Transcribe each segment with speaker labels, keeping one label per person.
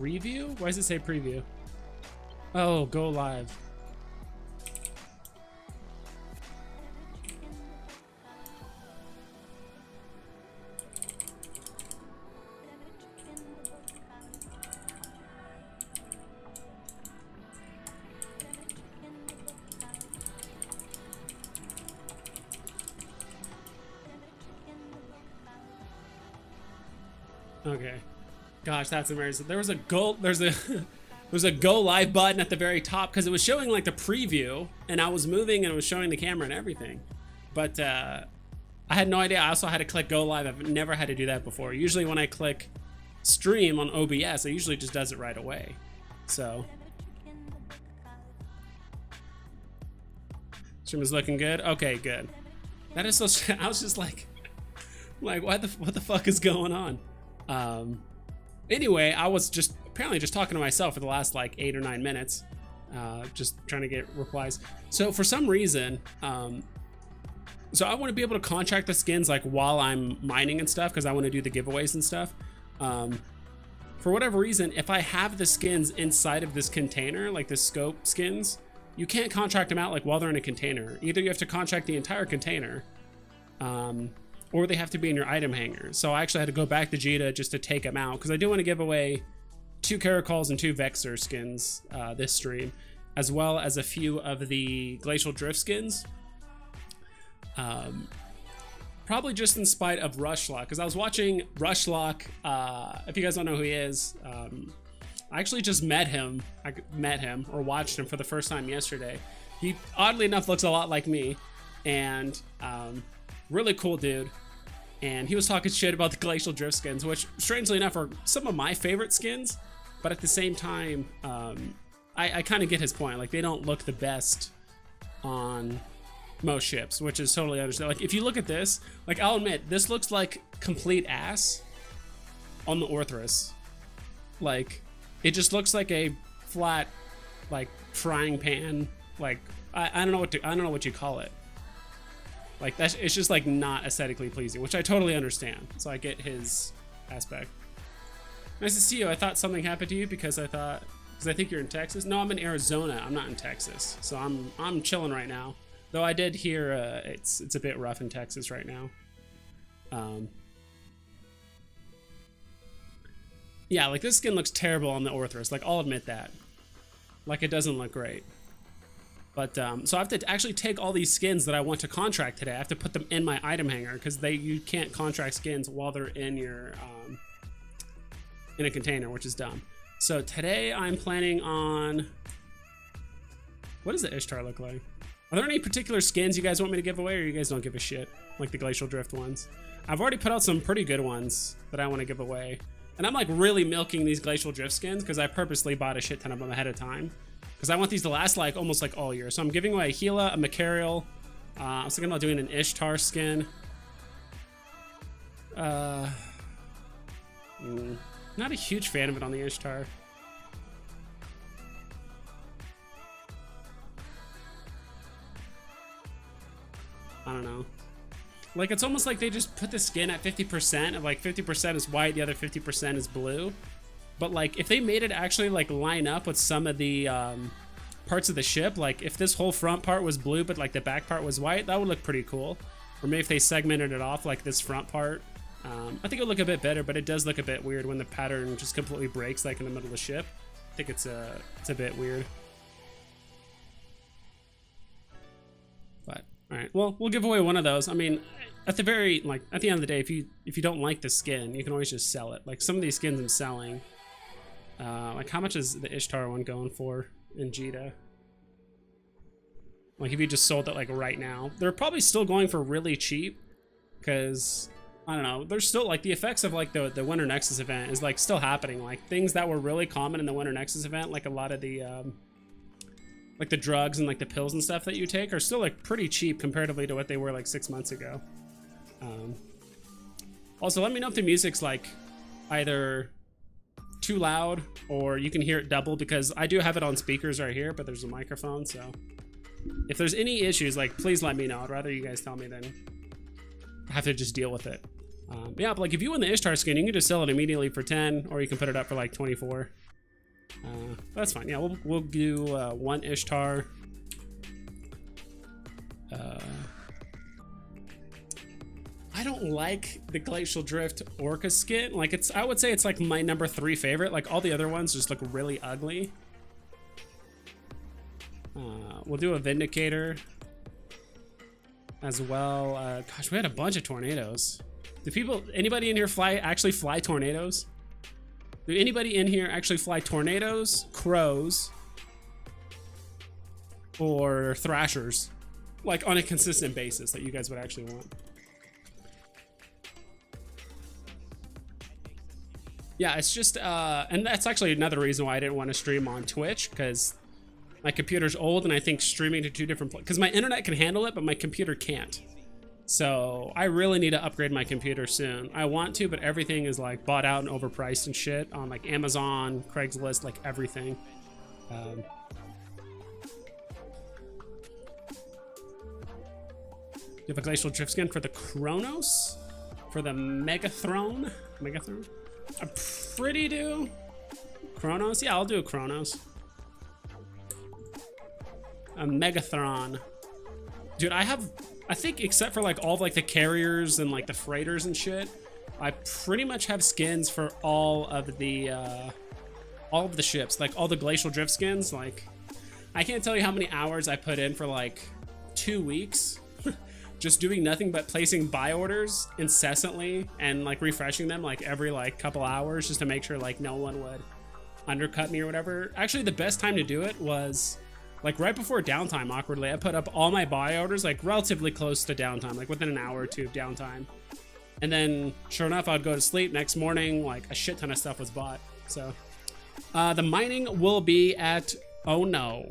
Speaker 1: Preview? Why does it say preview? Oh, go live. Okay. Gosh, that's embarrassing. There was a go live button at the very top because it was showing like the preview and I was moving and it was showing the camera and everything. But I had no idea. I also had to click go live. I've never had to do that before. Usually when I click stream on OBS, it usually just does it right away. So stream is looking good. Okay, good. That is so. I was just like what the fuck is going on? Anyway, I was just apparently just talking to myself for the last like 8 or 9 minutes, just trying to get replies. So for some reason, so I want to be able to contract the skins like while I'm mining and stuff because I want to do the giveaways and stuff. For whatever reason, if I have the skins inside of this container, like the scope skins, you can't contract them out like while they're in a container. Either you have to contract the entire container, or they have to be in your item hanger. So I actually had to go back to Jita just to take them out because I do want to give away 2 Caracals and 2 Vexor skins this stream, as well as a few of the Glacial Drift skins. Probably just in spite of Rushlock, because I was watching Rushlock. If you guys don't know who he is, I actually just met him. Or watched him for the first time yesterday. He oddly enough looks a lot like me, and really cool dude. And he was talking shit about the Glacial Drift skins, which strangely enough are some of my favorite skins, but at the same time, I kind of get his point. Like, they don't look the best on most ships, which is totally understandable. Like, if you look at this, like, I'll admit, this looks like complete ass on the Orthrus. Like, it just looks like a flat, like, frying pan. Like, I don't know what you call it. Like, it's just like not aesthetically pleasing, which I totally understand. So I get his aspect. Nice to see you. I thought something happened to you because I think you're in Texas. No, I'm in Arizona. I'm not in Texas. So I'm chilling right now. Though I did hear it's a bit rough in Texas right now. Yeah, like this skin looks terrible on the Orthrus. Like, I'll admit that. Like, it doesn't look great. But so I have to actually take all these skins that I want to contract today. I have to put them in my item hanger because you can't contract skins while they're in your in a container, which is dumb. So today I'm planning on, what does the Ishtar look like? Are there any particular skins you guys want me to give away, or you guys don't give a shit, like the Glacial Drift ones? I've already put out some pretty good ones that I want to give away, and I'm like really milking these Glacial Drift skins because I purposely bought a shit ton of them ahead of time. Because I want these to last like almost like all year. So I'm giving away a Gila, a Macarial. I was thinking about doing an Ishtar skin. Not a huge fan of it on the Ishtar. I don't know. Like, it's almost like they just put the skin at 50%, of like 50% is white, the other 50% is blue. But like, if they made it actually like line up with some of the parts of the ship, like if this whole front part was blue but like the back part was white, that would look pretty cool. Or maybe if they segmented it off like this front part, I think it would look a bit better. But it does look a bit weird when the pattern just completely breaks like in the middle of the ship. I think it's a bit weird. But all right, well, we'll give away one of those. I mean, at the end of the day, if you don't like the skin, you can always just sell it. Like some of these skins I'm selling. Like, how much is the Ishtar one going for in Jita? Like, if you just sold it like right now, they're probably still going for really cheap because I don't know. There's still like the effects of like the Winter Nexus event is like still happening. Like things that were really common in the Winter Nexus event, like a lot of the like the drugs and like the pills and stuff that you take are still like pretty cheap comparatively to what they were like 6 months ago. Also, let me know if the music's like either too loud or you can hear it double, because I do have it on speakers right here, but there's a microphone. So if there's any issues, like, please let me know. I'd rather you guys tell me than have to just deal with it. Yeah, but like if you win the Ishtar skin, you can just sell it immediately for 10, or you can put it up for like 24. That's fine. Yeah, we'll do 1 Ishtar. I don't like the Glacial Drift Orca skin. Like, I would say it's like my number 3 favorite. Like, all the other ones just look really ugly. We'll do a Vindicator as well. Gosh, we had a bunch of tornadoes. Anybody in here actually fly tornadoes? Do anybody in here actually fly tornadoes, crows, or thrashers? Like, on a consistent basis that you guys would actually want? Yeah, it's just, and that's actually another reason why I didn't want to stream on Twitch, because my computer's old and I think streaming to 2 different places, because my internet can handle it, but my computer can't. So I really need to upgrade my computer soon. I want to, but everything is like bought out and overpriced and shit on like Amazon, Craigslist, like everything. You have a Glacial Drift skin for the Kronos? For the Megathrone? I pretty do. Kronos? Yeah, I'll do a Kronos. A Megathron. Dude, I think except for like all of like the carriers and like the freighters and shit, I pretty much have skins for all of the ships. Like all the Glacial Drift skins. Like, I can't tell you how many hours I put in for like 2 weeks. Just doing nothing but placing buy orders incessantly and like refreshing them like every like couple hours just to make sure like no one would undercut me or whatever. Actually, the best time to do it was like right before downtime. Awkwardly, I put up all my buy orders like relatively close to downtime, like within an hour or 2 of downtime. And then sure enough, I'd go to sleep. Next morning, like a shit ton of stuff was bought. So the mining will be at, oh no.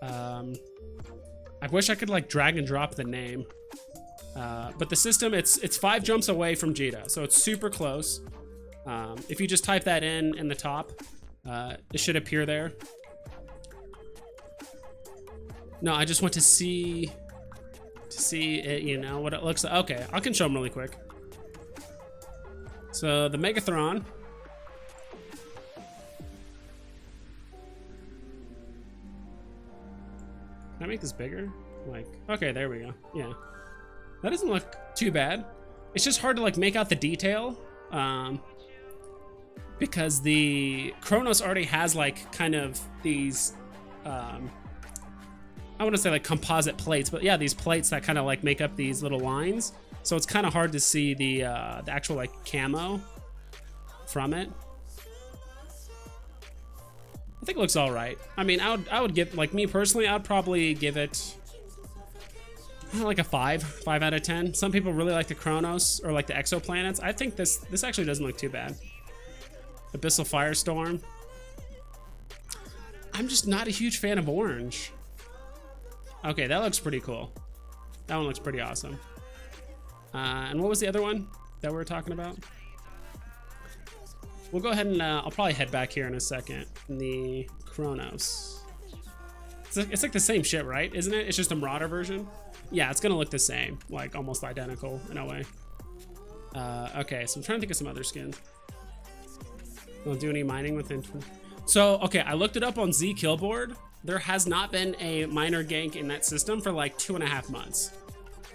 Speaker 1: I wish I could like drag and drop the name. But the system, it's 5 jumps away from Jita, so it's super close. If you just type that in the top, it should appear there. No, I just want to see it, you know, what it looks like. Okay, I can show them really quick. So the Megathron. Can I make this bigger? Like, okay, there we go. Yeah. That doesn't look too bad. It's just hard to like make out the detail because the Kronos already has like kind of these, I want to say like composite plates, but yeah, these plates that kind of like make up these little lines. So it's kind of hard to see the actual like camo from it. I think it looks all right. I mean, I would give, like me personally, I'd probably give it like a 5 out of 10. Some people really like the Kronos or like the exoplanets. I think this actually doesn't look too bad. Abyssal Firestorm. I'm just not a huge fan of orange. Okay, that looks pretty cool. That one looks pretty awesome. And what was the other one that we were talking about? We'll go ahead and I'll probably head back here in a second. The Kronos. It's like the same shit, right? Isn't it? It's just a Marauder version. Yeah, it's gonna look the same, like almost identical in a way. Okay, so I'm trying to think of some other skins. Don't do any mining within. So okay, I looked it up on Z Killboard. There has not been a miner gank in that system for like 2.5 months.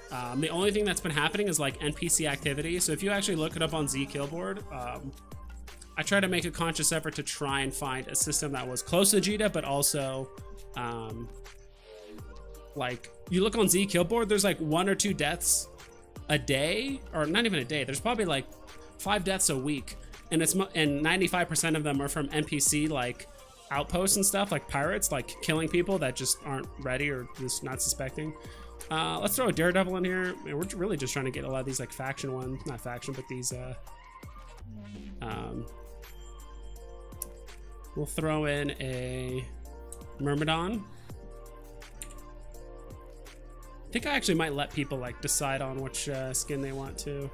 Speaker 1: The only thing that's been happening is like NPC activity. So if you actually look it up on Z Killboard, I try to make a conscious effort to try and find a system that was close to Jita, but also like you look on Z Killboard, there's like 1 or 2 deaths a day, or not even a day. There's probably like 5 deaths a week, and 95% of them are from NPC like outposts and stuff, like pirates, like killing people that just aren't ready or just not suspecting. Let's throw a Daredevil in here. We're really just trying to get a lot of these like faction ones, not faction, but these. We'll throw in a Myrmidon. I think I actually might let people like decide on which skin they want to.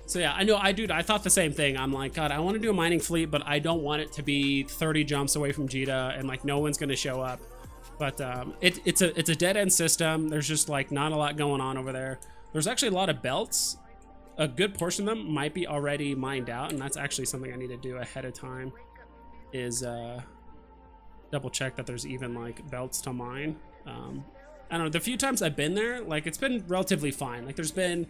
Speaker 1: So yeah, I know, I thought the same thing. I'm like, God, I want to do a mining fleet, but I don't want it to be 30 jumps away from Jita and like no one's gonna show up. But it's a dead end system. There's just like not a lot going on over there. There's actually a lot of belts. A good portion of them might be already mined out, and that's actually something I need to do ahead of time. is double check that there's even like belts to mine. I don't know, the few times I've been there, like it's been relatively fine. Like there's been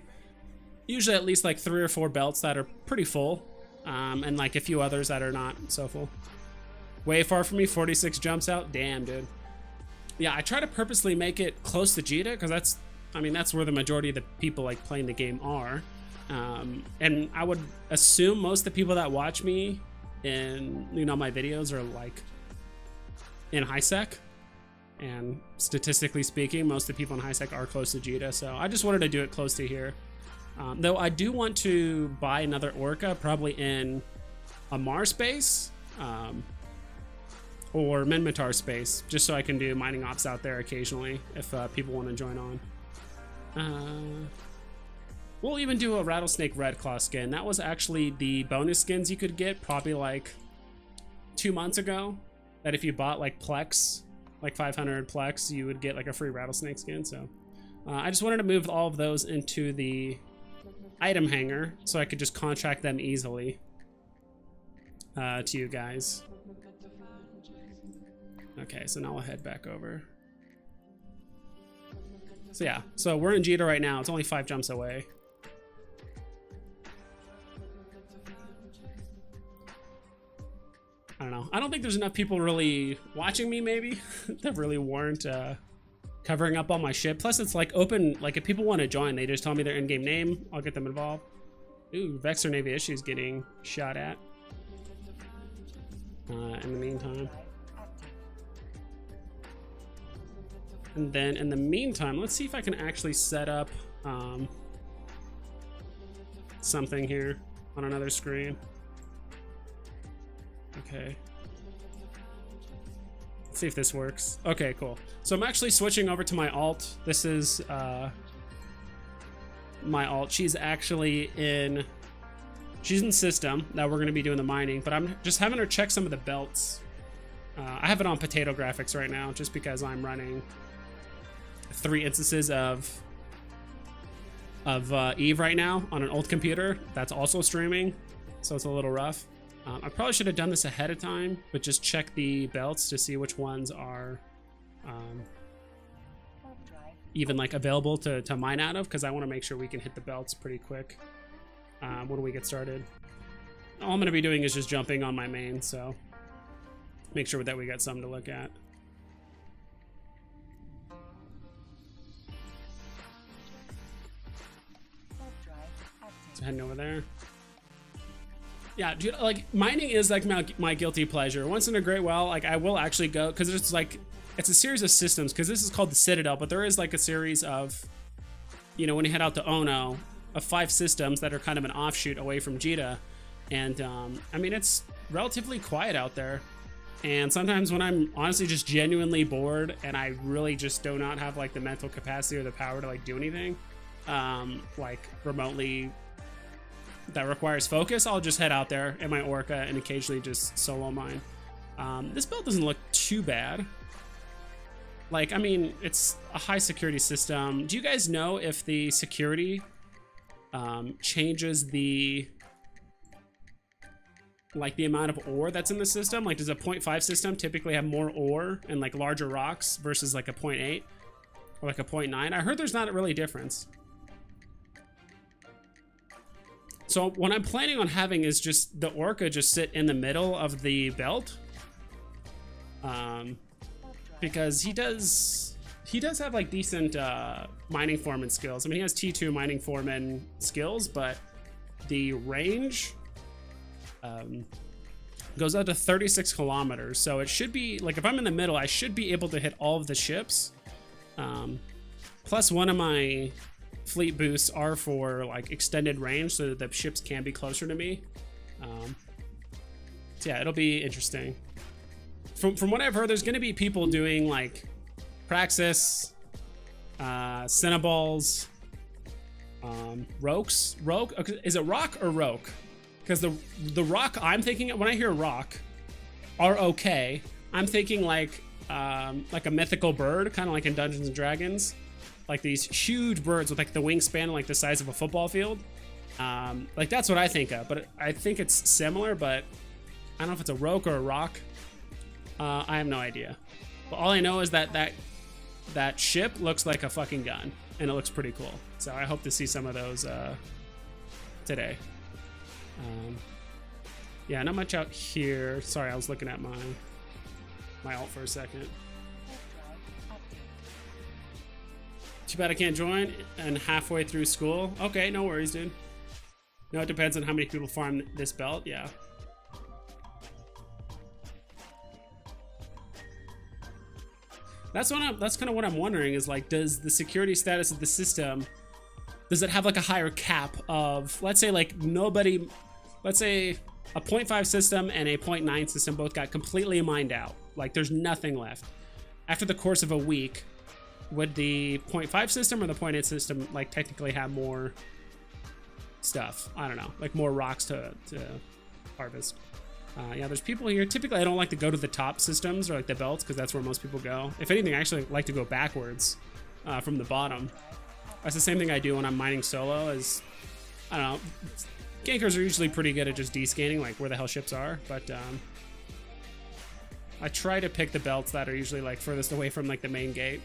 Speaker 1: usually at least like 3 or 4 belts that are pretty full, and like a few others that are not so full. Way far from me, 46 jumps out. Damn, dude. Yeah, I try to purposely make it close to Jita because that's, I mean, that's where the majority of the people like playing the game are. And I would assume most of the people that watch me in, you know, my videos are like in high sec. And statistically speaking, most of the people in high sec are close to Jita, so I just wanted to do it close to here. Though I do want to buy another Orca, probably in a Mars space, or Minmatar space, just so I can do mining ops out there occasionally if people want to join on. We'll even do a Rattlesnake Red Claw skin. That was actually the bonus skins you could get probably like 2 months ago, that if you bought like Plex, like 500 Plex, you would get like a free rattlesnake skin. So I just wanted to move all of those into the item hanger so I could just contract them easily to you guys. Okay, so now I'll head back over. So yeah, so we're in Jita right now. It's only 5 jumps away. I don't know. I don't think there's enough people really watching me, maybe, that really warrant covering up all my shit. Plus, it's like open, like if people want to join, they just tell me their in-game name. I'll get them involved. Ooh, Vexor Navy Issues getting shot at. In the meantime. And then in the meantime, let's see if I can actually set up something here on another screen. Okay. Let's see if this works. Okay, cool. So I'm actually switching over to my alt. This is my alt. She's in system that we're going to be doing the mining, but I'm just having her check some of the belts. I have it on potato graphics right now just because I'm running 3 instances of Eve right now on an old computer that's also streaming, so it's a little rough. I probably should have done this ahead of time, but just check the belts to see which ones are even like available to mine out of, because I want to make sure we can hit the belts pretty quick when we get started. All I'm going to be doing is just jumping on my main, so make sure that we got something to look at. So heading over there. Yeah, dude, like mining is like my guilty pleasure. Once in a great while, like I will actually go, because it's like, it's a series of systems, because this is called the Citadel, but there is like a series of, you know, when you head out to Ono, of 5 systems that are kind of an offshoot away from Jita. And I mean, it's relatively quiet out there. And sometimes when I'm honestly just genuinely bored and I really just do not have like the mental capacity or the power to like do anything, like remotely, that requires focus, I'll just head out there in my Orca and occasionally just solo mine. This build doesn't look too bad. Like, I mean, it's a high security system. Do you guys know if the security changes the amount of ore that's in the system? Like, does a 0.5 system typically have more ore and like larger rocks versus like a 0.8 or like a 0.9? I heard there's not really a difference. So what I'm planning on having is just the Orca just sit in the middle of the belt, because he does have like decent mining foreman skills. I mean, he has T2 mining foreman skills, but the range goes out to 36 kilometers. So it should be like, if I'm in the middle, I should be able to hit all of the ships. Plus one of my fleet boosts are for like extended range, so that the ships can be closer to me. So yeah, it'll be interesting. From what I've heard, there's going to be people doing like Praxis, Cinnaballs, Rokhs. Okay, is it Rock or Roke? Because the rock I'm thinking, when I hear rock, R-O-K, I'm thinking like a mythical bird, kind of like in Dungeons and Dragons. Like these huge birds with like the wingspan like the size of a football field. Like that's what I think of, but I think it's similar, but I don't know if it's a roke or a rock. I have no idea. But all I know is that that ship looks like a fucking gun, and it looks pretty cool. So I hope to see some of those today. Yeah, not much out here. Sorry, I was looking at my alt for a second. Too bad I can't join and halfway through school. Okay, no worries, dude. No, it depends on how many people farm this belt. Yeah. That's kind of what I'm wondering is like, does the security status of the system, does it have like a higher cap of, let's say like let's say a 0.5 system and a 0.9 system both got completely mined out. Like there's nothing left. After the course of a week, would the 0.5 system or the 0.8 system like technically have more stuff? I don't know, like more rocks to harvest. Yeah, there's people here. Typically, I don't like to go to the top systems or like the belts because that's where most people go. If anything, I actually like to go backwards from the bottom. That's the same thing I do when I'm mining solo. Is I don't know. Gankers are usually pretty good at just descanning like where the hell ships are, but I try to pick the belts that are usually like furthest away from like the main gate.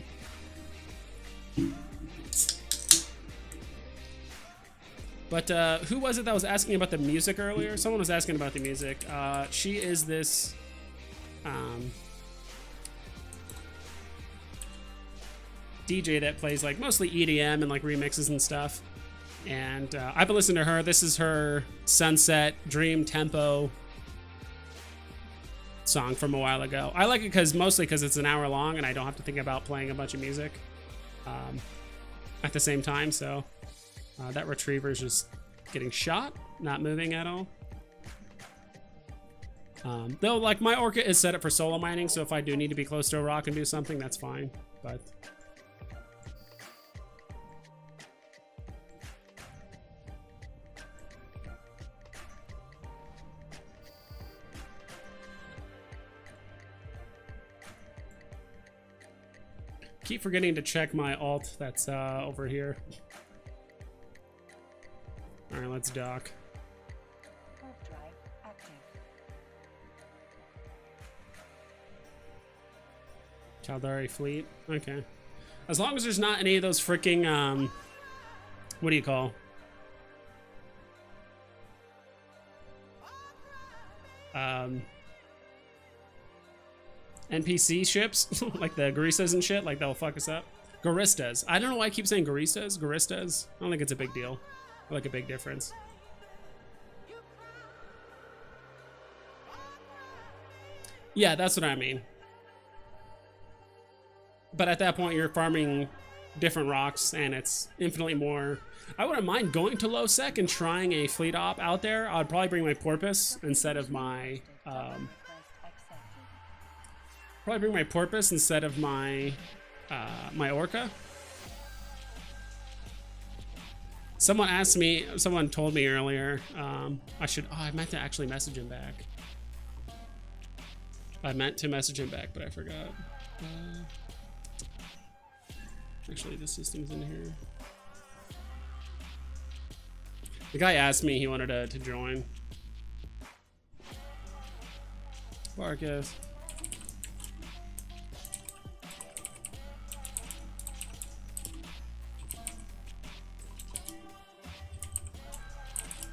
Speaker 1: But who was it that was asking about the music earlier? Someone was asking about the music. She is this DJ that plays like mostly EDM and like remixes and stuff. And I've been listening to her. This is her Sunset Dream Tempo song from a while ago. I like it mostly because it's an hour long and I don't have to think about playing a bunch of music at the same time. So that retriever's just getting shot, not moving at all. Though, like, my Orca is set up for solo mining, so if I do need to be close to a rock and do something, that's fine. But keep forgetting to check my alt that's over here. All right, let's dock. Caldari fleet. Okay. As long as there's not any of those freaking what do you call? NPC ships like the Garistas and shit, like that'll fuck us up. Garistas. I don't know why I keep saying Garistas. Garistas. I don't think it's a big deal. Or like a big difference. Yeah, that's what I mean. But at that point, you're farming different rocks, and it's infinitely more. I wouldn't mind going to low sec and trying a fleet op out there. I'd probably bring my porpoise instead of my. Probably bring my porpoise instead of my my orca. Someone asked me. Someone told me earlier. I should. Oh, I meant to actually message him back. I meant to message him back, but I forgot. Actually, the system's in here. The guy asked me he wanted to join. Barges.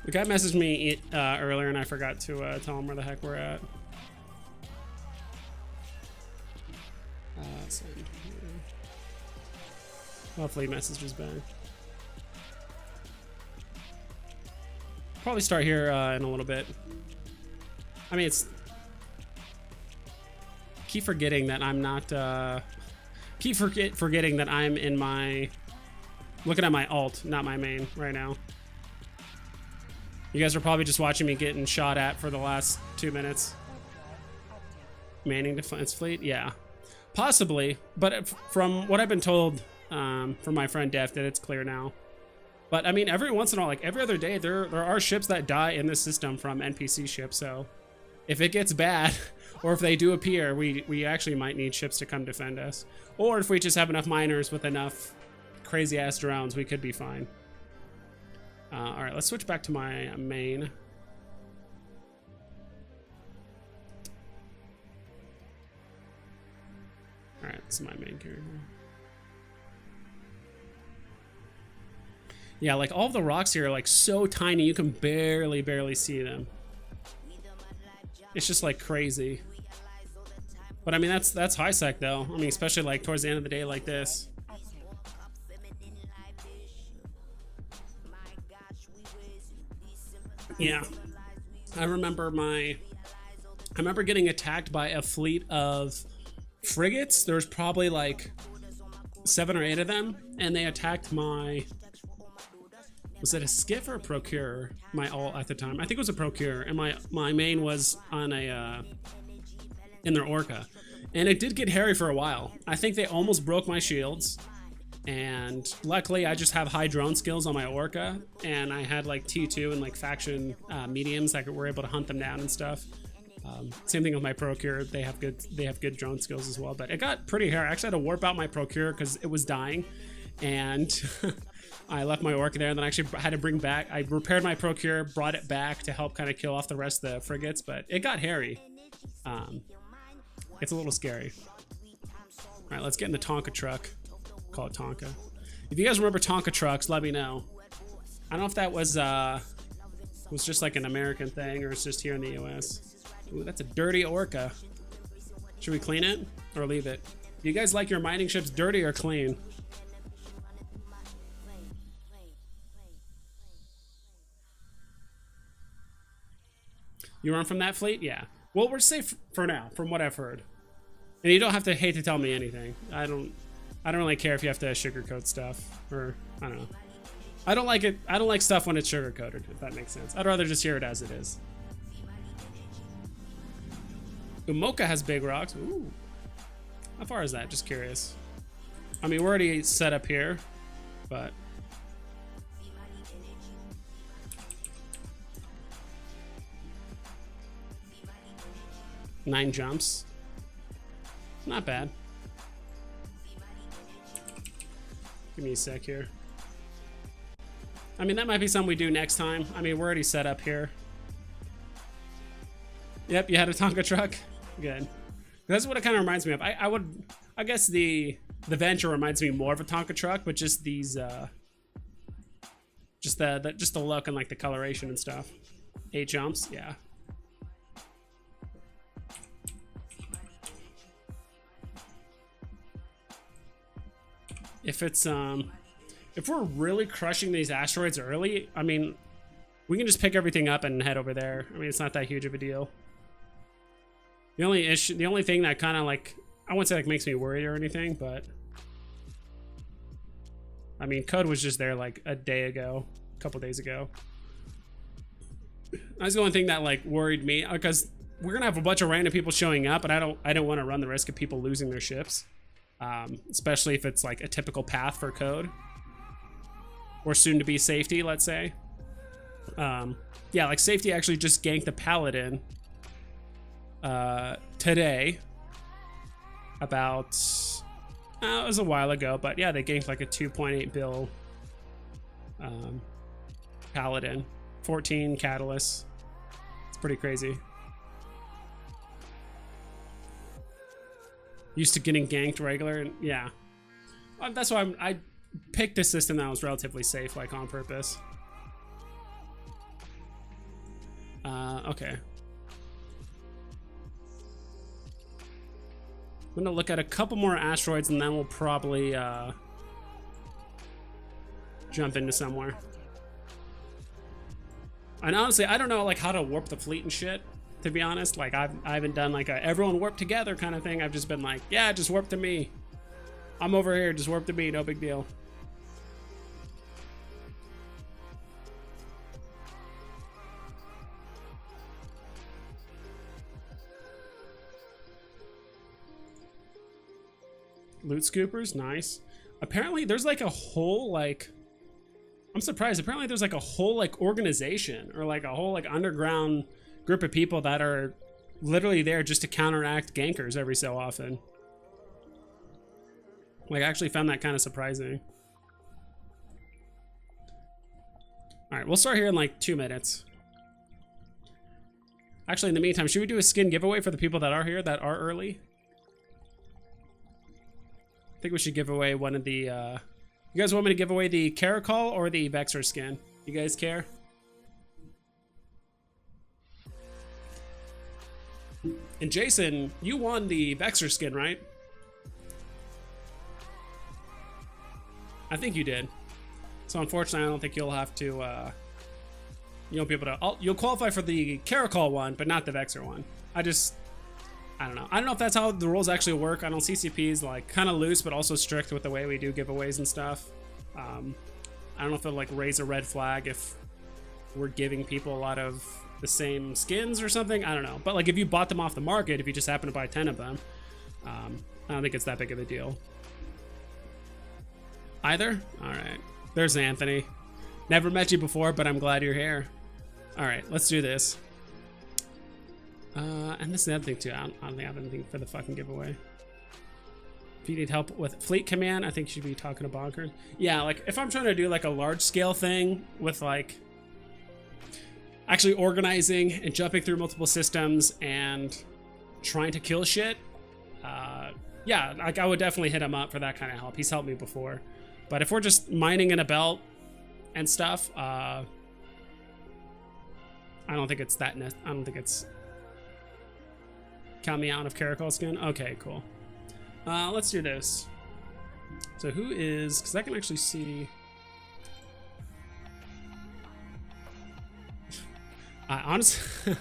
Speaker 1: The guy messaged me earlier and I forgot to tell him where the heck we're at. Send here. Hopefully he messages back. Probably start here in a little bit. I mean, it's... Keep forgetting that I'm not... Keep forgetting that I'm in my... Looking at my alt, not my main right now. You guys are probably just watching me getting shot at for the last 2 minutes. Manning defense fleet? Yeah. Possibly, but from what I've been told from my friend Def, that it's clear now. But I mean, every once in a while, like every other day, there are ships that die in this system from NPC ships. So if it gets bad, or if they do appear, we actually might need ships to come defend us. Or if we just have enough miners with enough crazy ass drones, we could be fine. All right, let's switch back to my main. Alright, this is my main character. Yeah, like all of the rocks here are like so tiny you can barely see them. It's just like crazy. But I mean that's high sec though. I mean especially like towards the end of the day like this. Yeah. I remember getting attacked by a fleet of frigates. There was probably like 7 or 8 of them, and they attacked my, was it a skiff or a procurer? My alt at the time. I think it was a procurer, and my main was on a in their orca. And it did get hairy for a while. I think they almost broke my shields. And luckily I just have high drone skills on my orca, and I had like T2 and like faction mediums that were able to hunt them down and stuff. Same thing with my procure. They have good drone skills as well, but it got pretty hairy. I actually had to warp out my procure because it was dying, and I left my orca there, and then I actually had to bring back, I repaired my procure, brought it back to help kind of kill off the rest of the frigates, but it got hairy. It's a little scary. All right, let's get in the Tonka truck. Call it Tonka. If you guys remember Tonka trucks, let me know. I don't know if that was just like an American thing or it's just here in the US. Ooh, that's a dirty orca. Should we clean it or leave it? Do you guys like your mining ships dirty or clean? You run from that fleet? Yeah. Well, we're safe for now, from what I've heard. And you don't have to hate to tell me anything. I don't really care if you have to sugarcoat stuff, or I don't know. I don't like it. I don't like stuff when it's sugarcoated, if that makes sense. I'd rather just hear it as it is. Umoka has big rocks. Ooh. How far is that? Just curious. I mean, we're already set up here, but nine jumps. Not bad. Give me a sec here. I mean, that might be something we do next time. I mean, we're already set up here. Yep, you had a Tonka truck. Good. That's what it kind of reminds me of. I guess the Venture reminds me more of a Tonka truck, but just these, just the look and like the coloration and stuff. 8 jumps, yeah. If it's if we're really crushing these asteroids early, I mean, we can just pick everything up and head over there. I mean, it's not that huge of a deal. The only thing that kind of like, I wouldn't say like makes me worried or anything, but I mean, Code was just there like a couple days ago. That's the only thing that like worried me, because we're gonna have a bunch of random people showing up, and I don't want to run the risk of people losing their ships, especially if it's like a typical path for Code or soon to be Safety, let's say. Yeah, like Safety actually just ganked the Paladin today. About it was a while ago, but yeah, they ganked like a 2.8 bill Paladin, 14 catalysts. It's pretty crazy. Used to getting ganked regular, and yeah, that's why I picked a system that was relatively safe, like on purpose. Okay. I'm gonna look at a couple more asteroids, and then we'll probably jump into somewhere. And honestly, I don't know like how to warp the fleet and shit, to be honest. Like I haven't done like a everyone warp together kind of thing. I've just been like, yeah, just warp to me. I'm over here, just warp to me, no big deal. Loot scoopers, nice. Apparently there's like a whole like, I'm surprised, apparently there's like a whole like organization or like a whole like underground group of people that are literally there just to counteract gankers every so often. Like I actually found that kind of surprising. All right, we'll start here in like 2 minutes. Actually, in the meantime, should we do a skin giveaway for the people that are here that are early? I think we should give away one of the, you guys want me to give away the Caracol or the Vexor skin? You guys care? And Jason, you won the Vexor skin, right? I think you did. So unfortunately, I don't think you'll have to, you won't be able to, you'll qualify for the Caracol one, but not the Vexor one. I don't know. I don't know if that's how the rules actually work. I know CCP's like kind of loose, but also strict with the way we do giveaways and stuff. I don't know if it'll like raise a red flag if we're giving people a lot of the same skins or something. I don't know. But like if you bought them off the market, if you just happen to buy 10 of them, I don't think it's that big of a deal. Either? All right. There's Anthony. Never met you before, but I'm glad you're here. All right, let's do this. And this is the other thing too. I don't think I have anything for the fucking giveaway. If you need help with fleet command, I think you should be talking to Bonkers. Yeah, like if I'm trying to do like a large scale thing with like actually organizing and jumping through multiple systems and trying to kill shit, yeah, like I would definitely hit him up for that kind of help. He's helped me before. But if we're just mining in a belt and stuff, I don't think it's that. I don't think it's. Count me out of Caracol skin. Okay, cool. Let's do this. So who is? Because I can actually see. I honestly,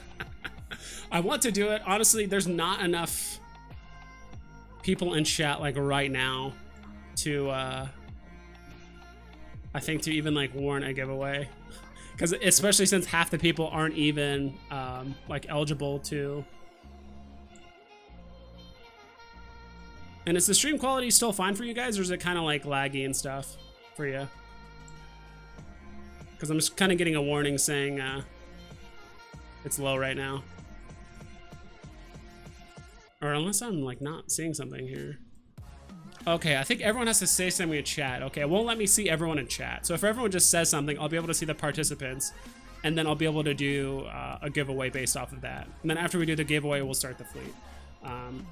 Speaker 1: I want to do it. Honestly, there's not enough people in chat like right now to. I think to even like warrant a giveaway, because especially since half the people aren't even like eligible to. And is the stream quality still fine for you guys, or is it kind of like laggy and stuff for you? Because I'm just kind of getting a warning saying it's low right now. Or unless I'm like not seeing something here. Okay, I think everyone has to say something in chat. Okay, it won't let me see everyone in chat. So if everyone just says something, I'll be able to see the participants, and then I'll be able to do a giveaway based off of that. And then after we do the giveaway, we'll start the fleet.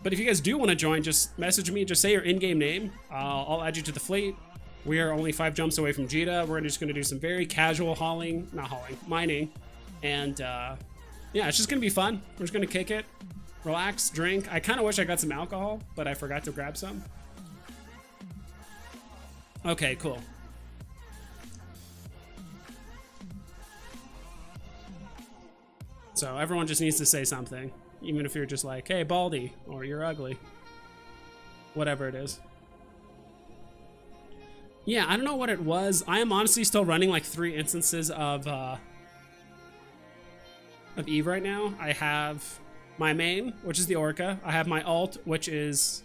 Speaker 1: But if you guys do want to join, just message me. Just say your in-game name. I'll add you to the fleet. We are only 5 jumps away from Jita. We're just going to do some very casual mining. And yeah, it's just going to be fun. We're just going to kick it, relax, drink. I kind of wish I got some alcohol, but I forgot to grab some. Okay, cool. So everyone just needs to say something. Even if you're just like, hey, Baldy, or you're ugly. Whatever it is. Yeah, I don't know what it was. I am honestly still running like 3 instances of Eve right now. I have my main, which is the Orca. I have my alt, which is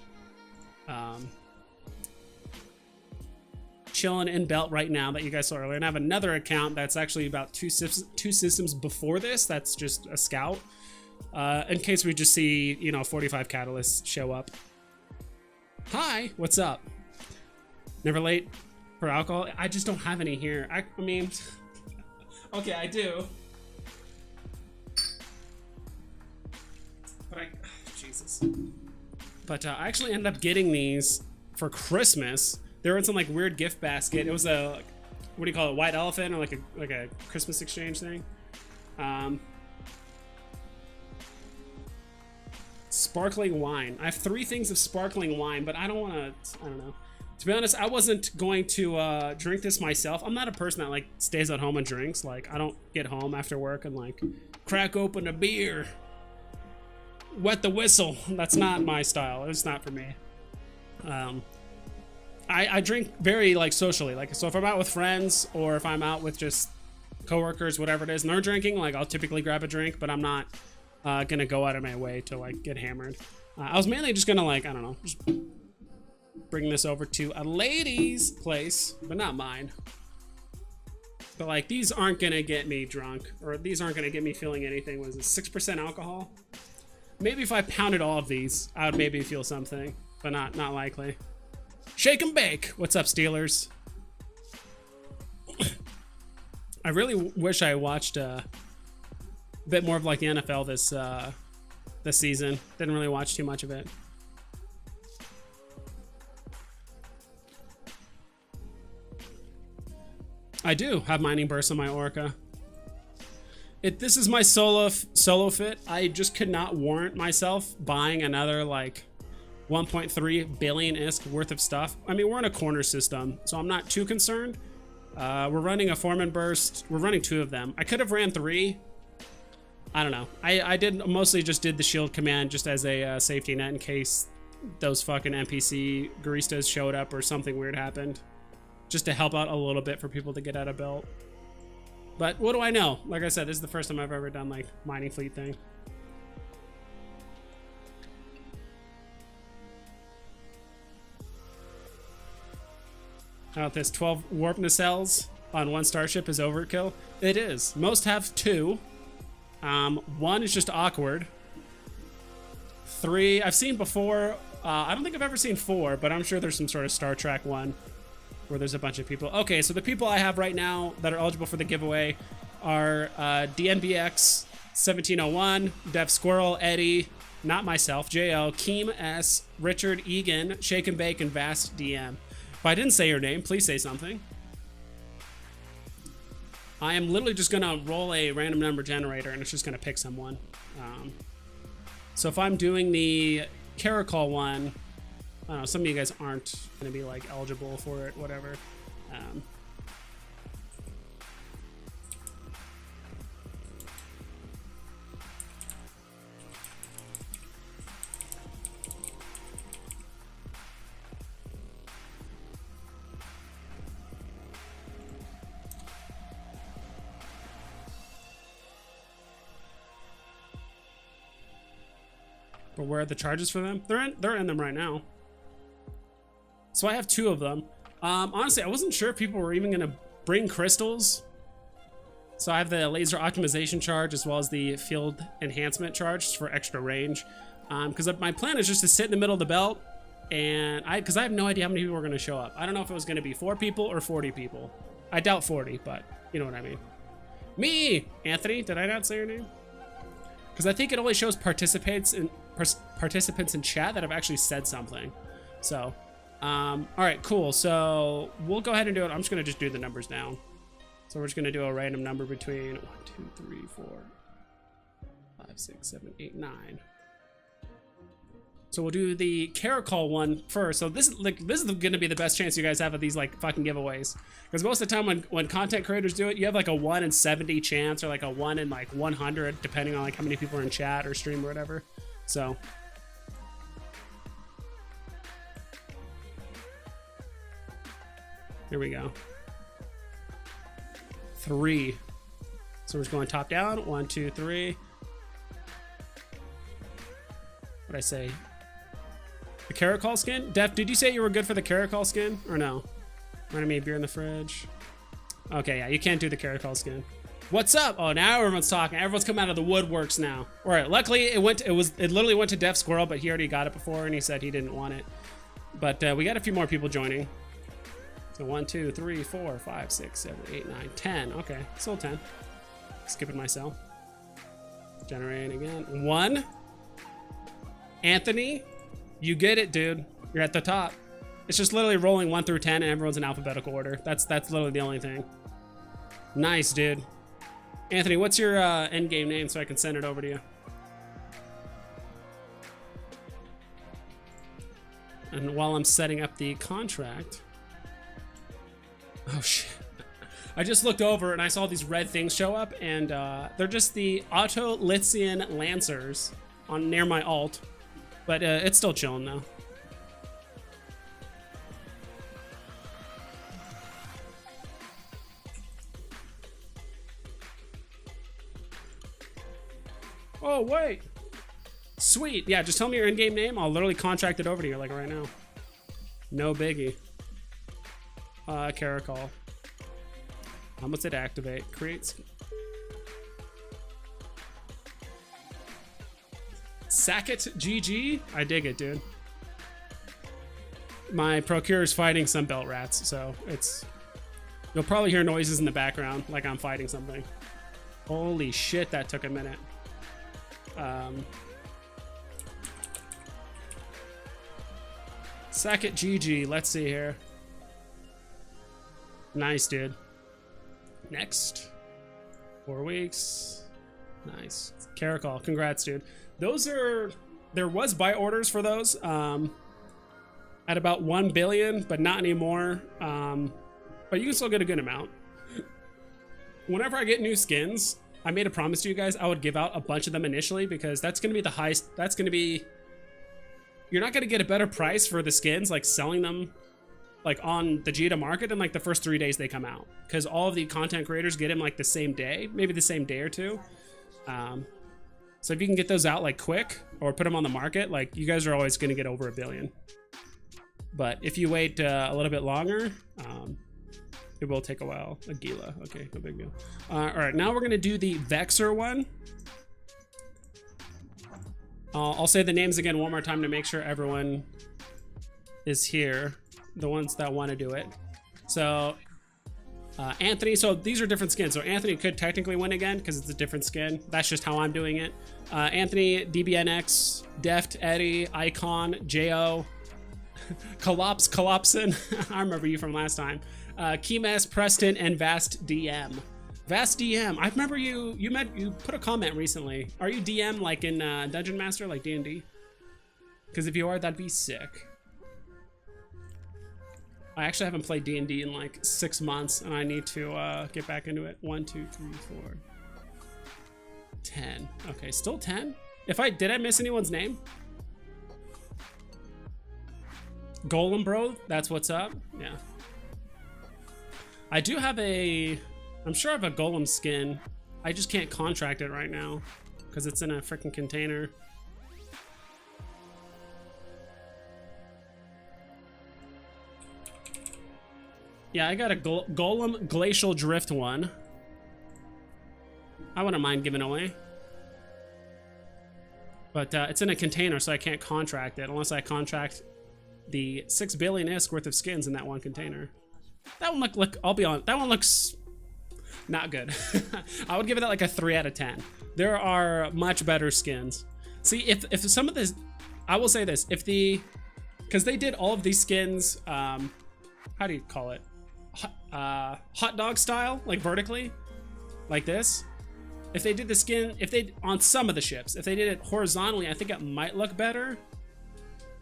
Speaker 1: chilling in belt right now that you guys saw earlier. And I have another account that's actually about two systems before this. That's just a scout. In case we just see, you know, 45 catalysts show up. Hi, what's up? Never late for alcohol? I just don't have any here. I mean, okay, I do. But Jesus. But I actually ended up getting these for Christmas. They were in some like weird gift basket. It was a, what do you call it, white elephant, or like a Christmas exchange thing. Sparkling wine. I have 3 things of sparkling wine, but I don't want to, I don't know. To be honest, I wasn't going to drink this myself. I'm not a person that like stays at home and drinks. Like I don't get home after work and like crack open a beer, wet the whistle. That's not my style. It's not for me. I drink very like socially. Like, so if I'm out with friends or if I'm out with just coworkers, whatever it is, and they're drinking, like I'll typically grab a drink, but I'm not gonna go out of my way to like get hammered. I was mainly just gonna like, I don't know, just bring this over to a lady's place, but not mine. But like, these aren't gonna get me drunk, or these aren't gonna get me feeling anything. Was it 6% alcohol? Maybe if I pounded all of these, I would maybe feel something, but not likely. Shake and bake. What's up, Steelers? I really wish I watched a bit more of like the NFL this season. Didn't really watch too much of it. I do have mining bursts on my Orca. This is my solo fit. I just could not warrant myself buying another like 1.3 billion ISK worth of stuff. I mean, we're in a corner system, so I'm not too concerned. We're running a foreman burst. We're running 2 of them. I could have ran 3. I don't know. I mostly just did the shield command just as a safety net in case those fucking NPC Garistas showed up or something weird happened. Just to help out a little bit for people to get out of belt. But what do I know? Like I said, this is the first time I've ever done like mining fleet thing. How about this? 12 warp nacelles on 1 starship is overkill. It is. Most have 2. 1 is just awkward. 3 I've seen before. I don't think I've ever seen 4, but I'm sure there's some sort of Star Trek one where there's a bunch of people. Okay, so the people I have right now that are eligible for the giveaway are DNBX 1701, Dev Squirrel, Eddie, not myself, JL, Keem S, Richard, Egan, Shake and Bake, and Vast DM. If I didn't say your name, please say something. I am literally just gonna roll a random number generator and it's just gonna pick someone. So if I'm doing the Caracol one, I don't know, some of you guys aren't gonna be like eligible for it, whatever. But where are the charges for them? They're in them right now. So I have 2 of them. Honestly, I wasn't sure if people were even gonna bring crystals. So I have the laser optimization charge as well as the field enhancement charge for extra range. Because my plan is just to sit in the middle of the belt, and because I have no idea how many people are gonna show up. I don't know if it was gonna be 4 people or 40 people. I doubt 40, but you know what I mean. Me, Anthony. Did I not say your name? Because I think it only shows participants in chat that have actually said something. So, all right, cool. So we'll go ahead and do it. I'm just gonna just do the numbers down. So we're just gonna do a random number between 1, 2, 3, 4, 5, 6, 7, 8, 9. So we'll do the Caracol one first. So this is gonna be the best chance you guys have of these like fucking giveaways. Because most of the time when content creators do it, you have like a 1 in 70 chance or like a 1 in like 100, depending on like how many people are in chat or stream or whatever. So here we go. 3. So we're just going top down. 1, 2, 3. What'd I say? The Caracol skin? Def, did you say you were good for the Caracol skin or no? Running me a beer in the fridge. Okay, yeah, you can't do the Caracol skin. What's up? Oh, now everyone's talking. Everyone's coming out of the woodworks now. All right, luckily it literally went to Def Squirrel, but he already got it before and he said he didn't want it. But we got a few more people joining. So 1, 2, 3, 4, 5, 6, 7, 8, 9, 10. Okay, still 10. Skipping myself. Generating again. 1. Anthony, you get it, dude. You're at the top. It's just literally rolling 1 through 10 and everyone's in alphabetical order. That's literally the only thing. Nice, dude. Anthony, what's your end game name so I can send it over to you? And while I'm setting up the contract. Oh shit. I just looked over and I saw these red things show up, and they're just the Auto Lithian Lancers near my alt. But it's still chilling though. Oh, wait. Sweet. Yeah, just tell me your in-game name. I'll literally contract it over to you, like, right now. No biggie. Caracol. How much it activate? Creates. Sackett GG? I dig it, dude. My procureur's fighting some belt rats, so it's... You'll probably hear noises in the background, like I'm fighting something. Holy shit, that took a minute. Sackett GG, let's see here. Nice, dude. next. 4 weeks. Nice. Caracol, congrats, dude. Those are, there was buy orders for those at about 1 billion, but not anymore. But you can still get a good amount. Whenever I get new skins, I made a promise to you guys I would give out a bunch of them initially, because that's going to be the highest. That's going to be, you're not going to get a better price for the skins like selling them like on the Jita market in like the first 3 days they come out, because all of the content creators get them like the same day, maybe the same day or two. So if you can get those out like quick or put them on the market, like you guys are always going to get over 1 billion. But if you wait a little bit longer, it will take a while. Aguila, okay, no big deal. All right, now we're gonna do the Vexer one. I'll say the names again one more time to make sure everyone is here, the ones that want to do it. So Anthony, so these are different skins. So Anthony could technically win again because it's a different skin. That's just how I'm doing it. Anthony, DBNX, Deft, Eddie, Icon, Jo, Collapsin. I remember you from last time. Keymas, Preston, and Vast DM. Vast DM. I remember you put a comment recently. Are you DM like in Dungeon Master, like D&D? Because if you are, that'd be sick. I actually haven't played D&D in like 6 months, and I need to get back into it. 1, 2, 3, 4, 10. Okay, still 10. Did I miss anyone's name? Golem bro, that's what's up. Yeah. I do have I'm sure I have a golem skin. I just can't contract it right now because it's in a freaking container. Yeah, I got a golem glacial drift one. I wouldn't mind giving away. But it's in a container, so I can't contract it unless I contract the 6 billion ISK worth of skins in that one container. That one I'll be honest, that one looks not good. I would give it like a 3 out of 10. There are much better skins. See, if some of this, I will say this, because they did all of these skins, how do you call it? Hot dog style, like vertically, like this. If they did the skin, on some of the ships, if they did it horizontally, I think it might look better.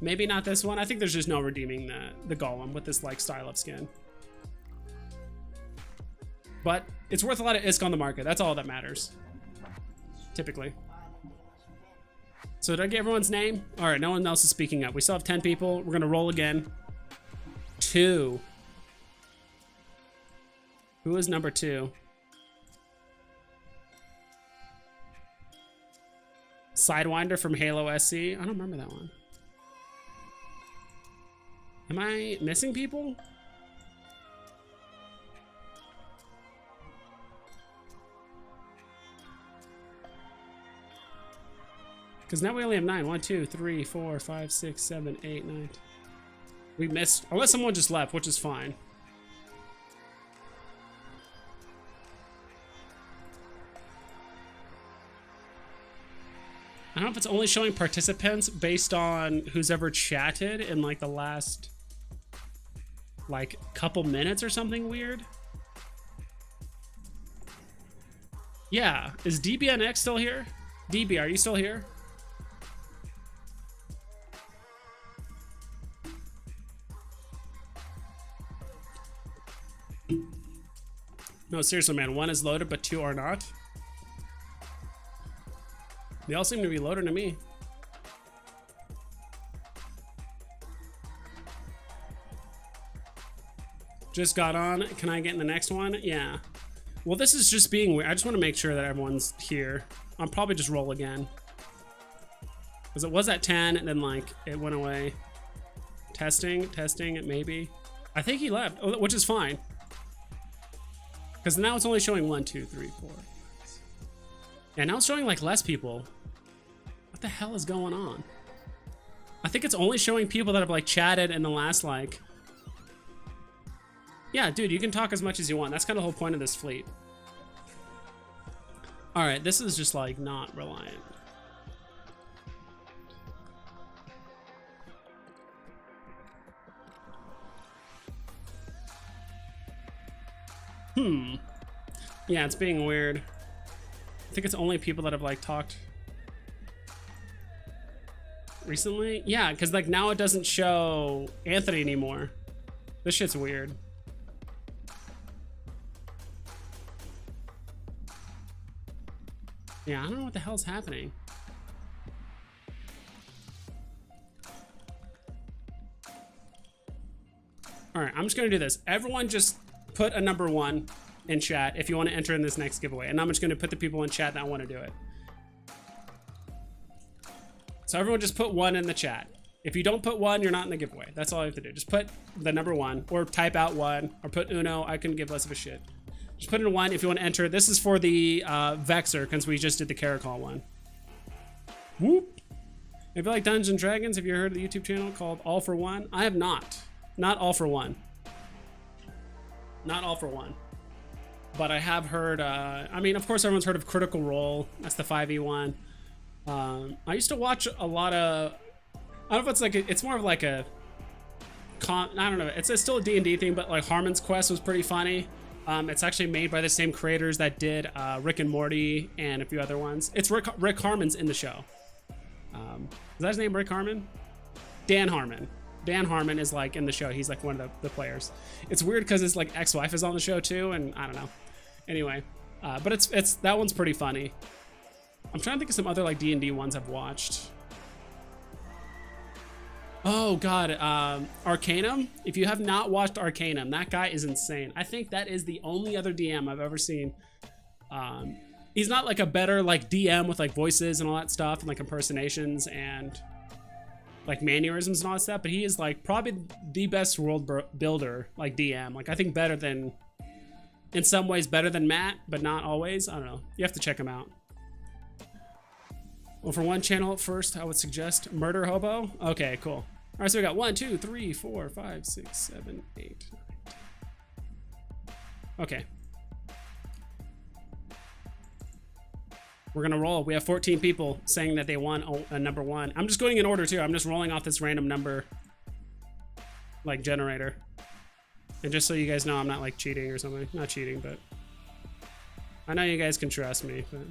Speaker 1: Maybe not this one. I think there's just no redeeming the golem with this like style of skin. But it's worth a lot of ISK on the market. That's all that matters, typically. So did I get everyone's name? All right, no one else is speaking up. We still have 10 people. We're gonna roll again. 2. Who is number 2? Sidewinder from Halo SC. I don't remember that one. Am I missing people? Because now we only have 9. 1, 2, 3, 4, 5, 6, 7, 8, 9. We missed, unless someone just left, which is fine. I don't know if it's only showing participants based on who's ever chatted in like the last like couple minutes or something weird. Yeah, is DBNX still here? DB, are you still here? No, seriously, man. 1 is loaded, but 2 are not. They all seem to be loaded to me. Just got on. Can I get in the next one? Yeah. Well, this is just being weird. I just want to make sure that everyone's here. I'll probably just roll again. Because it was at 10, and then, like, it went away. Testing, maybe. I think he left, which is fine. Because now it's only showing 1, 2, 3, 4. Yeah, now it's showing, like, less people. What the hell is going on? I think it's only showing people that have, like, chatted in the last, like... Yeah, dude, you can talk as much as you want. That's kind of the whole point of this fleet. Alright, this is just, like, not reliant. Yeah, it's being weird. I think it's only people that have like talked recently. Yeah, because like now it doesn't show Anthony anymore. This shit's weird. Yeah, I don't know what the hell's happening. All right, I'm just gonna do this. Everyone just put a number 1 in chat if you want to enter in this next giveaway. And I'm just gonna put the people in chat that want to do it. So everyone just put 1 in the chat. If you don't put 1, you're not in the giveaway. That's all you have to do. Just put the number 1 or type out 1 or put Uno. I couldn't give less of a shit. Just put in 1 if you want to enter. This is for the Vexer because we just did the Caracol one. Whoop. If you like Dungeons and Dragons, have you heard of the YouTube channel called All for One? I have not. Not All for One. Not All for One. But I have heard, I mean, of course, everyone's heard of Critical Role. That's the 5e1. I used to watch a lot of, I don't know if it's like, it's more of like a, I don't know, it's still a D&D thing, but like Harmon's Quest was pretty funny. It's actually made by the same creators that did Rick and Morty and a few other ones. It's Rick Harmon's in the show. Is that his name, Rick Harmon? Dan Harmon. Dan Harmon is like in the show. He's like one of the players. It's weird because his like ex-wife is on the show too, and I don't know. Anyway, but it's that one's pretty funny. I'm trying to think of some other like D&D ones I've watched. Oh god, Arcanum. If you have not watched Arcanum, that guy is insane. I think that is the only other DM I've ever seen. He's not like a better like DM with like voices and all that stuff and like impersonations and like mannerisms and all that stuff, but he is like probably the best world builder like DM. Like I think better than, in some ways better than Matt, but not always. I don't know. You have to check him out. Well, for one channel at first, I would suggest Murder Hobo. Okay, cool. All right, so we got 1, 2, 3, 4, 5, 6, 7, 8, 9, 10. Okay. We're gonna roll. We have 14 people saying that they want a number 1. I'm just going in order too. I'm just rolling off this random number, like generator. And just so you guys know, I'm not like cheating or something. Not cheating, but I know you guys can trust me, but.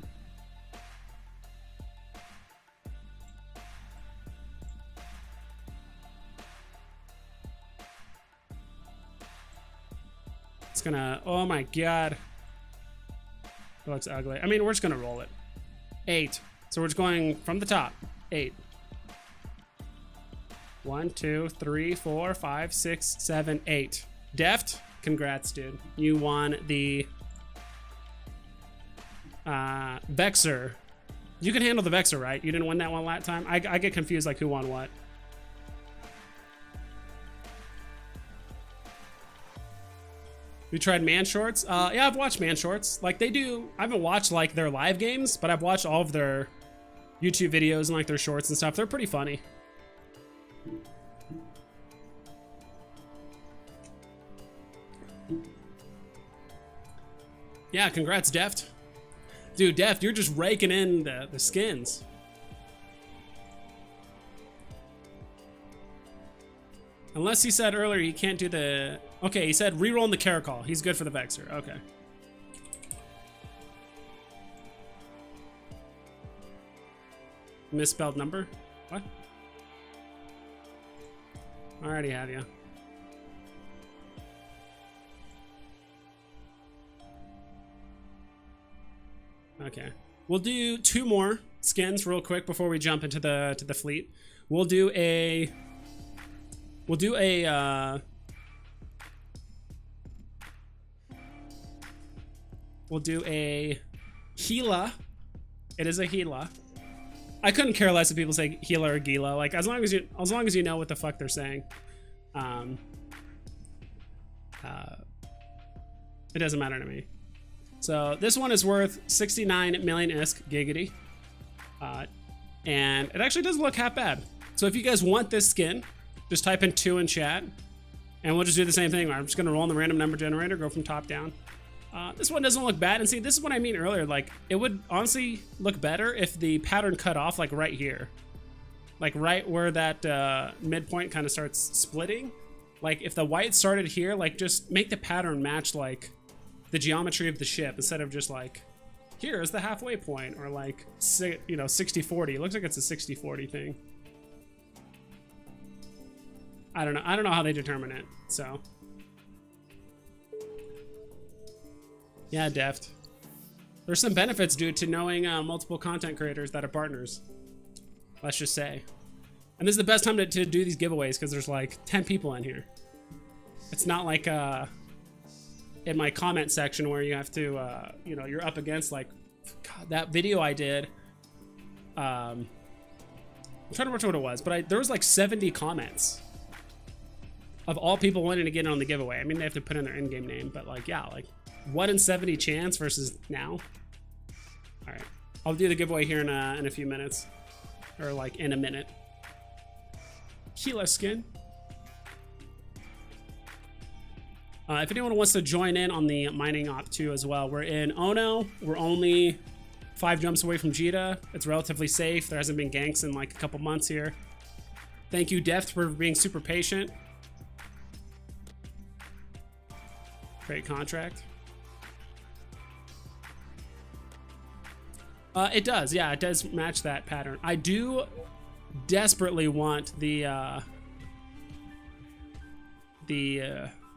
Speaker 1: It's gonna, oh my god. It looks ugly. I mean, we're just gonna roll it. 8. So we're just going from the top. 8. 1, 2, 3, 4, 5, 6, 7, 8. Deft, congrats, dude. You won the Vexer. You can handle the Vexer, right? You didn't win that one last time? I get confused like who won what. We tried Man Shorts. Yeah, I've watched Man Shorts. Like they do, I haven't watched like their live games, but I've watched all of their YouTube videos and like their shorts and stuff. They're pretty funny. Yeah, congrats, Deft. Dude, Deft, you're just raking in the skins. Unless he said earlier he can't do the... Okay, he said reroll the Caracol. He's good for the Vexer. Okay. Misspelled number? What? I already have you. Okay. We'll do 2 more skins real quick before we jump into the fleet. We'll do a... Gila. It is a Gila. I couldn't care less if people say Gila or Gila. Like as long as you know what the fuck they're saying. It doesn't matter to me. So this one is worth 69 million ISK giggity. And it actually doesn't look half bad. So if you guys want this skin, just type in 2 in chat, and we'll just do the same thing. I'm just gonna roll in the random number generator, go from top down. This one doesn't look bad, and see, this is what I mean earlier. Like, it would honestly look better if the pattern cut off, like right here, like right where that midpoint kind of starts splitting. Like, if the white started here, like just make the pattern match like the geometry of the ship instead of just like, here's the halfway point, or like, you know, 60-40. It looks like it's a 60-40 thing. I don't know. I don't know how they determine it, so. Yeah, Deft. There's some benefits, dude, to knowing multiple content creators that are partners. Let's just say. And this is the best time to do these giveaways because there's like 10 people in here. It's not like in my comment section where you have to, you know, you're up against like, God, that video I did. I'm trying to remember what it was, but there was like 70 comments of all people wanting to get in on the giveaway. I mean, they have to put in their in-game name, but like, yeah, like 1 in 70 chance versus now. All right, I'll do the giveaway here in a few minutes, or like in a minute. Gila skin. If anyone wants to join in on the mining op too as well, we're in Ono. We're only 5 jumps away from Jita. It's relatively safe. There hasn't been ganks in like a couple months here. Thank you, Deft, for being super patient. Great contract. It does, yeah, it does match that pattern. I do desperately want the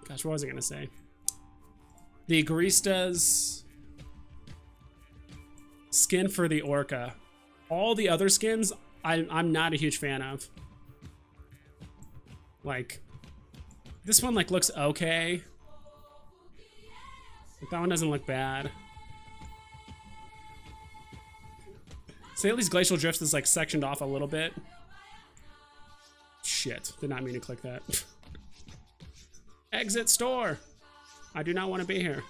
Speaker 1: gosh, what was I gonna say? The Agrista's skin for the Orca. All the other skins, I'm not a huge fan of. Like, this one like looks okay. But that one doesn't look bad. Say at least Glacial Drift is like sectioned off a little bit. Shit, did not mean to click that. Exit store. I do not want to be here.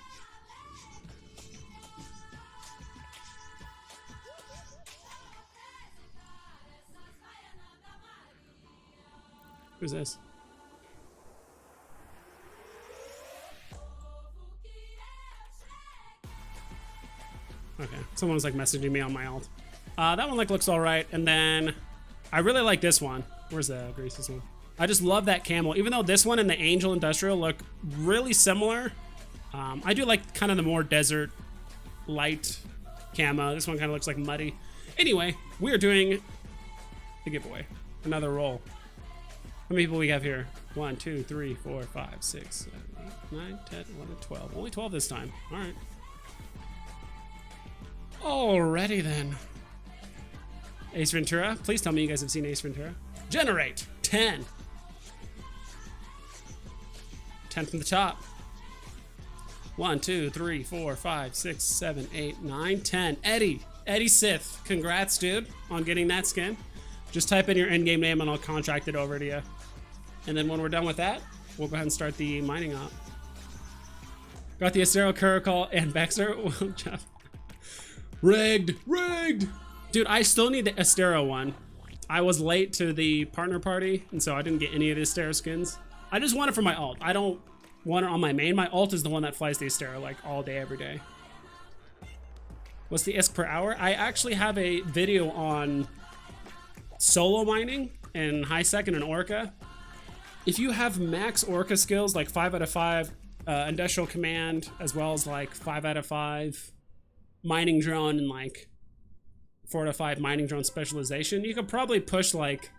Speaker 1: Who's this? Okay, someone was like messaging me on my alt. That one like looks all right, and then I really like this one. Where's the Grace's one? I just love that camel. Even though this one and the Angel Industrial look really similar, I do like kind of the more desert light camo. This one kind of looks like muddy. Anyway, we are doing the giveaway. Another roll. How many people we have here? 1, 2, 3, 4, 5, 6, 7, 8, 9, 10, 11, 12. Only 12 this time. All right. Alrighty then. Ace Ventura. Please tell me you guys have seen Ace Ventura. Generate 10. 10 from the top. 1, 2, 3, 4, 5, 6, 7, 8, 9, 10. Eddie Sith. Congrats, dude, on getting that skin. Just type in your in-game name and I'll contract it over to you. And then when we're done with that, we'll go ahead and start the mining op. Got the Astero Curacall and Bexer. Rigged. Dude, I still need the Astero one. I was late to the partner party, and so I didn't get any of the Astero skins. I just want it for my alt. I don't want it on my main. My alt is the one that flies the Astero like all day, every day. What's the ISK per hour? I actually have a video on solo mining and high second and Orca. If you have max Orca skills, like 5 out of 5 industrial command, as well as like 5 out of 5 mining drone and like 4 to 5 mining drone specialization, you could probably push like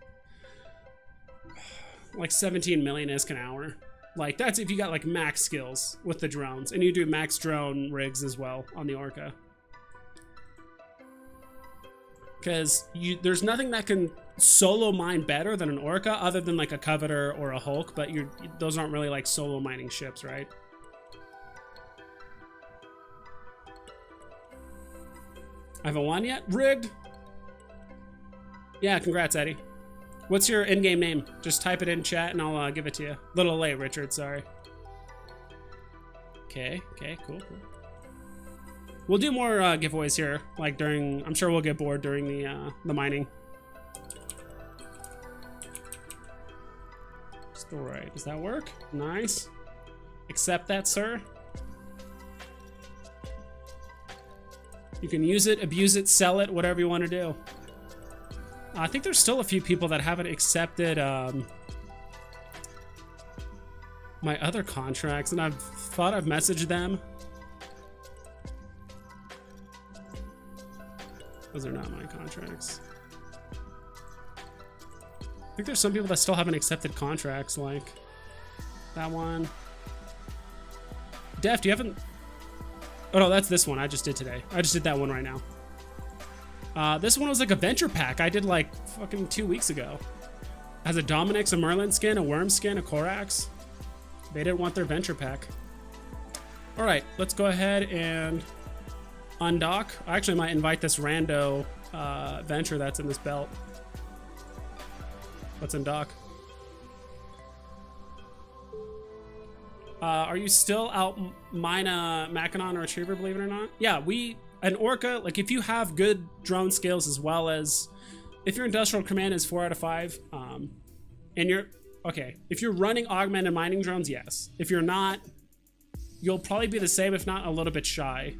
Speaker 1: 17 million ISK an hour. Like, that's if you got like max skills with the drones, and you do max drone rigs as well on the Orca. Because there's nothing that can solo mine better than an Orca, other than like a Covetor or a Hulk, but those aren't really like solo mining ships, right? I haven't won yet? Rigged? Yeah, congrats, Eddie. What's your in-game name? Just type it in chat and I'll give it to you. Little late, Richard, sorry. Okay, cool. We'll do more giveaways here, like during, I'm sure we'll get bored during the mining. Store right, does that work? Nice. Accept that, sir. You can use it, abuse it, sell it, whatever you want to do. I think there's still a few people that haven't accepted my other contracts, and I've thought I've messaged them. Those are not my contracts. I think there's some people that still haven't accepted contracts, like that one. Def, do you haven't? Oh no, that's this one I just did today. I just did that one right now. This one was like a venture pack I did like fucking 2 weeks ago. Has a Dominic's, a Merlin skin, a Worm skin, a Korax. They didn't want their venture pack. All right, let's go ahead and undock. I actually might invite this rando venture that's in this belt. Let's undock. Are you still out mine a Mackinac or Retriever, believe it or not? Yeah, an Orca, like if you have good drone skills as well as, if your industrial command is 4 out of 5, and if you're running augmented mining drones, yes. If you're not, you'll probably be the same, if not a little bit shy,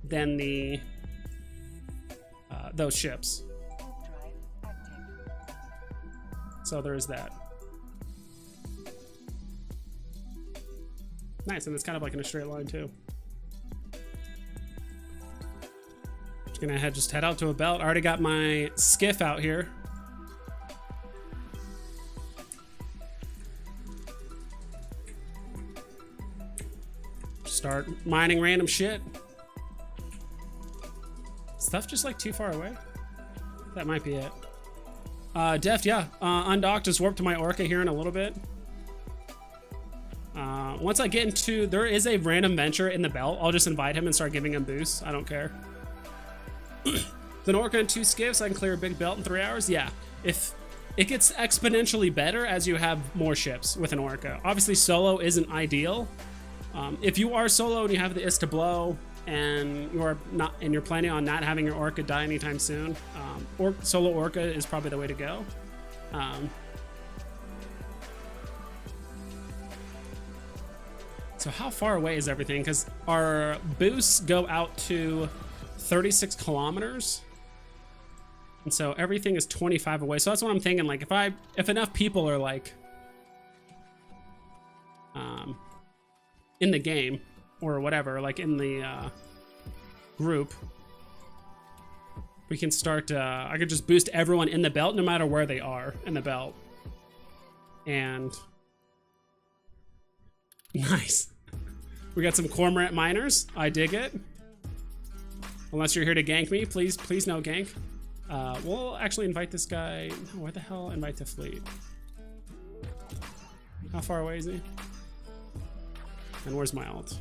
Speaker 1: than those ships. So there is that. Nice, and it's kind of like in a straight line too. Just gonna just head out to a belt. I already got my skiff out here. Start mining random shit. Stuff just like too far away. That might be it. Deft, yeah. Undocked, just warp to my Orca here in a little bit. Once I get into, there is a random venture in the belt. I'll just invite him and start giving him boosts. I don't care. The Orca and 2 skiffs, I can clear a big belt in 3 hours. Yeah, if it gets exponentially better as you have more ships with an Orca. Obviously, solo isn't ideal. If you are solo and you have the is to blow, and you're planning on not having your Orca die anytime soon, solo Orca is probably the way to go. So how far away is everything? Because our boosts go out to 36 kilometers. And so everything is 25 away. So that's what I'm thinking. Like if enough people are like in the game or whatever, like in the group, we can start, I could just boost everyone in the belt no matter where they are in the belt. And nice. We got some cormorant miners. I dig it. Unless you're here to gank me, please no gank. We'll actually invite this guy. No, where the hell invite to fleet? How far away is he? And where's my ult?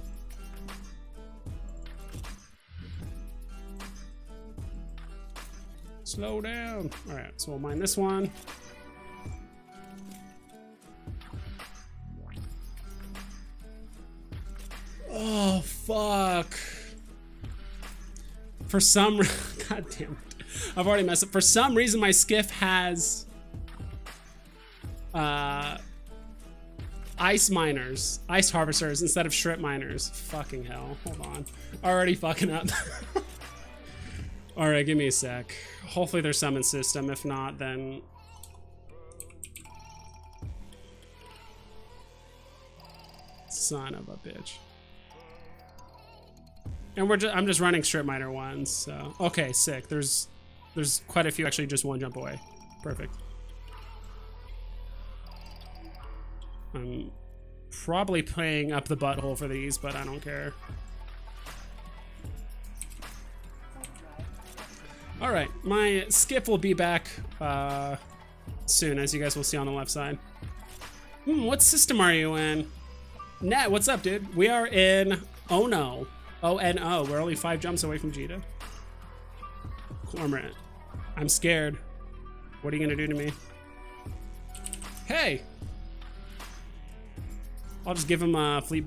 Speaker 1: Slow down. All right, so we'll mine this one. Oh, fuck. For some God damn it. I've already messed up. For some reason, my skiff has ice miners, ice harvesters instead of shrimp miners. Fucking hell. Hold on. Already fucking up. All right, give me a sec. Hopefully there's summon system. If not, then son of a bitch. And I'm just running strip miner ones, so okay, sick. There's quite a few actually just one jump away. Perfect. I'm probably playing up the butthole for these, but I don't care. All right, my skip will be back soon, as you guys will see on the left side. What system are you in? Nat, what's up, dude? We are in Ono. O-N-O. We're only 5 jumps away from Jita. Cormorant. I'm scared. What are you gonna do to me? Hey! I'll just give him a fleet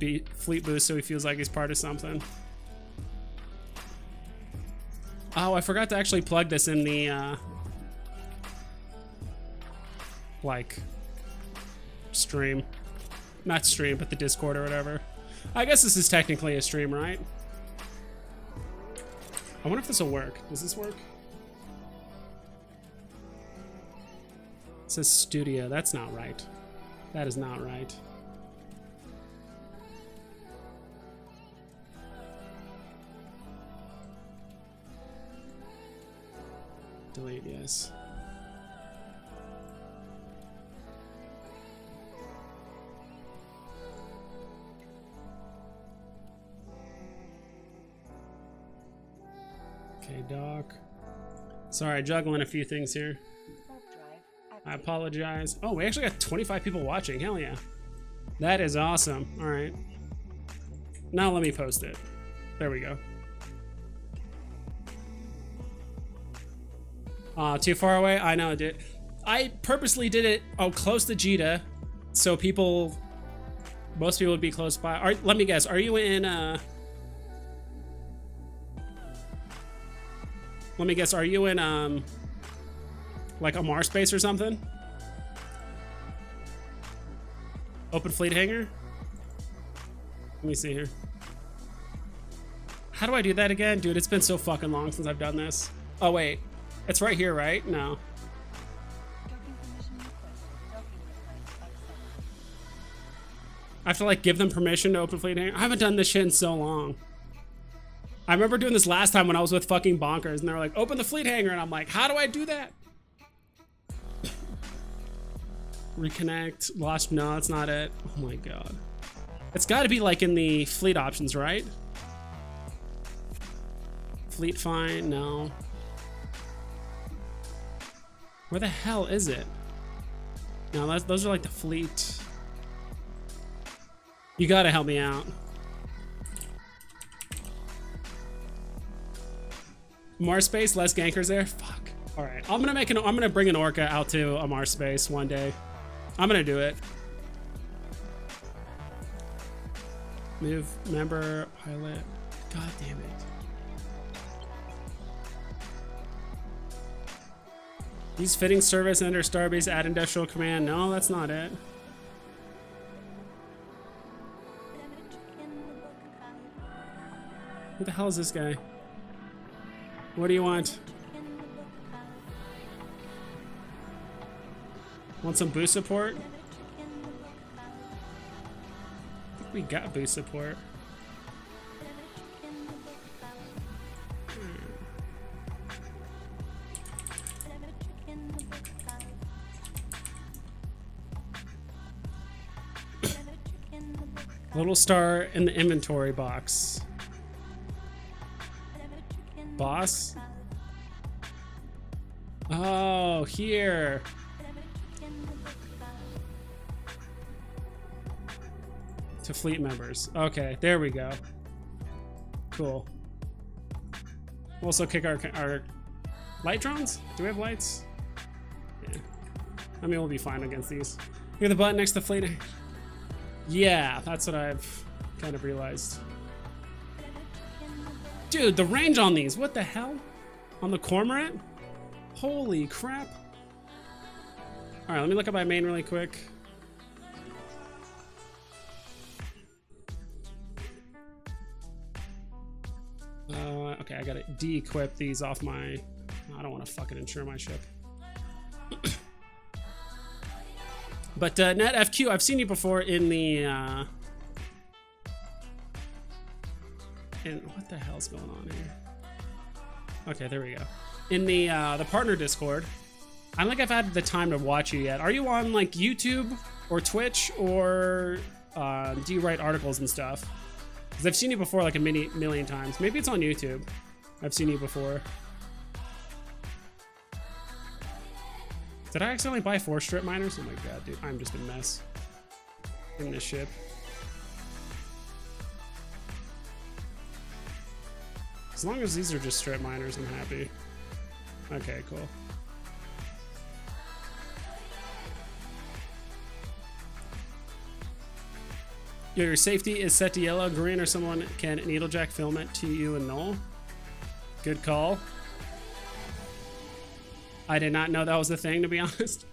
Speaker 1: boost so he feels like he's part of something. Oh, I forgot to actually plug this in the like stream. Not stream, but the Discord or whatever. I guess this is technically a stream, right? I wonder if this will work. Does this work? It says studio. That's not right. That is not right. Delete, yes. Okay, doc. Sorry, juggling a few things here. I apologize. Oh, we actually got 25 people watching. Hell yeah. That is awesome. All right. Now let me post it. There we go. Too far away? I know, dude. I purposely did it close to Jita, so most people would be close by. Let me guess. Are you in? Let me guess. Are you in like a Mars space or something? Open fleet hangar? Let me see here. How do I do that again? Dude, it's been so fucking long since I've done this. Oh, wait. It's right here, right? No. I have to, like, give them permission to open fleet hangar? I haven't done this shit in so long. I remember doing this last time when I was with fucking Bonkers, and they were like, open the fleet hangar, and I'm like, how do I do that? Reconnect, lost, no, that's not it. Oh my god. It's gotta be like in the fleet options, right? Fleet find, no. Where the hell is it? No, those are like the fleet. You gotta help me out. Mars space, less gankers there? Fuck. Alright, I'm gonna bring an orca out to a Mars space one day. I'm gonna do it. Move, member, pilot. God damn it. Use fitting service under Starbase, add industrial command. No, that's not it. Who the hell is this guy? What do you want? Want some boost support? I think we got boost support. Little star in the inventory box. Boss? Oh, here. To fleet members. Okay, there we go. Cool. We'll also kick our light drones? Do we have lights? Yeah. I mean, we'll be fine against these. Look at the button next to fleet. Yeah, that's what I've kind of realized. Dude, the range on these, what the hell? On the Cormorant? Holy crap. All right, let me look at my main really quick. Okay, I gotta de-equip these off my... I don't want to fucking insure my ship. But Net FQ, I've seen you before in the... what the hell's going on here? Okay, there we go. In the partner Discord. I don't think I've had the time to watch you yet. Are you on like YouTube or Twitch, or do you write articles and stuff? Because I've seen you before like a million times. Maybe it's on YouTube. I've seen you before. Did I accidentally buy 4 strip miners? Oh my god, dude, I'm just a mess in this ship. As long as these are just strip miners, I'm happy. Okay, cool. Your safety is set to yellow, green, or someone can needlejack film it to you and null. Good call. I did not know that was a thing, to be honest.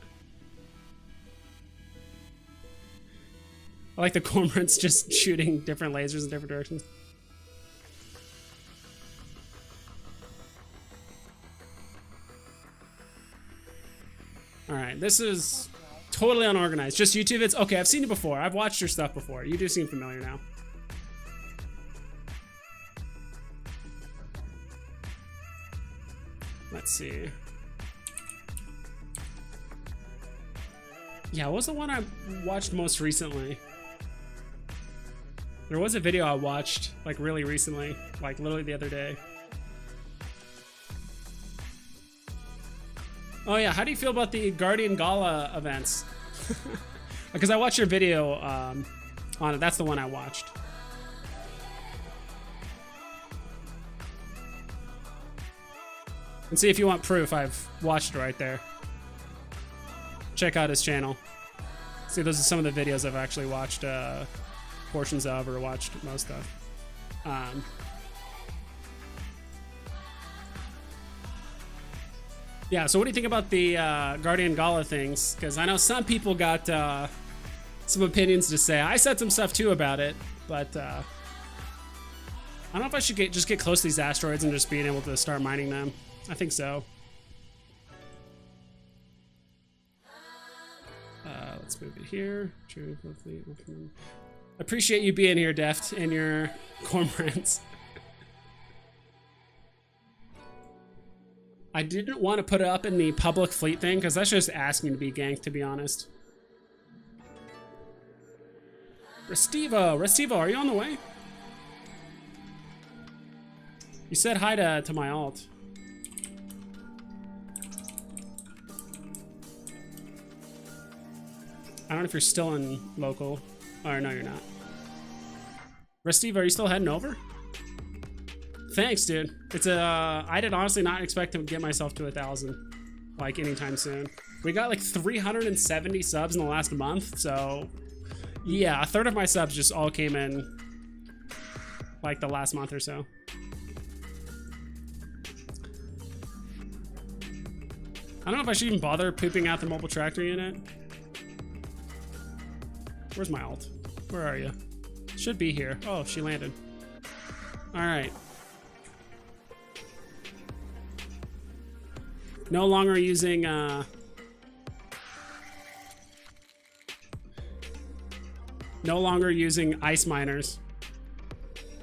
Speaker 1: I like the cormorants just shooting different lasers in different directions. Alright, this is totally unorganized. Just YouTube vids? Okay, I've seen you before. I've watched your stuff before. You do seem familiar now. Let's see. Yeah, what was the one I watched most recently? There was a video I watched like really recently, like literally the other day. Oh yeah, how do you feel about the Guardian Gala events? Because I watched your video on it. That's the one I watched. And see if you want proof, I've watched it right there. Check out his channel. See, those are some of the videos I've actually watched portions of or watched most of. Yeah, so what do you think about the Guardian Gala things? Because I know some people got some opinions to say. I said some stuff too about it, but I don't know if I should just get close to these asteroids and just being able to start mining them. I think so. Let's move it here. Appreciate you being here, Deft, and your cormorants. I didn't want to put it up in the public fleet thing because that's just asking to be ganked, to be honest. Restivo, are you on the way? You said hi to my alt. I don't know if you're still in local. Or no, you're not. Restivo, are you still heading over? Thanks, dude. It's I did honestly not expect to get myself to 1,000 like anytime soon. We got like 370 subs in the last month, so yeah, a third of my subs just all came in like the last month or so. I don't know if I should even bother pooping out the mobile tractor unit. Where's my alt? Where are you? Should be here. Oh, she landed. All right. No longer using ice miners.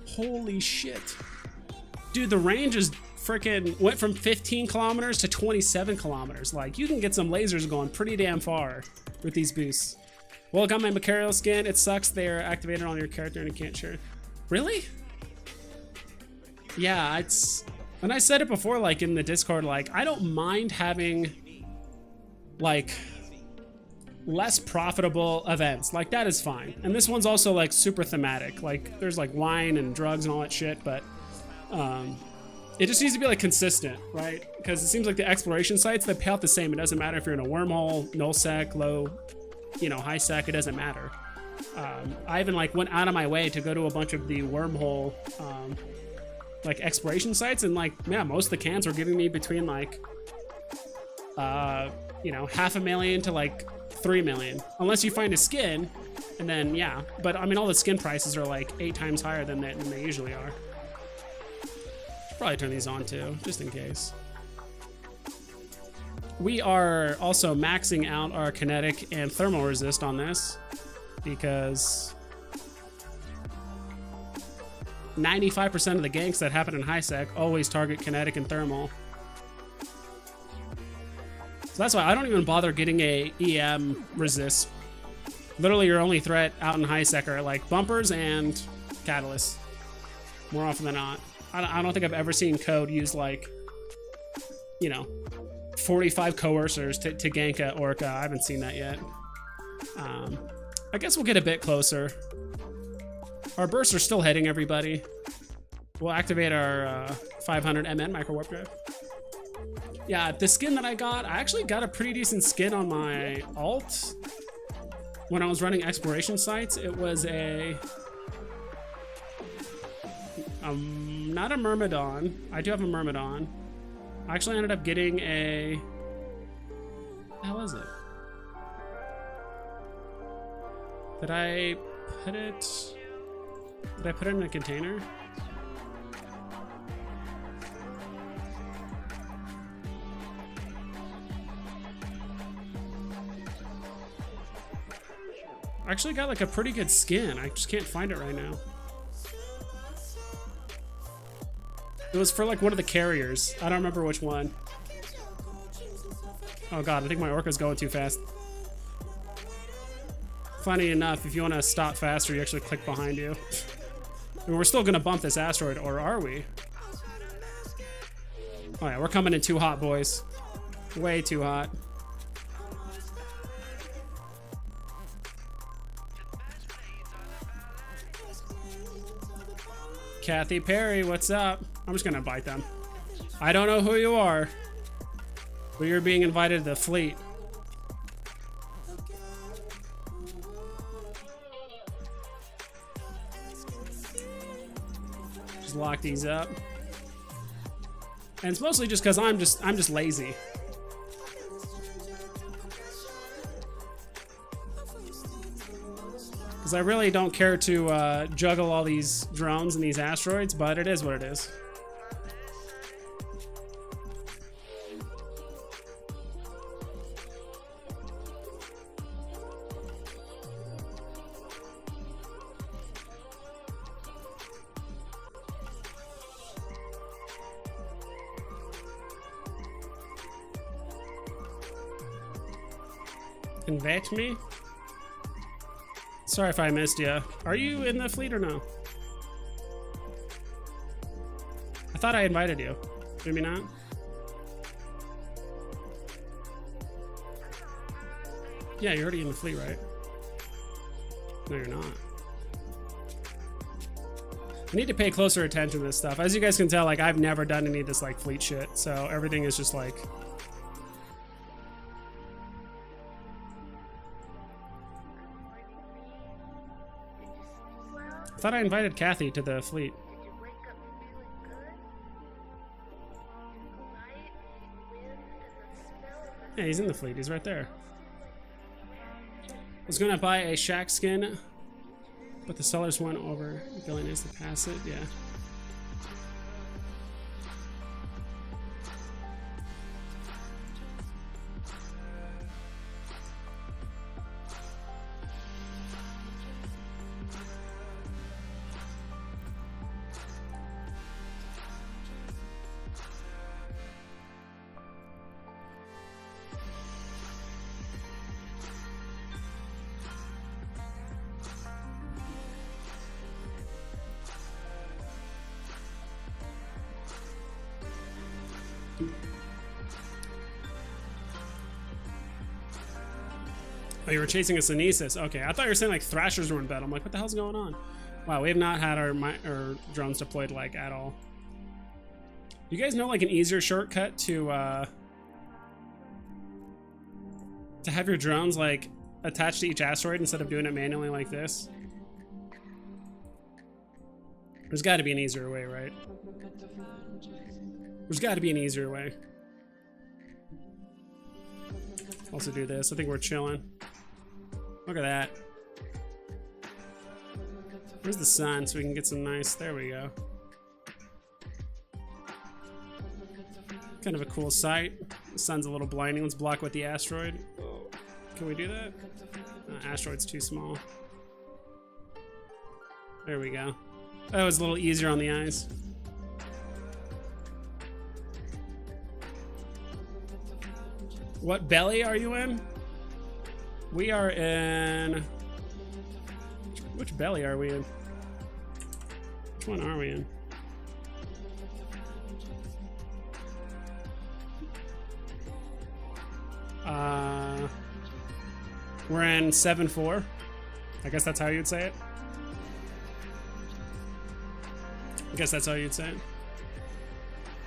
Speaker 1: Holy shit. Dude, the range is freaking went from 15 kilometers to 27 kilometers. Like, you can get some lasers going pretty damn far with these boosts. Well, got my Macarial skin. It sucks they're activated on your character and you can't share. Really? Yeah, it's... And I said it before, like, in the Discord, like, I don't mind having, like, less profitable events. Like, that is fine. And this one's also, like, super thematic. Like, there's, like, wine and drugs and all that shit, but it just needs to be, like, consistent, right? Because it seems like the exploration sites, they pay out the same. It doesn't matter if you're in a wormhole, null sec, low, you know, high sec, it doesn't matter. I even, like, went out of my way to go to a bunch of the wormhole, like, exploration sites, and, like, yeah, most of the cans were giving me between, like, you know, 500,000 to, like, 3 million. Unless you find a skin, and then, yeah. But, I mean, all the skin prices are, like, 8 times higher than they usually are. Should probably turn these on, too, just in case. We are also maxing out our kinetic and thermal resist on this, because 95% of the ganks that happen in high sec always target kinetic and thermal. So that's why I don't even bother getting a EM resist. Literally your only threat out in high sec are like bumpers and catalysts. More often than not. I don't think I've ever seen code use, like, you know, 45 coercers to gank a Orca. I haven't seen that yet. I guess we'll get a bit closer. Our bursts are still hitting everybody. We'll activate our 500 MN micro warp drive. Yeah, the skin that I actually got a pretty decent skin on my alt when I was running exploration sites. It was a not a Myrmidon. I do have a Myrmidon. I actually ended up getting a... What the hell is it? Did I put it... Did I put it in a container? I actually got like a pretty good skin. I just can't find it right now. It was for like one of the carriers. I don't remember which one. Oh god, I think my Orca's going too fast. Funny enough, if you want to stop faster, you actually click behind you. I mean, we're still gonna bump this asteroid, or are we? Oh yeah, we're coming in too hot, boys. Way too hot. Kathy Perry, what's up? I'm just gonna invite them. I don't know who you are, but you're being invited to the fleet. Just lock these up. And it's mostly just because I'm just lazy. Because I really don't care to juggle all these drones and these asteroids, but it is what it is. Invite me? Sorry if I missed you. Are you in the fleet or no? I thought I invited you. Maybe not? Yeah, you're already in the fleet, right? No, you're not. I need to pay closer attention to this stuff. As you guys can tell, like, I've never done any of this, like, fleet shit. So everything is just, like... I thought I invited Kathy to the fleet. Yeah, he's in the fleet. He's right there. I was gonna buy a shack skin, but the sellers went over. Billing is to pass it. Yeah. Oh, you were chasing a Synesis. Okay, I thought you were saying like Thrashers were in bed. I'm like, what the hell's going on? Wow, we have not had our drones deployed like at all. You guys know like an easier shortcut to have your drones like attached to each asteroid instead of doing it manually like this? There's got to be an easier way, right? There's got to be an easier way. Also do this. I think we're chilling. Look at that. Where's the sun so we can get some nice... There we go. Kind of a cool sight. The sun's a little blinding. Let's block with the asteroid. Can we do that? Asteroid's too small. There we go. That was a little easier on the eyes. What belly are you in? We are in... Which belly are we in? Which one are we in? We're in 7-4. I guess that's how you'd say it. I guess that's how you'd say it.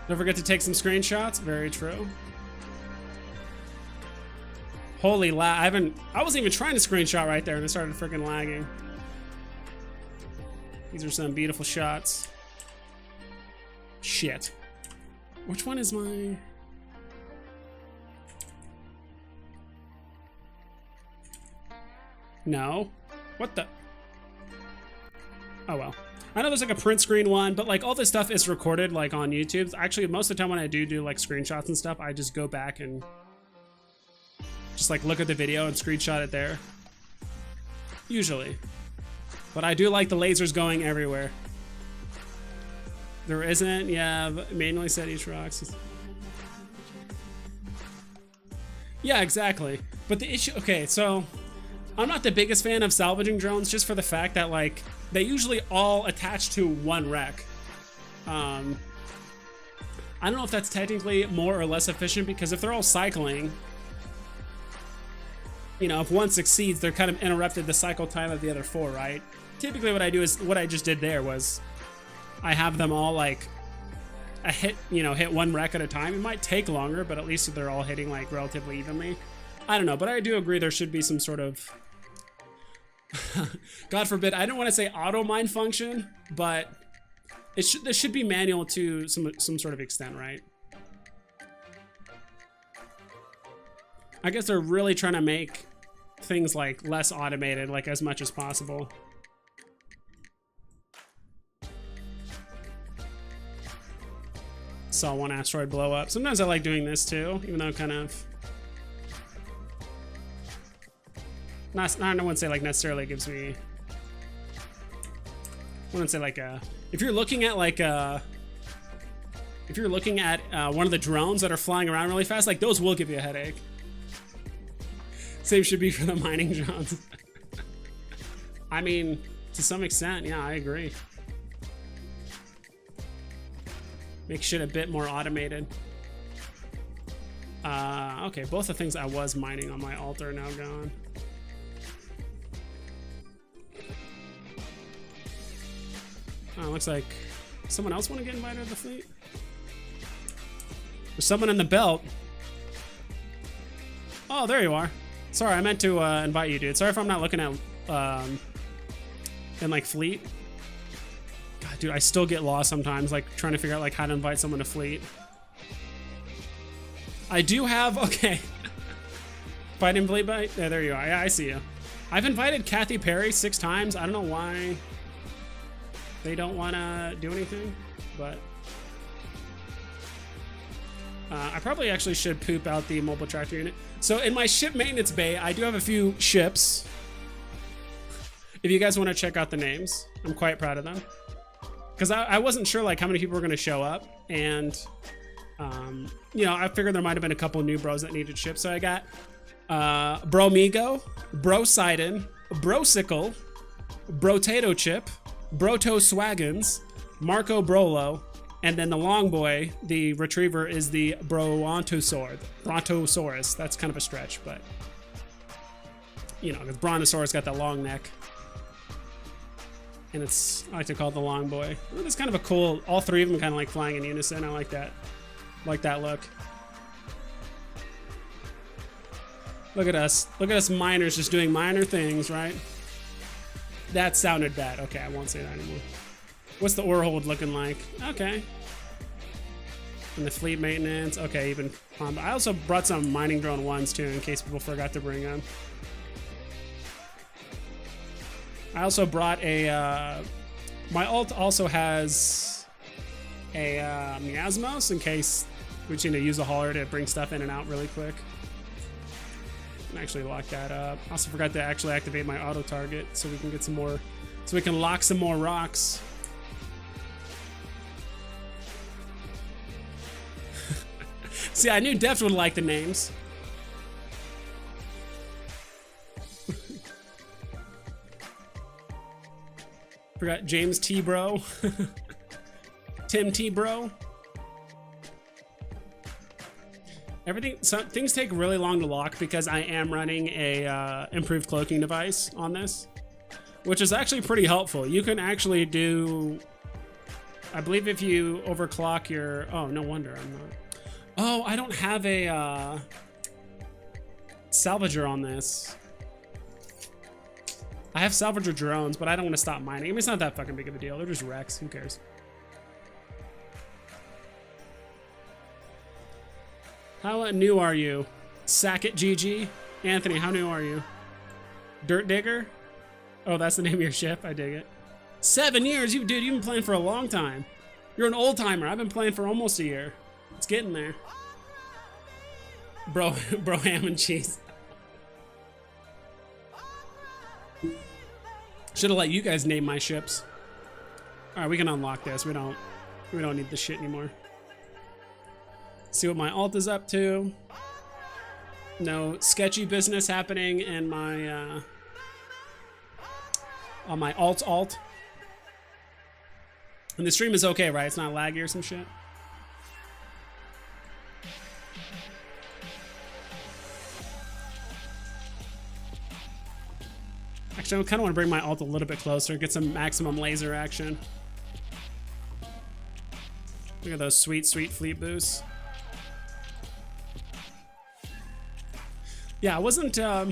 Speaker 1: Don't forget to take some screenshots. Very true. Holy lag! I wasn't even trying to screenshot right there, and it started freaking lagging. These are some beautiful shots. Shit. Which one is my? No. What the? Oh well. I know there's like a print screen one, but like all this stuff is recorded like on YouTube. Actually, most of the time when I do like screenshots and stuff, I just go back and just like look at the video and screenshot it there. Usually. But I do like the lasers going everywhere. There isn't, yeah, manually set each rocks. Yeah, exactly. But the issue, okay, so I'm not the biggest fan of salvaging drones just for the fact that like they usually all attach to one wreck. I don't know if that's technically more or less efficient because if they're all cycling, you know, if one succeeds, they're kind of interrupted the cycle time of the other 4, right? Typically what I do is, what I just did there was I have them all like hit one wreck at a time. It might take longer, but at least they're all hitting like relatively evenly. I don't know, but I do agree there should be some sort of, God forbid, I don't want to say auto mine function, but there should be manual to some sort of extent, right? I guess they're really trying to make things like less automated, like as much as possible. Saw one asteroid blow up. Sometimes I like doing this too, even though it kind of I wouldn't say like necessarily gives me. I wouldn't say like if you're looking at like one of the drones that are flying around really fast, like those will give you a headache. Same should be for the mining drones. I mean, to some extent, yeah, I agree. Make shit a bit more automated. Okay, both the things I was mining on my altar are now gone. Oh, looks like someone else want to get invited to the fleet? There's someone in the belt. Oh, there you are. Sorry, I meant to invite you, dude. Sorry if I'm not looking at in like fleet. God, dude, I still get lost sometimes, like trying to figure out like how to invite someone to fleet. I do have, okay. If I didn't believe it, yeah, there you are. Yeah, I see you. I've invited Kathy Perry 6 times. I don't know why they don't want to do anything, but I probably actually should poop out the mobile tractor unit. So in my ship maintenance bay, I do have a few ships. If you guys want to check out the names, I'm quite proud of them. Because I wasn't sure like how many people were going to show up, and you know, I figured there might have been a couple Newbros that needed ships. So I got Bromigo, Brosidon, Brosicle, Brotato Chip, Broto Swaggins, Marco Brolo, and then the long boy, the retriever, is the Brontosaurus. That's kind of a stretch, but you know, because Brontosaurus got that long neck. And it's, I like to call it the long boy. It's kind of a cool, all 3 of them kind of like flying in unison. I like that. Like that look. Look at us. Look at us miners just doing minor things, right? That sounded bad. Okay, I won't say that anymore. What's the ore hold looking like? Okay. And the fleet maintenance. Okay, even. I also brought some mining drone 1s too, in case people forgot to bring them. I also brought a. My alt also has a miasmos in case we just need to use a hauler to bring stuff in and out really quick. And actually lock that up. I also forgot to actually activate my auto target so we can get some more, so we can lock some more rocks. See, I knew Deft would like the names. Forgot James T. Bro. Tim T. Bro. Things take really long to lock because I am running a improved cloaking device on this, which is actually pretty helpful. You can actually do, I believe if you overclock your, oh, no wonder I'm not. Oh, I don't have a salvager on this. I have salvager drones, but I don't want to stop mining. I mean, it's not that fucking big of a deal. They're just wrecks. Who cares? How new are you? Sackett GG? Anthony, how new are you? Dirt Digger? Oh, that's the name of your ship? I dig it. 7 years? Dude, you've been playing for a long time. You're an old timer. I've been playing for almost a year. It's getting there. Bro, ham and cheese. Should have let you guys name my ships. All right, we can unlock this. We don't need this shit anymore. See what my alt is up to. No sketchy business happening in my on my alt. And the stream is okay, right? It's not laggy or some shit. Actually, I kind of want to bring my alt a little bit closer, get some maximum laser action. Look at those sweet, sweet fleet boosts. Yeah, I wasn't, I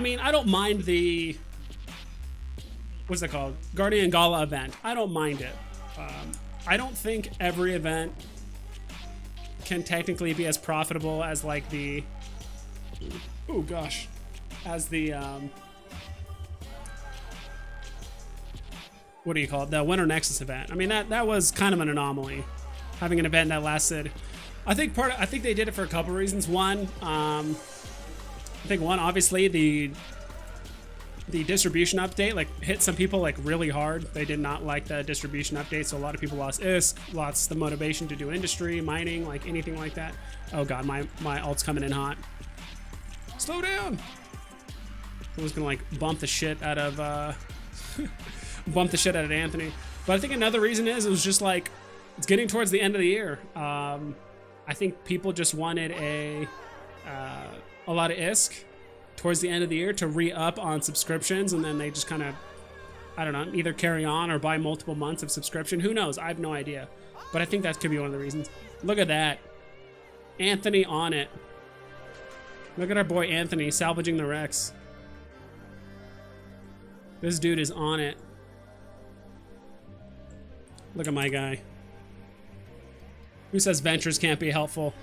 Speaker 1: mean, I don't mind the, what's it called? Guardian Gala event. I don't mind it. I don't think every event can technically be as profitable as like the, oh gosh, as the, what do you call it? The Winter Nexus event. I mean, that was kind of an anomaly, having an event that lasted. I think they did it for a couple reasons. One, obviously the distribution update like hit some people like really hard. They did not like the distribution update, so a lot of people lost ISK, lost the motivation to do industry, mining, like anything like that. Oh god, my alt's coming in hot. Slow down. I was gonna like bump the shit out of Anthony. But I think another reason is it was just like it's getting towards the end of the year. I think people just wanted a lot of ISK towards the end of the year to re-up on subscriptions, and then they just kind of, I don't know, either carry on or buy multiple months of subscription. Who knows? I have no idea. But I think that could be one of the reasons. Look at that. Anthony on it. Look at our boy Anthony salvaging the Rex. This dude is on it. Look at my guy. Who says ventures can't be helpful?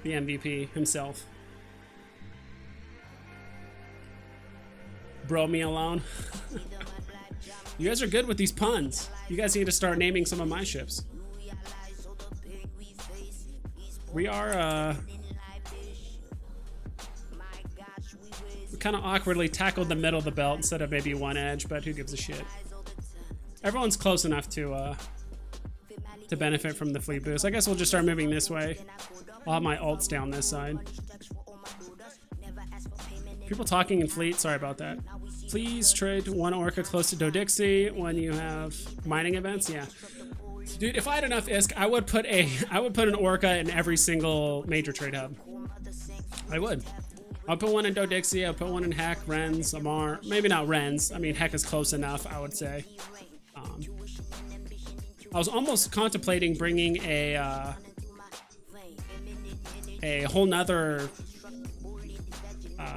Speaker 1: The MVP himself. Bro, me alone. You guys are good with these puns. You guys need to start naming some of my ships. We are, we kind of awkwardly tackled the middle of the belt instead of maybe one edge, but who gives a shit? Everyone's close enough to benefit from the fleet boost. I guess we'll just start moving this way. I'll have my alts down this side. People talking in fleet, sorry about that. Please trade one orca close to Dodixie when you have mining events. Yeah. Dude, if I had enough ISK, I would put an orca in every single major trade hub. I would. I'll put one in Dodixie, I'll put one in Heck, Renz, Amar. Maybe not Renz. I mean, Heck is close enough, I would say. I was almost contemplating bringing a whole nother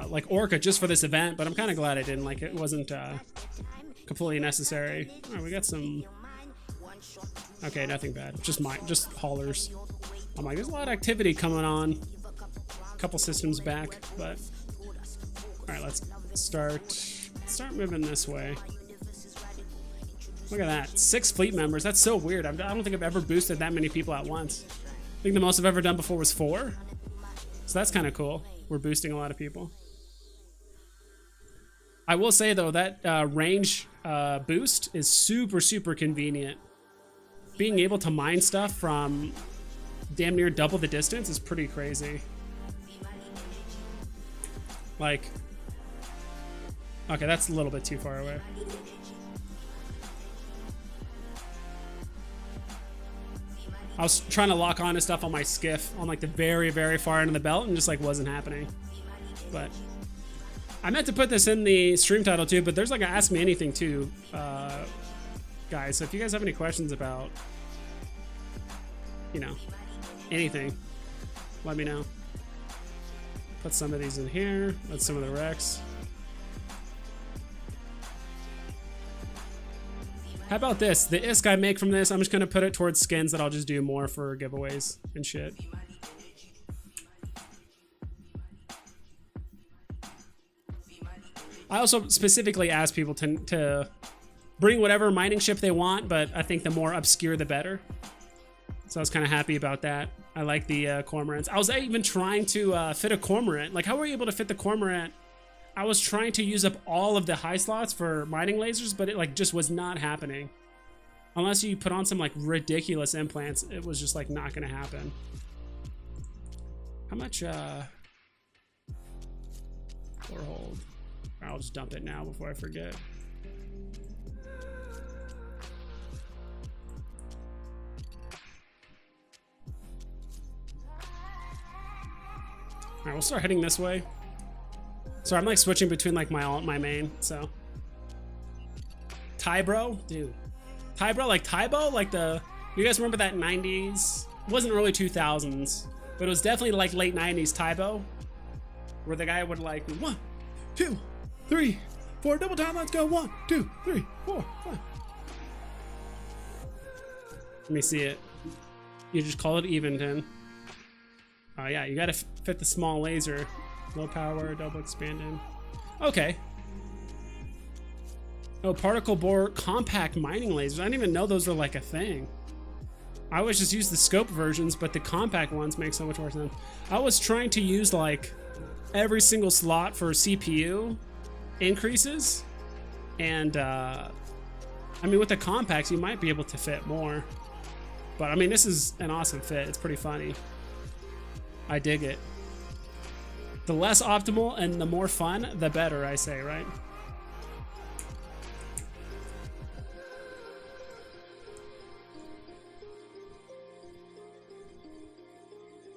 Speaker 1: like orca just for this event, but I'm kind of glad I didn't. Like, it wasn't completely necessary. All right, we got some. Okay, nothing bad. Just haulers. I'm like, there's a lot of activity coming on. A couple systems back, but all right, let's start moving this way. Look at that, 6 fleet members. That's so weird. I don't think I've ever boosted that many people at once. I think the most I've ever done before was 4. So that's kind of cool. We're boosting a lot of people. I will say though, that range boost is super, super convenient. Being able to mine stuff from damn near double the distance is pretty crazy. Like, okay, that's a little bit too far away. I was trying to lock on to stuff on my skiff on like the very, very far end of the belt and just like wasn't happening. But I meant to put this in the stream title too, but there's like a Ask Me Anything too, guys. So if you guys have any questions about, you know, anything, let me know. Put some of these in here. That's some of the Rex. How about this? The ISK I make from this, I'm just gonna put it towards skins that I'll just do more for giveaways and shit. I also specifically ask people to bring whatever mining ship they want, but I think the more obscure the better. So I was kind of happy about that. I like the cormorants. I was even trying to fit a cormorant. Like, how were you able to fit the cormorant? I was trying to use up all of the high slots for mining lasers, but it like just was not happening. Unless you put on some like ridiculous implants, it was just like not gonna happen. How much core hold? I'll just dump it now before I forget. Alright, we'll start heading this way. Sorry, I'm like switching between like my alt and my main, so. Tybro? Dude. Tybro, like Tybo? Like the, you guys remember that 90s? It wasn't early 2000s, but it was definitely like late 90s Tybo. Where the guy would like, 1, 2, 3, 4, double time, let's go, 1, 2, 3, 4, 5. Let me see it. You just call it Eventon. Oh yeah, you gotta fit the small laser. Low power, double expanded. Okay. Oh, particle bore compact mining lasers. I didn't even know those were like a thing. I always just use the scope versions, but the compact ones make so much more sense. I was trying to use like every single slot for CPU increases. And I mean, with the compacts, you might be able to fit more. But I mean, this is an awesome fit. It's pretty funny. I dig it. The less optimal and the more fun, the better, I say, right?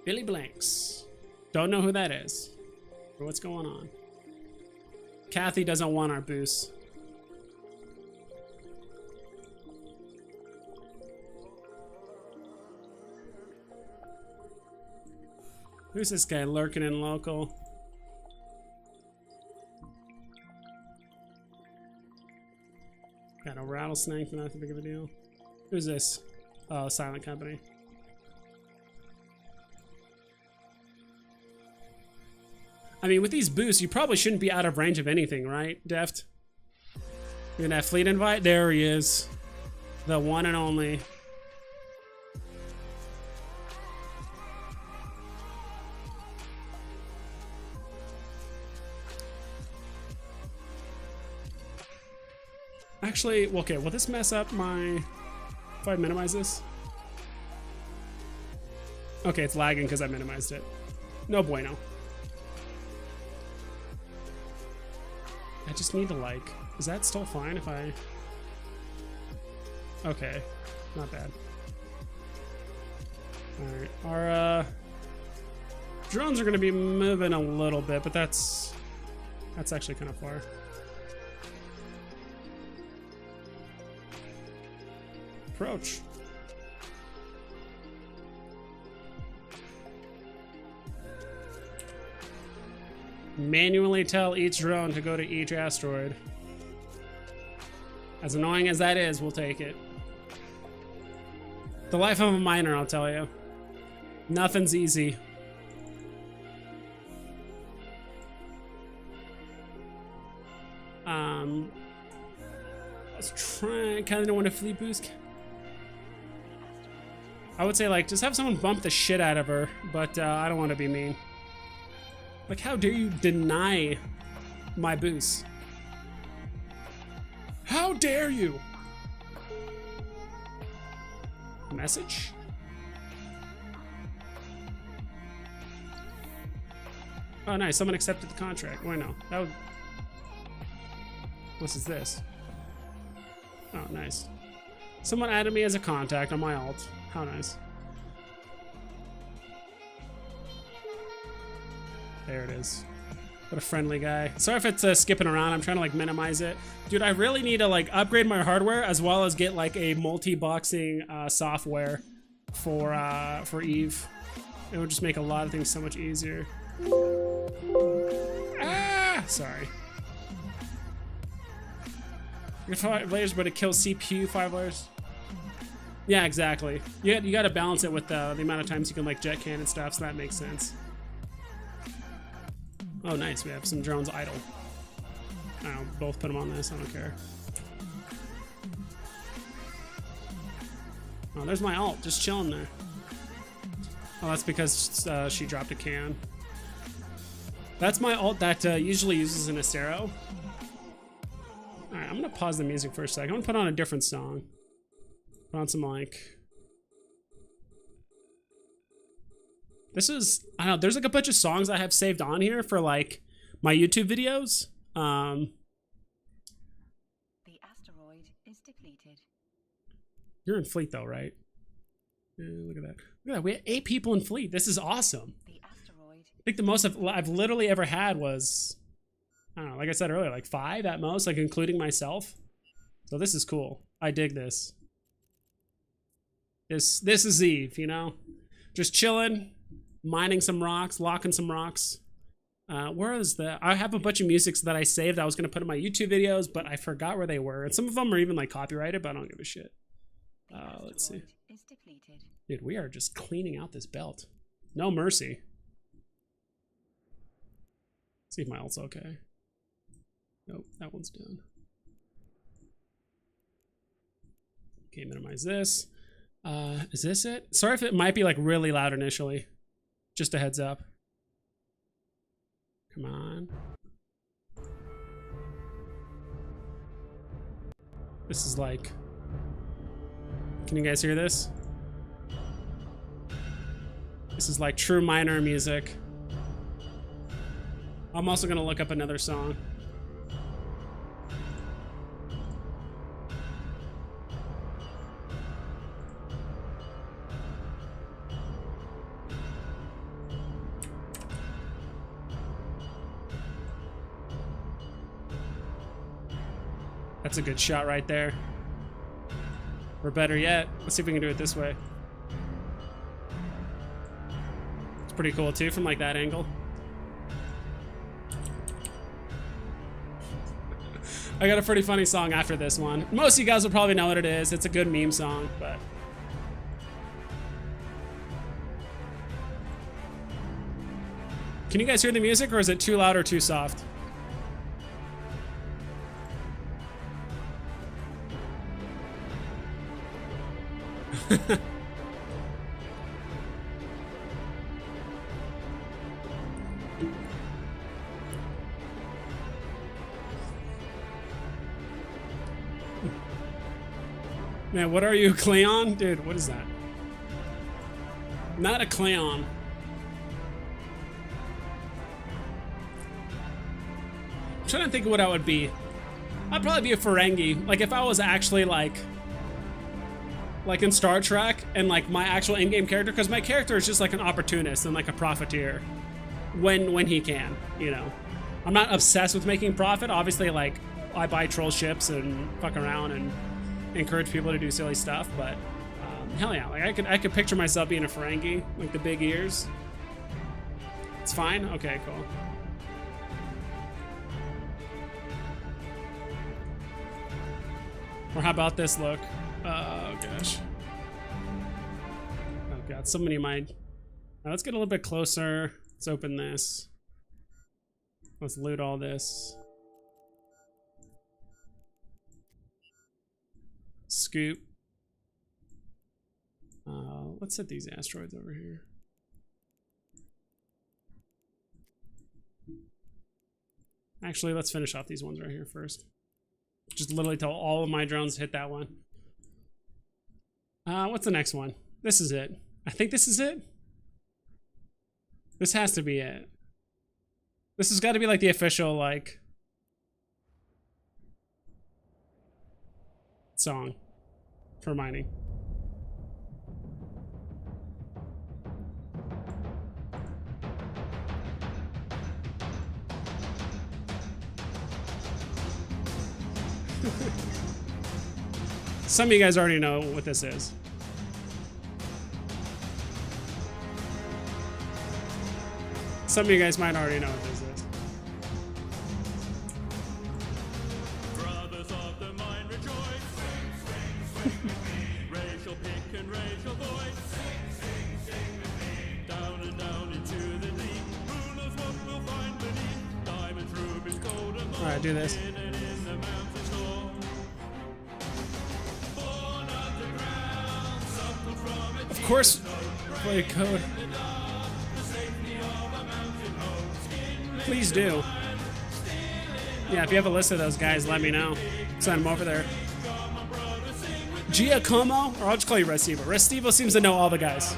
Speaker 1: Billy Blanks. Don't know who that is. Or what's going on? Kathy doesn't want our boost. Who's this guy lurking in local? Got a rattlesnake, not too big of a deal. Who's this? Oh, Silent Company. I mean, with these boosts, you probably shouldn't be out of range of anything, right, Deft? You're gonna have fleet invite? There he is. The one and only. Actually, okay, will this mess up my... If I minimize this? Okay, it's lagging because I minimized it. No bueno. I just need to like... Is that still fine if I... Okay, not bad. Alright, our drones are going to be moving a little bit, but that's actually kind of far. Approach. Manually tell each drone to go to each asteroid. As annoying as that is, we'll take it. The life of a miner, I'll tell you. Nothing's easy. Let's try. Kind of don't want to fleet boost. I would say, like, just have someone bump the shit out of her, but I don't want to be mean. Like, how dare you deny my boost? How dare you? Message? Oh, nice. Someone accepted the contract. Why no? That would... What is this? Oh, nice. Someone added me as a contact on my alt. How nice. There it is. What a friendly guy. Sorry if it's skipping around. I'm trying to like minimize it. Dude, I really need to like upgrade my hardware as well as get like a multi-boxing software for Eve. It would just make a lot of things so much easier. Ah! Sorry. 5 layers, but it kills CPU 5 layers. Yeah, exactly. You got to balance it with the amount of times you can like jet cannon stuff, so that makes sense. Oh, nice. We have some drones idle. I'll both put them on this. I don't care. Oh, there's my alt, just chilling there. Oh, that's because she dropped a can. That's my alt that usually uses an Acero. Alright, I'm gonna pause the music for a second. I'm gonna put on a different song. Put on some like... This is... I don't know, there's like a bunch of songs I have saved on here for like my YouTube videos.
Speaker 2: The asteroid is depleted.
Speaker 1: You're in fleet though, right? Yeah, look at that. Look at that. We had 8 people in fleet. This is awesome.
Speaker 2: The asteroid.
Speaker 1: I think the most I've literally ever had was, I don't know, like I said earlier, like 5 at most, like including myself. So this is cool. I dig this. This is Eve, you know? Just chilling, mining some rocks, locking some rocks. Where is the... I have a bunch of musics that I saved that I was going to put in my YouTube videos, but I forgot where they were. And some of them are even like copyrighted, but I don't give a shit. Let's see. Dude, we are just cleaning out this belt. No mercy. See if my ult's okay. Nope, that one's done. Okay, minimize this. Is this it? Sorry if it might be like really loud initially. Just a heads up. Come on. This is like... Can you guys hear this? This is like true minor music. I'm also gonna look up another song. That's a good shot right there. Or better yet, let's see if we can do it this way. It's pretty cool too from like that angle. I got a pretty funny song after this one. Most of you guys will probably know what it is. It's a good meme song, but... Can you guys hear the music, or is it too loud or too soft? Man, what are you, a Cleon? Dude, what is that? Not a Cleon. I'm trying to think of what I would be. I'd probably be a Ferengi. Like if I was actually like in Star Trek and like my actual in-game character, because my character is just like an opportunist and like a profiteer when he can, you know. I'm not obsessed with making profit. Obviously, like I buy troll ships and fuck around and encourage people to do silly stuff, but hell yeah, like I could picture myself being a Ferengi, like the big ears. It's fine? Okay, cool. Or how about this look? Oh gosh. Oh god, so many of mine. Let's get a little bit closer. Let's open this. Let's loot all this. Scoop. Let's set these asteroids over here. Actually, let's finish off these ones right here first. Just literally tell all of my drones to hit that one. What's the next one? This is it. I think this is it. This has to be it. This has got to be like the official like song for mining. Some of you guys already know what this is. Some of you guys might already know what this is.
Speaker 3: Brothers of the mine rejoice. Racial pick and racial voice. Down and down into the deep. Who knows what we'll find beneath? Diamonds, rubies, gold and gold.
Speaker 1: All right, do this.
Speaker 3: In and in the mountains low. Born underground, something from it.
Speaker 1: Of course, play code. Please do. Yeah, if you have a list of those guys, let me know. Send them over there. Giacomo, or I'll just call you Restivo. Restivo seems to know all the guys.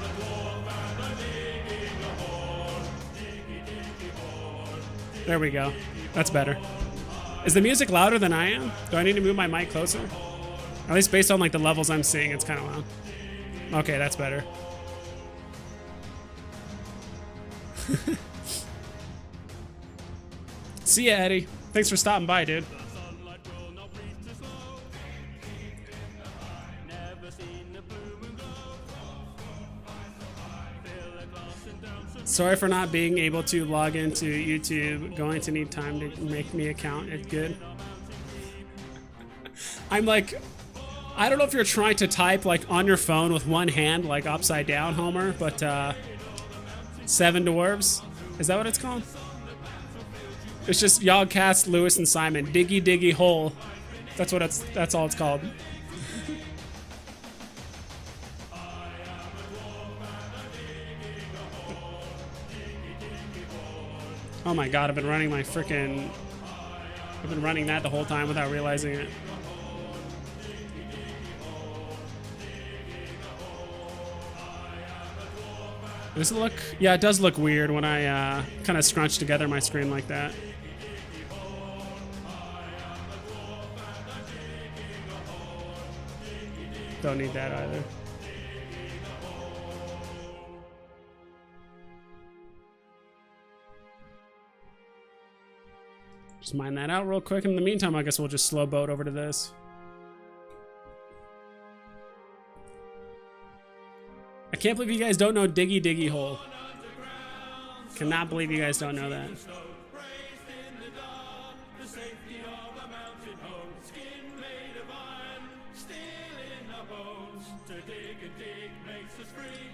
Speaker 1: There we go. That's better. Is the music louder than I am? Do I need to move my mic closer? At least based on like the levels I'm seeing, it's kind of loud. Okay, that's better. See ya, Eddie. Thanks for stopping by, dude.
Speaker 3: Sunlight will not breathe too slow. Never seen a blue moon glow. Fill a glass and down some.
Speaker 1: Sorry for not being able to log into YouTube. Going to need time to make me account. It's good. I'm like, I don't know if you're trying to type like on your phone with one hand, like upside down, Homer, but Seven Dwarves. Is that what it's called? It's just Yog Cast, Lewis, and Simon. Diggy Diggy Hole. That's what that's all it's called. Oh my god, I've been running my frickin'... I've been running that the whole time without realizing it. Does it look... Yeah, it does look weird when I kind of scrunch together my screen like that. Don't need that either. Just mine that out real quick. In the meantime, I guess we'll just slow boat over to this. I can't believe you guys don't know Diggy Diggy Hole. Cannot believe you guys don't know that.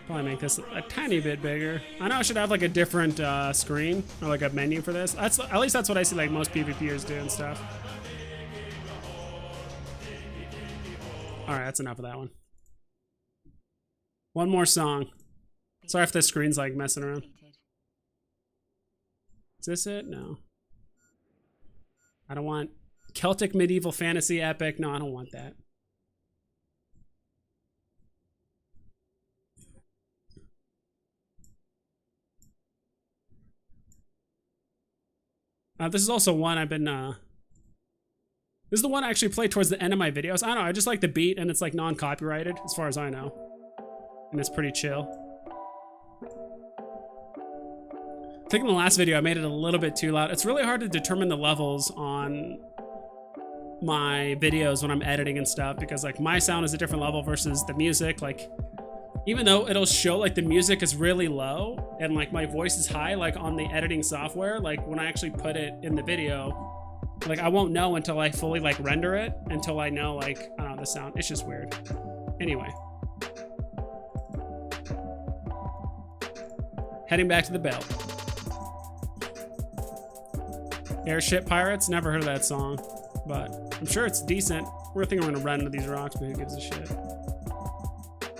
Speaker 1: Probably make this a tiny bit bigger. I know I should have like a different screen or like a menu for this. That's at least that's what I see like most PvPers do and stuff. All right, that's enough of that one. One more song. Sorry if this screen's like messing around. Is this it? No. I don't want Celtic medieval fantasy epic. No, I don't want that. This is also one I've been, this is the one I actually play towards the end of my videos. I don't know, I just like the beat and it's like non-copyrighted as far as I know. And it's pretty chill. I think in the last video I made it a little bit too loud. It's really hard to determine the levels on my videos when I'm editing and stuff because like my sound is a different level versus the music. Like even though it'll show like the music is really low and like my voice is high, like on the editing software, like when I actually put it in the video, like I won't know until I fully like render it, until I know like, I don't know, the sound. It's just weird. Anyway. Heading back to the belt. Airship Pirates? Never heard of that song, but I'm sure it's decent. We're thinking we're gonna run into these rocks, but who gives a shit?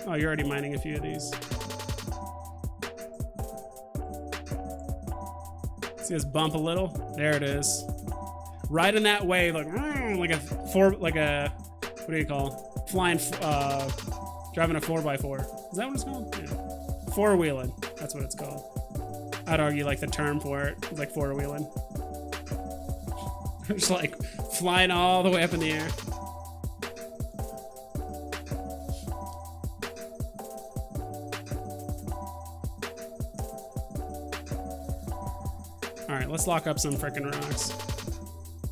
Speaker 1: Oh, you're already mining a few of these. See this bump a little? There it is. Right in that wave, like a what do you call? Flying, driving a 4x4. Is that what it's called? Yeah. Four-wheeling. That's what it's called. I'd argue like the term for it is like four-wheeling. Just like flying all the way up in the air. All right, let's lock up some frickin' rocks.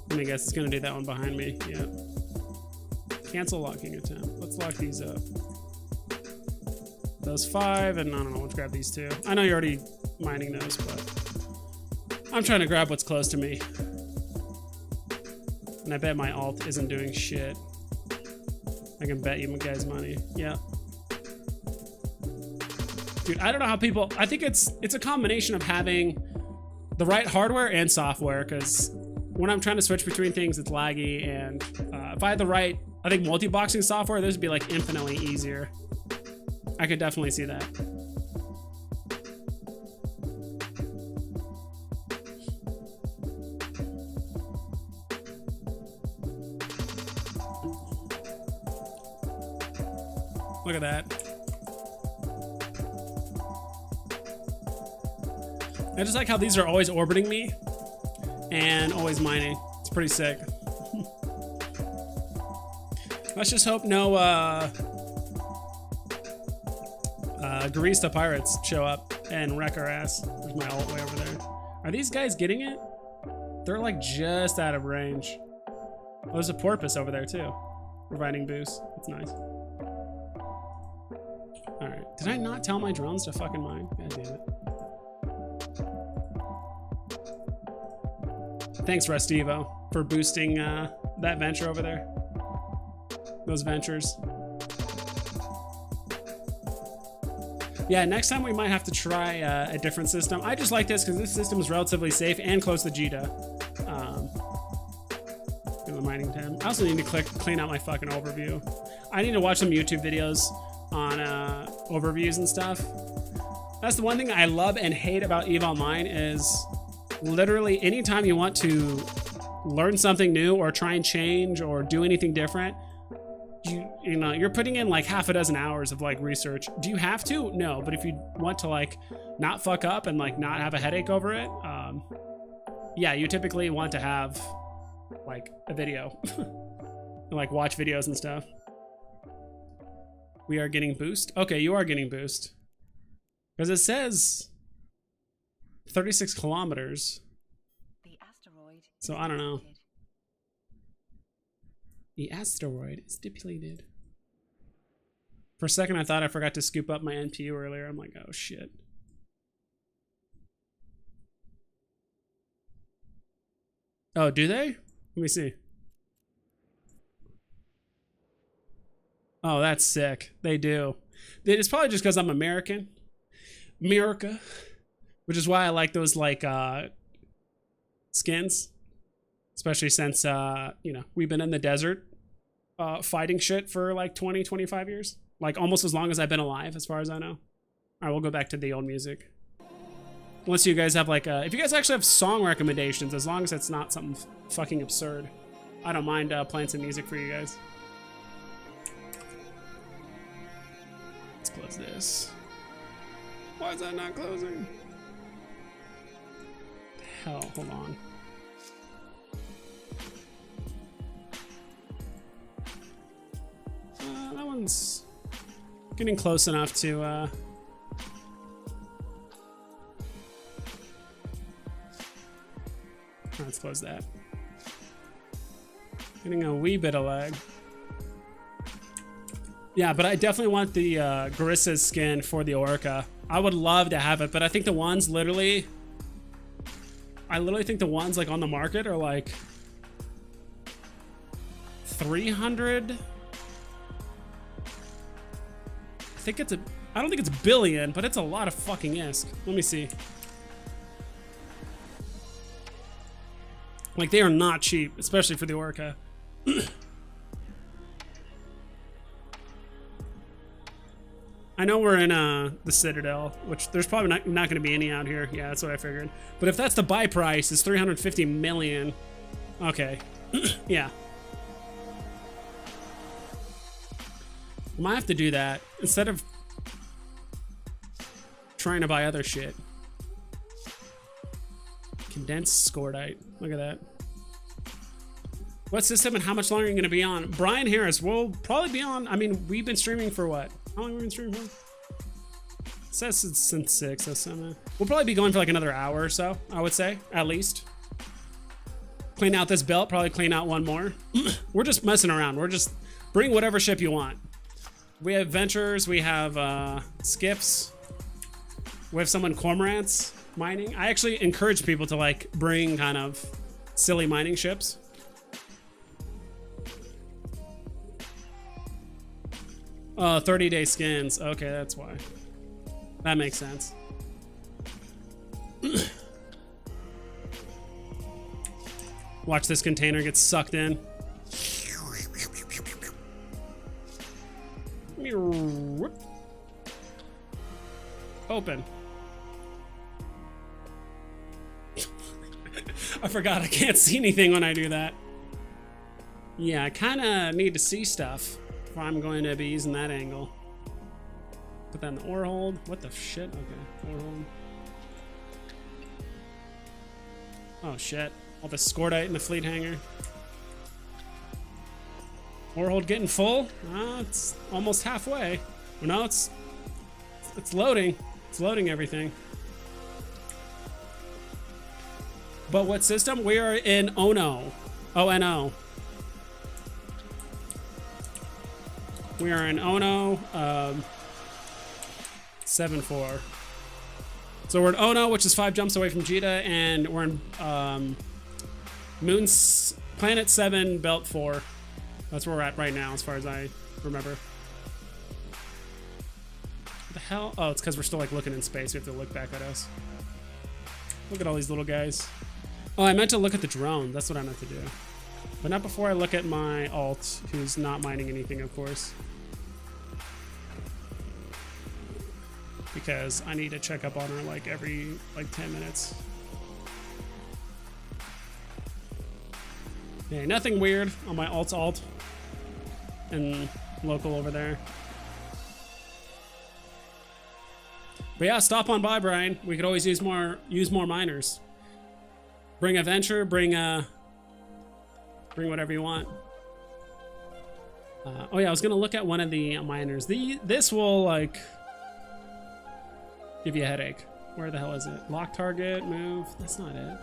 Speaker 1: Let me guess, it's gonna do that one behind me. Yeah. Cancel locking attempt. Let's lock these up. Those 5, and I don't know, let's grab these 2. I know you're already mining those, but I'm trying to grab what's close to me. And I bet my alt isn't doing shit. I can bet you guys money. Yeah. Dude, I don't know how people... I think it's a combination of having the right hardware and software, because when I'm trying to switch between things, it's laggy, and if I had the right, I think, multi-boxing software, this would be like infinitely easier. I could definitely see that. Look at that. I just like how these are always orbiting me and always mining. It's pretty sick. Let's just hope no Garista pirates show up and wreck our ass. There's my ult way over there. Are these guys getting it? They're like just out of range. Oh, there's a porpoise over there too, providing boost. That's nice. All right, did I not tell my drones to fucking mine? God damn it. Thanks, Restivo, for boosting that venture over there. Those ventures. Yeah, next time we might have to try a different system. I just like this because this system is relatively safe and close to Jita. In the mining tab. I also need to clean out my fucking overview. I need to watch some YouTube videos on overviews and stuff. That's the one thing I love and hate about EVE Online is literally anytime you want to learn something new or try and change or do anything different, you know, you're putting in like half a dozen hours of like research. Do you have to? No, but if you want to like not fuck up and like not have a headache over it, yeah, you typically want to have like a video and like watch videos and stuff. We are getting boost. Okay, you are getting boost because it says 36 kilometers.
Speaker 2: The asteroid.
Speaker 1: So I don't know. The asteroid is depleted. For a second, I thought I forgot to scoop up my NPU earlier. I'm like, oh shit. Oh, do they? Let me see. Oh, that's sick. They do. It's probably just because I'm American. America. Which is why I like those like skins. Especially since, you know, we've been in the desert fighting shit for like 20, 25 years. Like almost as long as I've been alive, as far as I know. All right, we'll go back to the old music. Unless you guys have like, if you guys actually have song recommendations, as long as it's not something fucking absurd, I don't mind playing some music for you guys. Let's close this. Why is that not closing? Hell, hold on. That one's getting close enough to let's close that. Getting a wee bit of lag. Yeah, but I definitely want the Garissa's skin for the Orca. I would love to have it, but I think the ones literally... I literally think the ones like on the market are like 300... I think it's a... I don't think it's a billion, but it's a lot of fucking ISK. Let me see. Like, they are not cheap, especially for the Orca. I know we're in the Citadel, which there's probably not going to be any out here. Yeah, that's what I figured. But if that's the buy price, is 350 million. Okay. Yeah. I might have to do that instead of trying to buy other shit. Condensed scordite. Look at that. What system and how much longer are you going to be on? Brian Harris, we'll probably be on. I mean, we've been streaming for what? How long have we been streaming for? It says it's since 6. So we'll probably be going for like another hour or so, I would say, at least. Clean out this belt, probably clean out one more. We're just messing around. We're just bring whatever ship you want. We have Ventures, we have Skips. We have someone Cormorants mining. I actually encourage people to like bring kind of silly mining ships. Oh, 30-day skins. Okay, that's why. That makes sense. Watch this container get sucked in. Open. I forgot I can't see anything when I do that. Yeah, I kind of need to see stuff if I'm going to be using that angle. Put that in the ore hold. What the shit? Okay, ore hold. Oh shit. All the scordite in the fleet hangar. Warhold getting full. It's almost halfway. Well, no, it's loading. It's loading everything. But what system? We are in Ono. ONO. We are in Ono 7-4. So we're in Ono, which is 5 jumps away from Jita, and we're in Planet 7, Belt 4. That's where we're at right now, as far as I remember. What the hell? Oh, it's because we're still like looking in space. We have to look back at us. Look at all these little guys. Oh, I meant to look at the drone. That's what I meant to do. But not before I look at my alt, who's not mining anything, of course. Because I need to check up on her like every 10 minutes. Yeah, nothing weird on my alt's alt and local over there. But yeah, stop on by, Brian. We could always use more miners. Bring a venture, bring whatever you want. Oh yeah, I was gonna look at one of the miners. This will like give you a headache. Where the hell is it? Lock target, move. That's not it.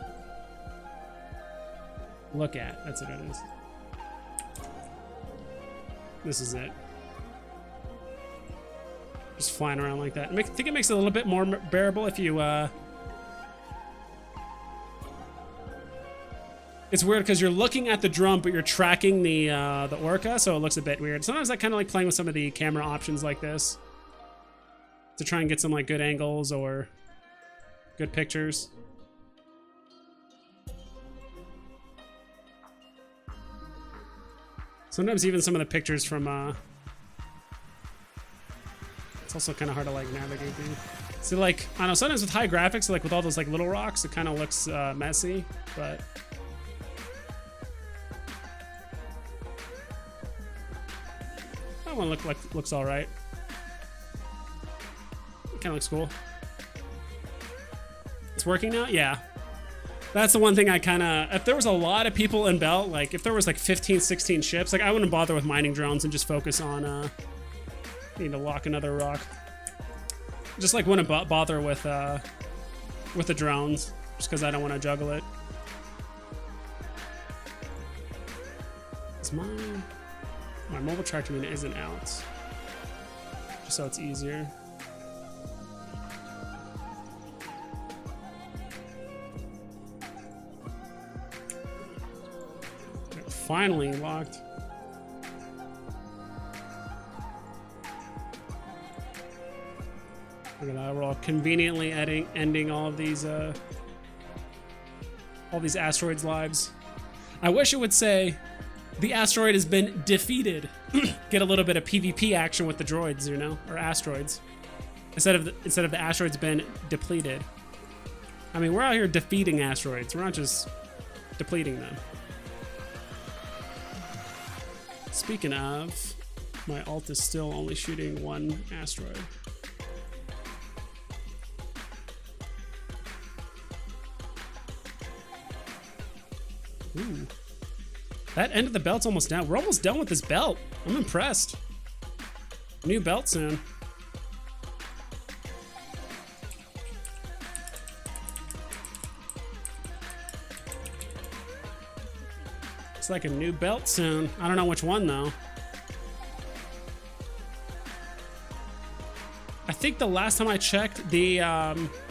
Speaker 1: Look at. That's what it is. This is it. Just flying around like that. I think it makes it a little bit more bearable if you. It's weird because you're looking at the drum, but you're tracking the orca, so it looks a bit weird. Sometimes I kind of like playing with some of the camera options like this to try and get some like good angles or good pictures. Sometimes even some of the pictures from it's also kind of hard to like navigate through. So like I don't know, sometimes with high graphics, like with all those like little rocks, it kind of looks messy, but that one looks all right. Kind of looks cool. It's working now? Yeah. That's the one thing I kind of, if there was a lot of people in Belt, like if there was like 15, 16 ships, like I wouldn't bother with mining drones and just focus on, need to lock another rock. Just like wouldn't bother with the drones, just because I don't want to juggle it. Is my mobile tractor unit isn't out, just so it's easier. Finally locked. Look at that, we're all conveniently ending all of these asteroids' lives. I wish it would say the asteroid has been defeated. Get a little bit of PvP action with the droids, you know, or asteroids. Instead of the asteroids been depleted. I mean, we're out here defeating asteroids. We're not just depleting them. Speaking of, my alt is still only shooting one asteroid. Ooh. That end of the belt's almost down. We're almost done with this belt. I'm impressed. New belt soon. It's like a new belt soon. I don't know which one though. I think the last time I checked, the Ono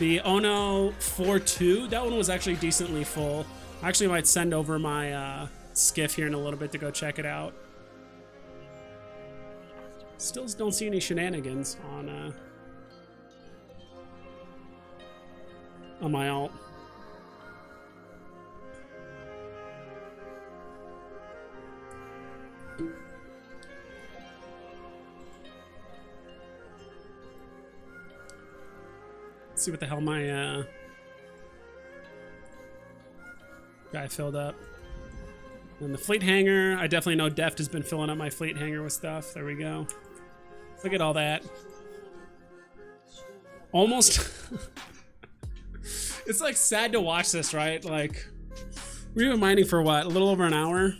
Speaker 1: 4.2, that one was actually decently full. I actually might send over my skiff here in a little bit to go check it out. Still don't see any shenanigans on my alt. Let's see what the hell my guy filled up. And the fleet hangar, I definitely know Deft has been filling up my fleet hangar with stuff. There we go. Look at all that. Almost. It's like sad to watch this, right? Like, we've been mining for what? A little over an hour?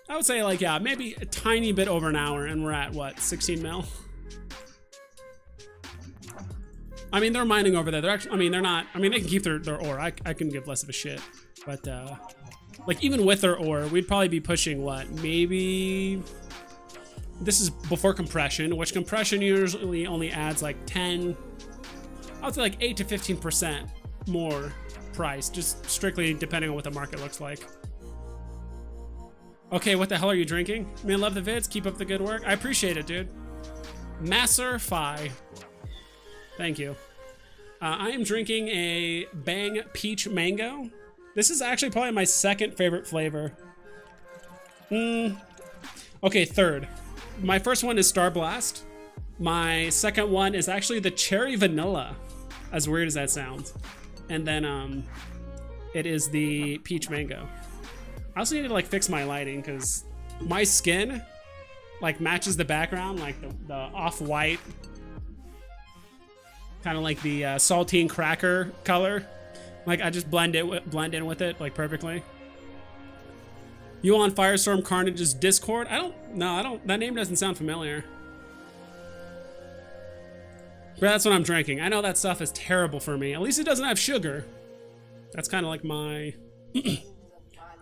Speaker 1: I would say like, yeah, maybe a tiny bit over an hour, and we're at what, 16 mil? I mean, they're mining over there. They're actually, I mean, they're not, I mean, they can keep their ore. I can give less of a shit. But, like, even with their ore, we'd probably be pushing what, maybe, this is before compression, which compression usually only adds like 10, I would say like 8 to 15% more price, just strictly depending on what the market looks like. Okay, what the hell are you drinking? Man, love the vids. Keep up the good work. I appreciate it, dude. Masser Fi. Thank you. I am drinking a Bang Peach Mango. This is actually probably my second favorite flavor. Okay, third. My first one is Star Blast. My second one is actually the Cherry Vanilla, as weird as that sounds. And then it is the Peach Mango. I also need to like fix my lighting because my skin like matches the background, like the off-white, kind of like the saltine cracker color. Like I just blend in with it like perfectly. You on Firestorm Carnage's Discord? I don't, that name doesn't sound familiar. But that's what I'm drinking. I know that stuff is terrible for me. At least it doesn't have sugar. That's kind of like my,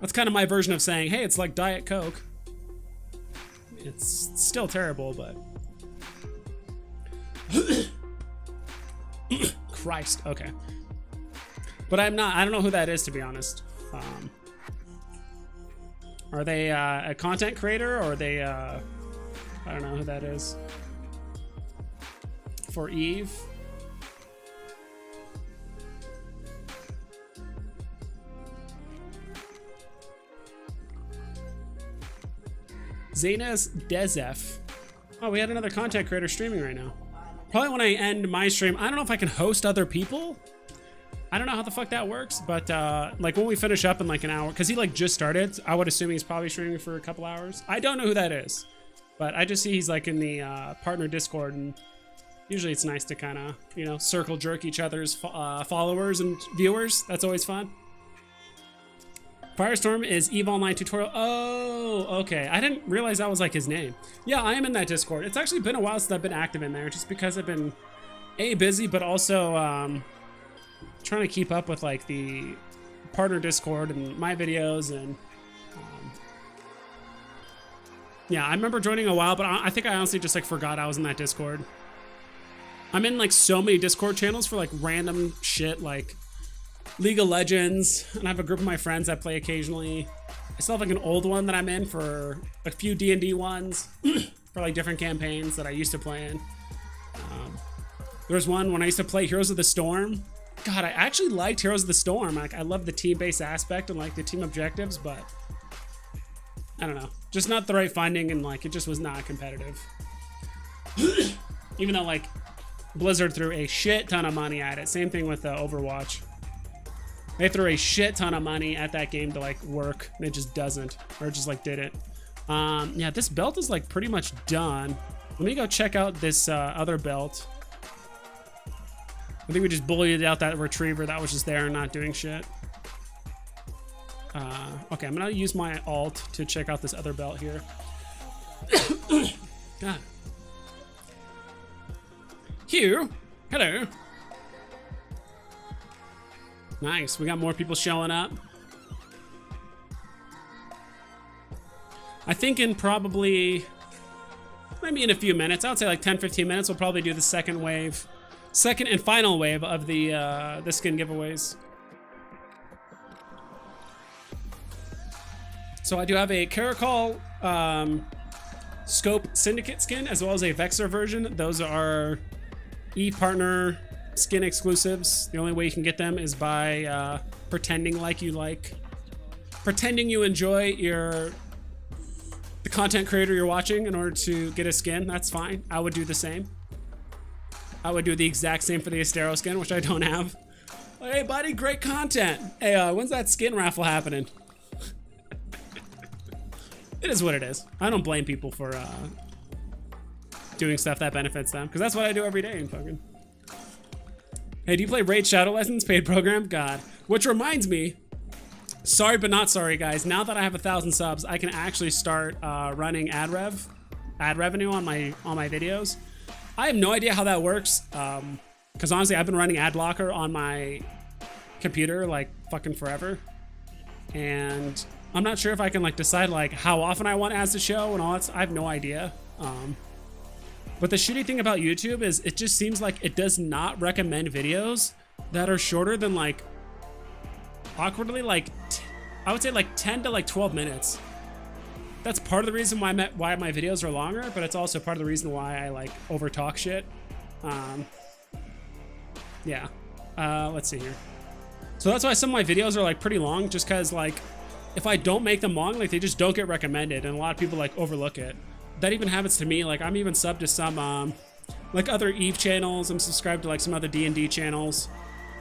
Speaker 1: that's kind of my version of saying, hey, it's like Diet Coke. It's still terrible, but. Christ, okay. But I don't know who that is, to be honest. Are they a content creator, or are they, I don't know who that is. For Eve. Zanas Dezef. Oh, we had another content creator streaming right now. Probably when I end my stream, I don't know if I can host other people. I don't know how the fuck that works, but like when we finish up in like an hour, because he like just started, I would assume he's probably streaming for a couple hours. I don't know who that is, but I just see he's like in the partner Discord, and usually it's nice to kind of, you know, circle jerk each other's followers and viewers. That's always fun. Firestorm is EVE Online tutorial. Oh, okay. I didn't realize that was like his name. Yeah, I am in that Discord. It's actually been a while since I've been active in there, just because I've been busy, but also trying to keep up with like the partner Discord and my videos, and yeah, I remember joining a while, but I think I honestly just like forgot I was in that Discord. I'm in like so many Discord channels for like random shit, like League of Legends, and I have a group of my friends that play occasionally. I still have like an old one that I'm in for a few D&D ones for like different campaigns that I used to play in. There's one when I used to play Heroes of the Storm. God, I actually liked Heroes of the Storm. Like, I love the team-based aspect and like the team objectives, but I don't know, just not the right funding, and like it just was not competitive. Even though like Blizzard threw a shit ton of money at it. Same thing with Overwatch. They threw a shit ton of money at that game to like work, and it just doesn't, or it just like didn't. Yeah, this belt is like pretty much done. Let me go check out this other belt. I think we just bullied out that retriever that was just there and not doing shit. Okay, I'm gonna use my alt to check out this other belt here. God. Hugh, hello. Nice, we got more people showing up. I think in probably, maybe in a few minutes, I would say like 10-15 minutes, we'll probably do the second and final wave of the skin giveaways. So I do have a Caracol Scope Syndicate skin, as well as a Vexor version. Those are e-partner skin exclusives. The only way you can get them is by pretending you enjoy the content creator you're watching in order to get a skin. That's fine. I would do the same. I would do the exact same for the Astero skin, which I don't have. Hey buddy, great content. Hey, when's that skin raffle happening? It is what it is. I don't blame people for doing stuff that benefits them, because that's what I do every day. Fucking. Hey, do you play Raid Shadow Legends paid program? God. Which reminds me, Sorry, but not sorry, guys. Now that I have 1,000 subs, I can actually start running ad revenue on my videos. I have no idea how that works, because honestly, I've been running ad blocker on my computer like fucking forever, and I'm not sure if I can like decide like how often I want ads to show and all that. I have no idea. But the shitty thing about YouTube is it just seems like it does not recommend videos that are shorter than like awkwardly like I would say like 10 to like 12 minutes. That's part of the reason why my videos are longer, but it's also part of the reason why I like over talk shit. Yeah. Let's see here. So that's why some of my videos are like pretty long, just because like if I don't make them long, like they just don't get recommended, and a lot of people like overlook it. That even happens to me. Like I'm even subbed to some like other Eve channels. I'm subscribed to like some other D&D channels,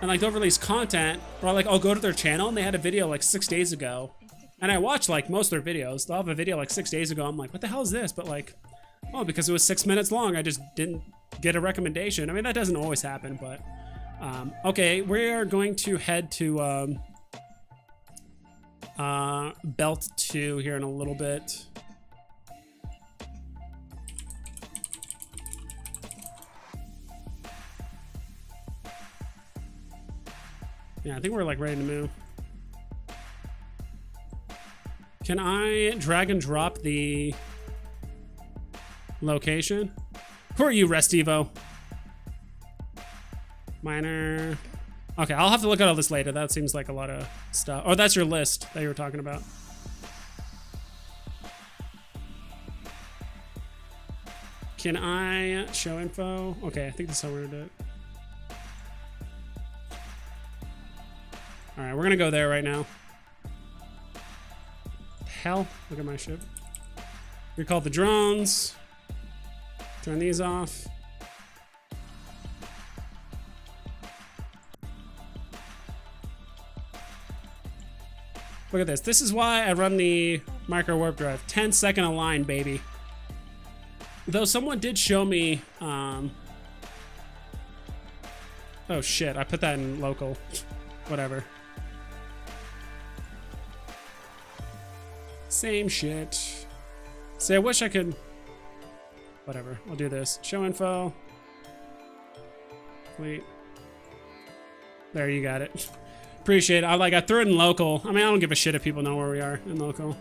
Speaker 1: and like they'll release content, or like I'll go to their channel and they had a video like 6 days ago, and I watch like most of their videos. They'll have a video like 6 days ago. I'm like, what the hell is this? But like, oh, because it was 6 minutes long, I just didn't get a recommendation. I mean, that doesn't always happen, but okay, we are going to head to Belt 2 here in a little bit. Yeah, I think we're like ready to move. Can I drag and drop the location? Who are you, Restivo? Miner. Okay, I'll have to look at all this later. That seems like a lot of stuff. Oh, that's your list that you were talking about. Can I show info? Okay, I think that's how we're gonna do it. All right, we're gonna go there right now. Hell, look at my ship. Recall the drones. Turn these off. Look at this. This is why I run the micro warp drive. 10-second align, baby. Though someone did show me. Oh shit! I put that in local. Whatever. Same shit. See, I wish I could. Whatever. I'll do this. Show info. Wait. There, you got it. Appreciate it. I threw it in local. I mean, I don't give a shit if people know where we are in local.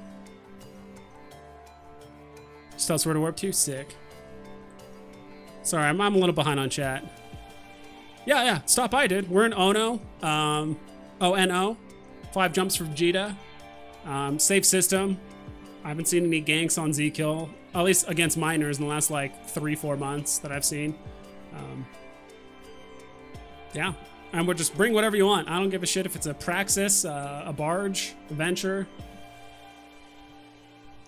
Speaker 1: Just tell us where to warp to. Sick. Sorry, I'm a little behind on chat. Yeah. Stop by, dude. We're in Ono. ONO. 5 jumps from Jita. Safe system. I haven't seen any ganks on Z-Kill, at least against miners, in the last like 3-4 months that I've seen. Yeah. And we'll just bring whatever you want. I don't give a shit if it's a Praxis, a Barge, a Venture,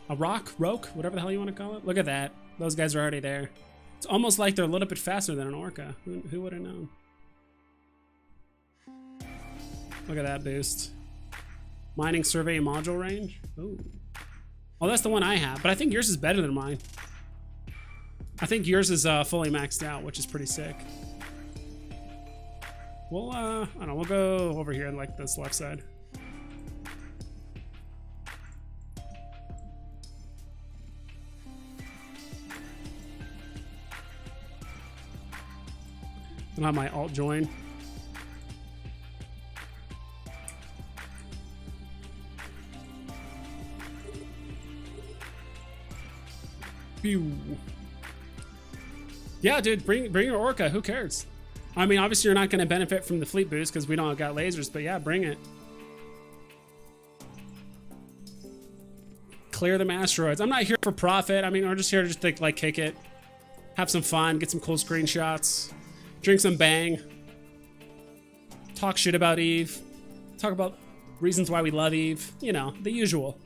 Speaker 1: a Roke, whatever the hell you want to call it. Look at that. Those guys are already there. It's almost like they're a little bit faster than an Orca. Who would have known? Look at that boost. Mining survey module range. Ooh. Oh, that's the one I have, but I think yours is better than mine. I think yours is fully maxed out, which is pretty sick. We'll, I don't know, we'll go over here on like this left side. I'll have my alt join. Pew. Yeah, dude, bring your Orca. Who cares? I mean, obviously you're not going to benefit from the fleet boost because we don't got lasers, but yeah, bring it. Clear them asteroids. I'm not here for profit. I mean, we're just here to just like kick it, have some fun, get some cool screenshots, drink some bang, talk shit about Eve, talk about reasons why we love Eve. You know, the usual.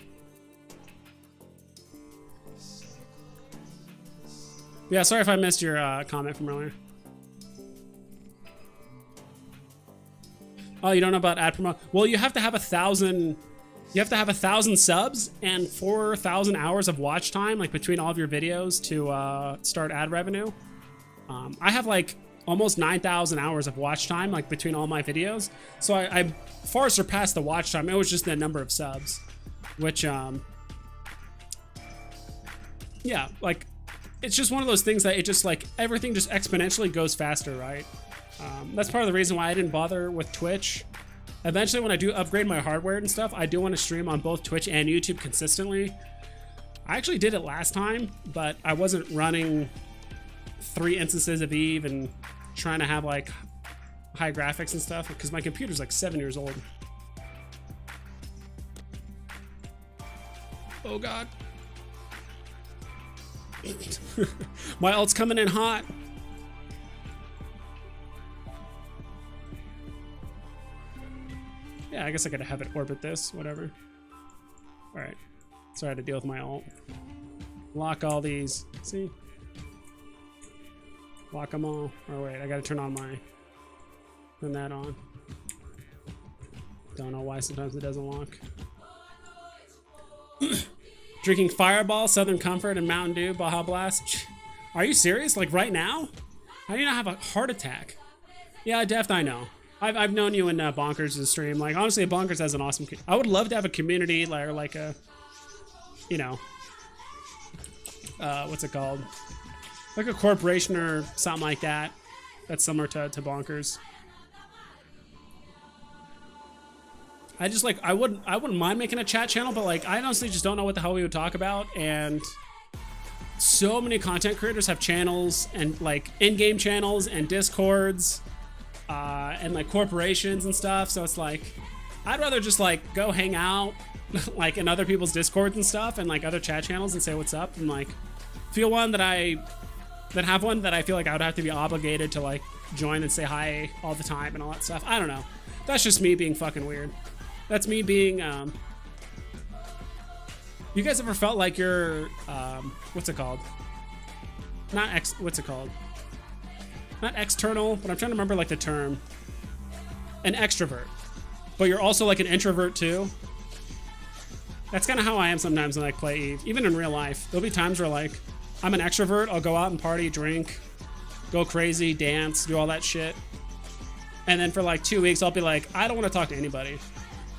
Speaker 1: Yeah, sorry if I missed your comment from earlier. Oh, you don't know about ad promo? Well, you have to have 1,000. You have to have 1,000 subs and 4,000 hours of watch time, like between all of your videos, to start ad revenue. I have like almost 9,000 hours of watch time, like between all my videos. So I far surpassed the watch time. It was just the number of subs, which, yeah, like, it's just one of those things that it just like everything just exponentially goes faster, right? That's part of the reason why I didn't bother with Twitch. Eventually, when I do upgrade my hardware and stuff, I do want to stream on both Twitch and YouTube consistently. I actually did it last time, but I wasn't running 3 instances of Eve and trying to have like high graphics and stuff because my computer's like 7 years old. Oh God. My ult's coming in hot. Yeah, I guess I gotta have it orbit this, whatever. All right, so I had to deal with my ult. Lock all these, see? Lock them all. Oh wait, I gotta turn that on. Don't know why sometimes it doesn't lock. Drinking Fireball, Southern Comfort, and Mountain Dew, Baja Blast. Are you serious? Like right now? How do you not have a heart attack? Yeah, Deft, I know. I've known you in Bonkers' stream. Like honestly, Bonkers has an awesome. I would love to have a community like a, you know, what's it called? Like a corporation or something like that. That's similar to Bonkers. I just like I wouldn't mind making a chat channel, but like I honestly just don't know what the hell we would talk about. And so many content creators have channels and like in-game channels and Discords. And like corporations and stuff, so it's like I'd rather just like go hang out like in other people's Discords and stuff and like other chat channels and say what's up and like have one that I feel like I would have to be obligated to like join and say hi all the time and all that stuff. I don't know. That's just me being fucking weird. That's me being you guys ever felt like you're what's it called? What's it called? Not external, but I'm trying to remember like the term. An extrovert. But you're also like an introvert too. That's kind of how I am sometimes when I play Eve. Even in real life. There'll be times where like, I'm an extrovert, I'll go out and party, drink, go crazy, dance, do all that shit. And then for like 2 weeks, I'll be like, I don't want to talk to anybody.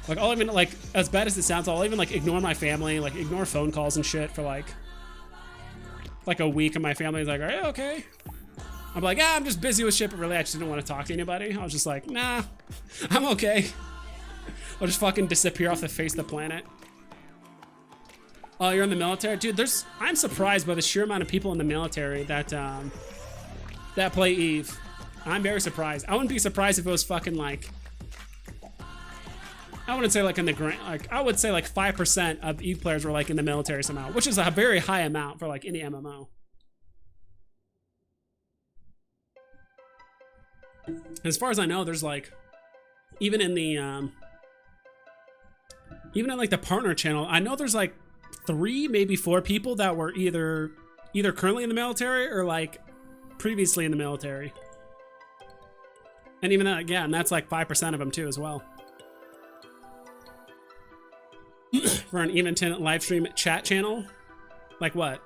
Speaker 1: Like I'll even like, as bad as it sounds, I'll even like ignore my family, like ignore phone calls and shit for like a week, and my family's like, are you okay? I'm like, I'm just busy with shit, but really I just didn't want to talk to anybody. I was just like, nah, I'm okay. I'll just fucking disappear off the face of the planet. Oh, you're in the military? Dude, I'm surprised by the sheer amount of people in the military that that play Eve. I'm very surprised. I wouldn't be surprised if it was fucking like, I wouldn't say like in the grand, like I would say like 5% of Eve players were like in the military somehow, which is a very high amount for like any MMO. As far as I know, there's like, even in like the partner channel, I know there's like 3, maybe 4 people that were either currently in the military or like previously in the military. And even that, yeah, and that's like 5% of them too as well. For an even tenant live stream chat channel, like what?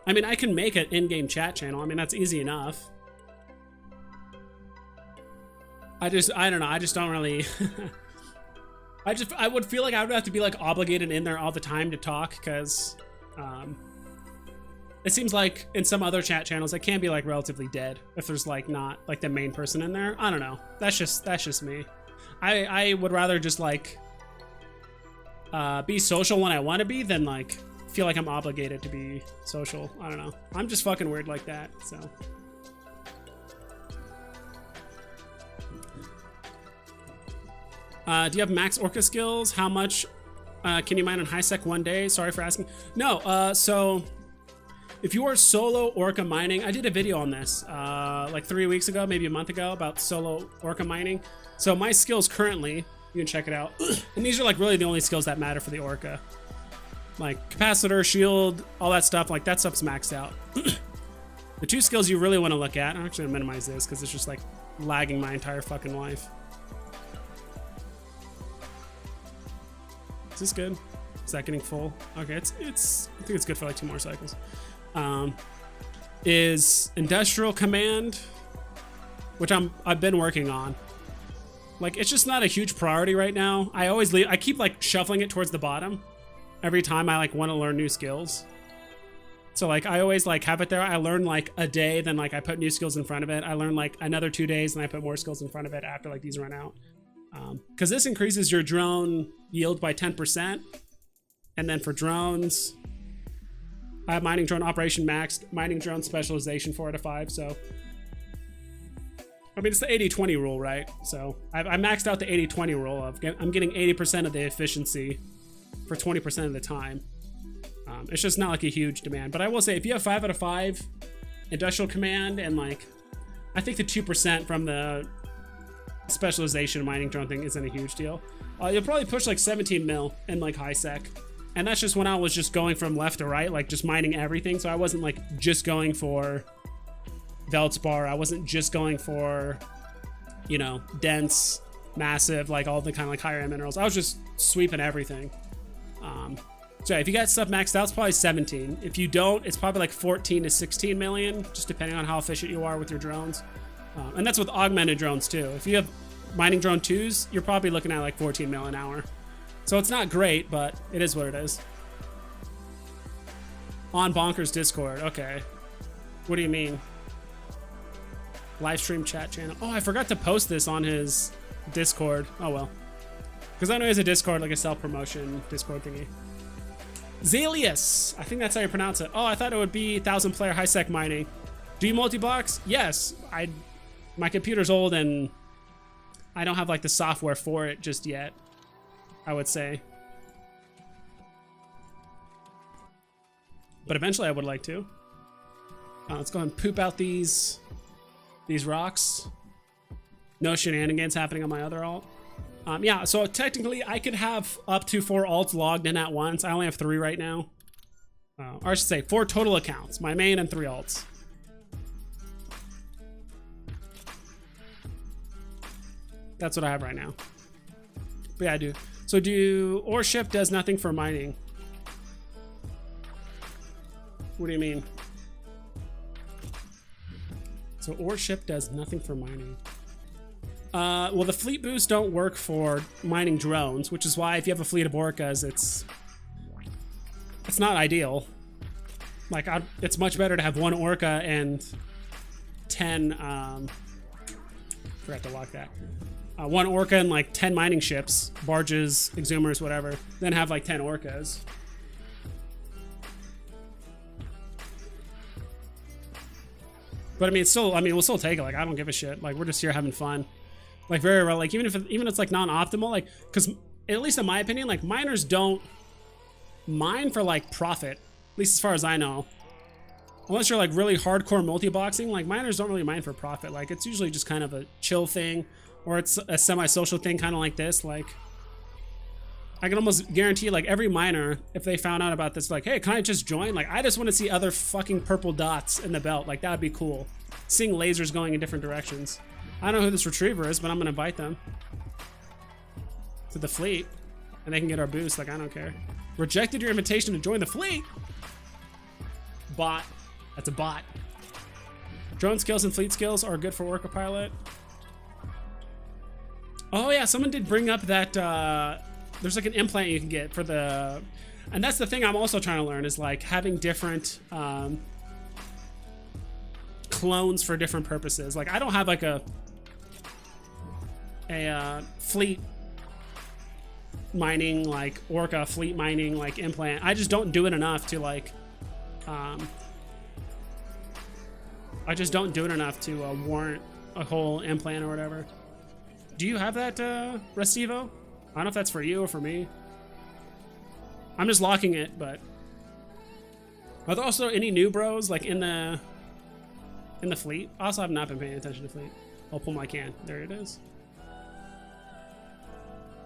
Speaker 1: I mean, I can make an in-game chat channel. I mean, that's easy enough. I don't know. I just don't really. I would feel like I would have to be like obligated in there all the time to talk because it seems like in some other chat channels it can be like relatively dead if there's like not like the main person in there. I don't know. That's just me. I would rather just like be social when I want to be than like feel like I'm obligated to be social. I don't know. I'm just fucking weird like that. So. Do you have max orca skills? How much can you mine on high sec one day? Sorry for asking. No, so if you are solo orca mining, I did a video on this like 3 weeks ago, maybe a month ago, about solo orca mining. So my skills currently, you can check it out. And these are like really the only skills that matter for the orca. Like capacitor, shield, all that stuff, like that stuff's maxed out. The 2 skills you really want to look at, I'm actually gonna minimize this because it's just like lagging my entire fucking life. Is this good? Is that getting full? Okay, it's I think it's good for like 2 more cycles. Is Industrial Command which I've been working on. Like, it's just not a huge priority right now. I keep like shuffling it towards the bottom every time I like want to learn new skills. So like I always like have it there. I learn like a day, then like I put new skills in front of it. I learn like another 2 days, and I put more skills in front of it after like these run out. Because this increases your drone yield by 10%. And then for drones, I have mining drone operation maxed, mining drone specialization 4 out of 5. So I mean, it's the 80-20 rule, right? So I maxed out the 80-20 rule of I'm getting 80% of the efficiency for 20% of the time. It's just not like a huge demand. But I will say, if you have 5 out of 5 industrial command, and like, I think the 2% from the specialization mining drone thing isn't a huge deal. You'll probably push like 17 mil in like high sec. And that's just when I was just going from left to right, like just mining everything. So I wasn't like just going for Veldspar. I wasn't just going for, you know, dense, massive, like all the kind of like higher end minerals. I was just sweeping everything. So if you got stuff maxed out, it's probably 17. If you don't, it's probably like 14 to 16 million, just depending on how efficient you are with your drones. And that's with augmented drones too. If you have mining drone 2s, you're probably looking at like 14 mil an hour. So it's not great, but it is what it is. On Bonkers Discord, okay. What do you mean? Live stream chat channel. Oh, I forgot to post this on his Discord. Oh well. Because I know he has a Discord, like a self-promotion Discord thingy. Zalius, I think that's how you pronounce it. Oh, I thought it would be 1,000 player high sec mining. Do you multi-box? Yes. My computer's old and I don't have like the software for it just yet, I would say. But eventually I would like to. Let's go ahead and poop out these rocks. No shenanigans happening on my other alt. Yeah, so technically I could have up to 4 alts logged in at once. I only have 3 right now. Or I should say 4 total accounts. My main and 3 alts. That's what I have right now. But yeah, I do. So ore ship does nothing for mining. What do you mean? So ore ship does nothing for mining. Well, the fleet boosts don't work for mining drones, which is why if you have a fleet of orcas, it's not ideal. Like, it's much better to have 1 orca and 10, forgot to lock that. 1 orca and like 10 mining ships, barges, exhumers, whatever, then have like 10 orcas. But I mean, we'll still take it. Like, I don't give a shit. Like, we're just here having fun. Like, very rare. Like, even if it's like non-optimal, like, because at least in my opinion, like, miners don't mine for like profit, at least as far as I know. Unless you're like really hardcore multi-boxing, like, miners don't really mine for profit. Like, it's usually just kind of a chill thing, or it's a semi-social thing, kind of like this. Like, I can almost guarantee, like, every miner, if they found out about this, like, hey, can I just join? Like, I just want to see other fucking purple dots in the belt. Like, that would be cool. Seeing lasers going in different directions. I don't know who this retriever is, but I'm gonna invite them to the fleet, and they can get our boost. Like, I don't care. Rejected your invitation to join the fleet. Bot. That's a bot. Drone skills and fleet skills are good for Orca Pilot. Oh yeah, someone did bring up that there's like an implant you can get for the, and that's the thing I'm also trying to learn, is like having different clones for different purposes. Like, I don't have like a fleet mining, like orca fleet mining like implant. I just don't do it enough to like I just don't do it enough to warrant a whole implant or whatever. Do you have that, Restivo? I don't know if that's for you or for me. I'm just locking it, but are there also any Newbros like in the fleet? Also, I've not been paying attention to fleet. I'll pull my can. There it is.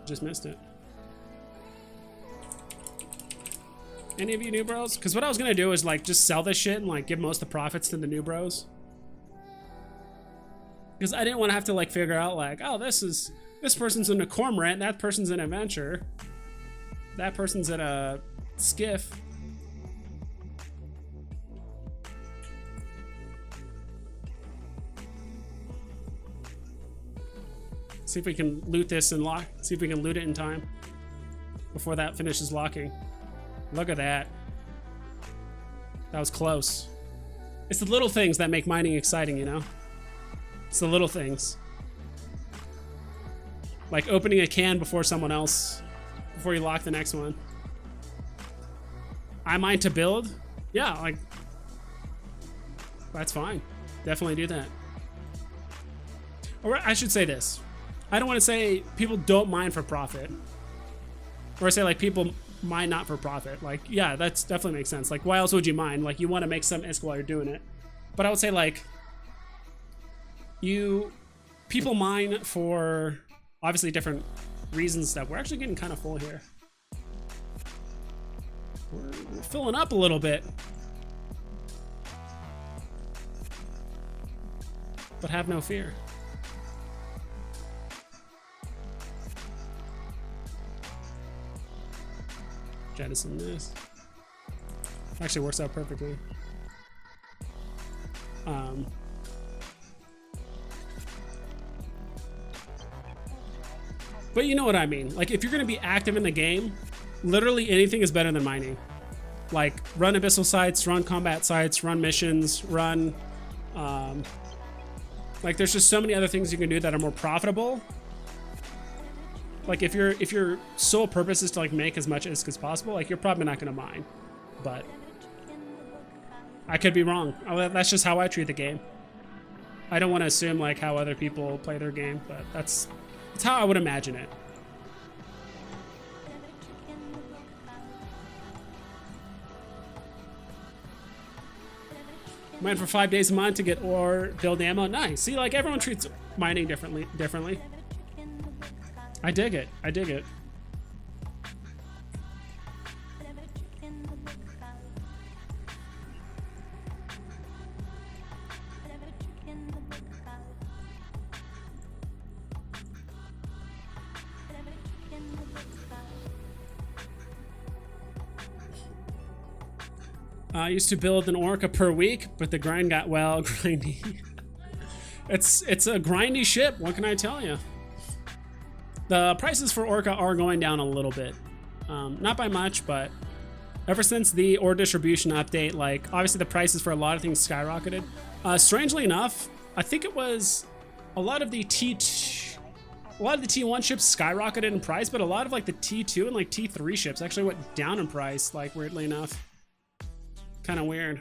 Speaker 1: Just missed it. Any of you Newbros? Because what I was gonna do is like just sell this shit and like give most of the profits to the Newbros. Because I didn't want to have to like figure out like, oh, this person's in a cormorant, that person's in an adventure, that person's in a skiff. See if we can loot this and lock. See if we can loot it in time before that finishes locking. Look at that. That was close. It's the little things that make mining exciting, you know? It's the little things. Like opening a can before someone else, before you lock the next one. I mine to build? Yeah, like, that's fine. Definitely do that. Or I should say this. I don't want to say people don't mine for profit. Or say like people mine not for profit. Like, yeah, that's definitely makes sense. Like, why else would you mine? Like, you want to make some ISK while you're doing it. But I would say like, people mine for obviously different reasons. Stuff. We're actually getting kind of full here. We're filling up a little bit. But have no fear. Jettison this. Actually works out perfectly. But you know what I mean. Like, if you're going to be active in the game, literally anything is better than mining. Like, run abyssal sites, run combat sites, run missions, run... like, there's just so many other things you can do that are more profitable. Like, if your sole purpose is to, like, make as much ISK as possible, like, you're probably not going to mine. But I could be wrong. That's just how I treat the game. I don't want to assume, like, how other people play their game, but that's how I would imagine it. Mine for 5 days a month to get ore, build ammo. Nice. See, like, everyone treats mining differently. I dig it. I dig it. I used to build an orca per week, but the grind got, well, grindy. It's a grindy ship, what can I tell you? The prices for orca are going down a little bit. Not by much, but ever since the ore distribution update, like, obviously the prices for a lot of things skyrocketed. Strangely enough, I think it was a lot of the T1 ships skyrocketed in price, but a lot of, like, the T2 and, like, T3 ships actually went down in price, like, weirdly enough. Kind of weird.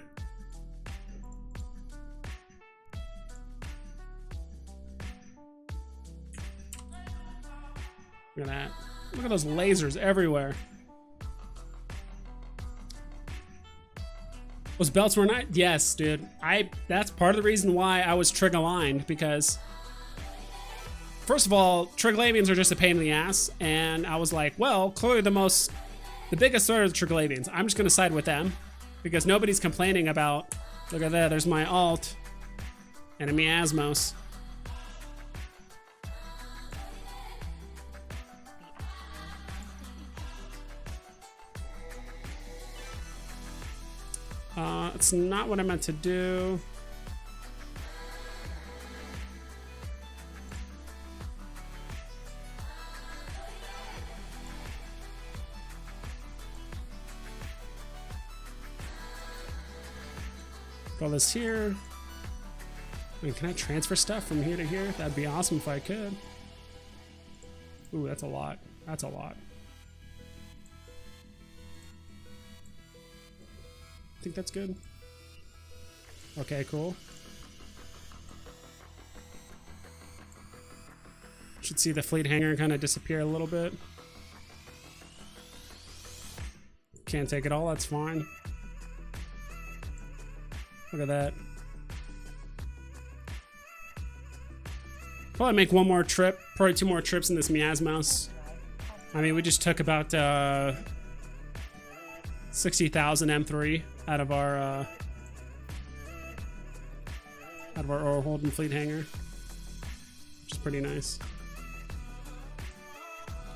Speaker 1: Look at that. Look at those lasers everywhere. Those belts were nice. Yes, dude. That's part of the reason why I was trig aligned, because first of all, Triglavians are just a pain in the ass, and I was like, well, clearly the biggest threat are the Triglavians. I'm just gonna side with them. Because nobody's complaining about, look at that, there's my alt, enemy Asmos. It's not what I meant to do. Throw this here. I mean, can I transfer stuff from here to here? That'd be awesome if I could. Ooh, that's a lot. That's a lot. I think that's good. Okay, cool. Should see the fleet hangar kind of disappear a little bit. Can't take it all, that's fine. Look at that. Probably make one more trip, probably 2 more trips in this Miasmos. I mean, we just took about 60,000 M3 out of our ore holding fleet hangar, which is pretty nice.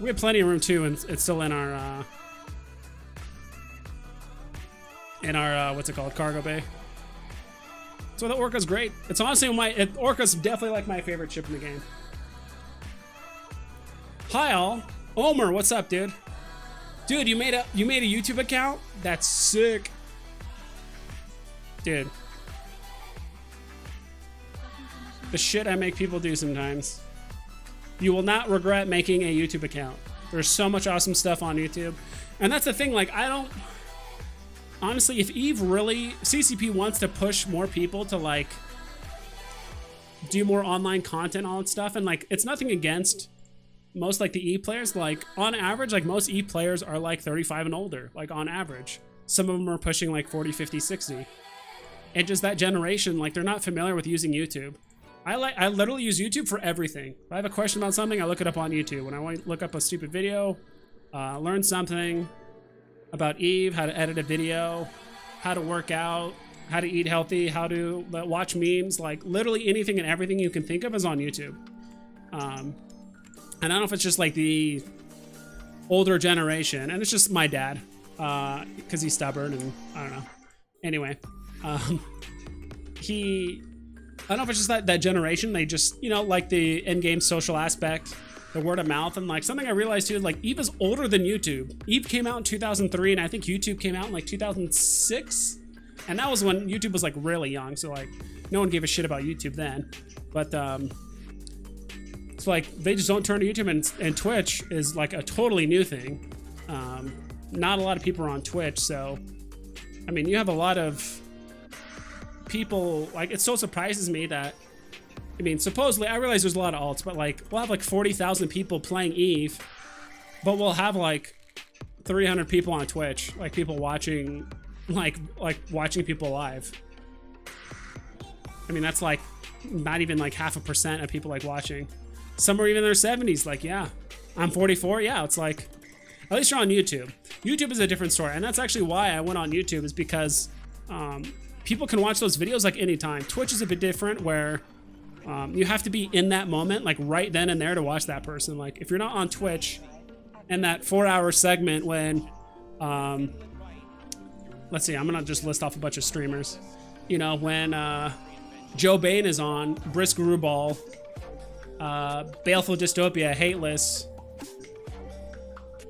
Speaker 1: We have plenty of room too, and it's still in our what's it called, cargo bay. So the Orca's great. It's honestly Orca's definitely like my favorite ship in the game. Hi all. Omer, what's up, dude? Dude, you made a YouTube account? That's sick. Dude. The shit I make people do sometimes. You will not regret making a YouTube account. There's so much awesome stuff on YouTube. And that's the thing, like, I don't... Honestly, if Eve really... CCP wants to push more people to, like, do more online content, all that stuff, and, like, it's nothing against most, like, the Eve players. Like, on average, like, most Eve players are, like, 35 and older, like, on average. Some of them are pushing, like, 40, 50, 60. And just that generation, like, they're not familiar with using YouTube. I literally use YouTube for everything. If I have a question about something, I look it up on YouTube. When I want to look up a stupid video, learn something about Eve, how to edit a video, how to work out, how to eat healthy, how to watch memes, like literally anything and everything you can think of is on YouTube. And I don't know if it's just like the older generation, and it's just my dad, because he's stubborn and I don't know. Anyway, I don't know if it's just that generation, they just, you know, like the in-game social aspect, the word of mouth, and like something I realized too, like Eve is older than YouTube. Eve came out in 2003, and I think YouTube came out in like 2006, and that was when YouTube was like really young, so like no one gave a shit about YouTube then. But it's like they just don't turn to YouTube, and Twitch is like a totally new thing. Not a lot of people are on Twitch, so I mean, you have a lot of people, like, it so surprises me that, I mean, supposedly, I realize there's a lot of alts, but like, we'll have like 40,000 people playing Eve, but we'll have like 300 people on Twitch, like people watching, like watching people live. I mean, that's like not even like 0.5% of people like watching. Some are even in their 70s, like, yeah, I'm 44, yeah, it's like, at least you're on YouTube. YouTube is a different story, and that's actually why I went on YouTube, is because, people can watch those videos like anytime. Twitch is a bit different, where you have to be in that moment, like right then and there, to watch that person. Like if you're not on Twitch in that 4-hour segment when, let's see, I'm gonna just list off a bunch of streamers. You know, when Joe Bain is on, Brisk Rubal, Baleful Dystopia, Hateless,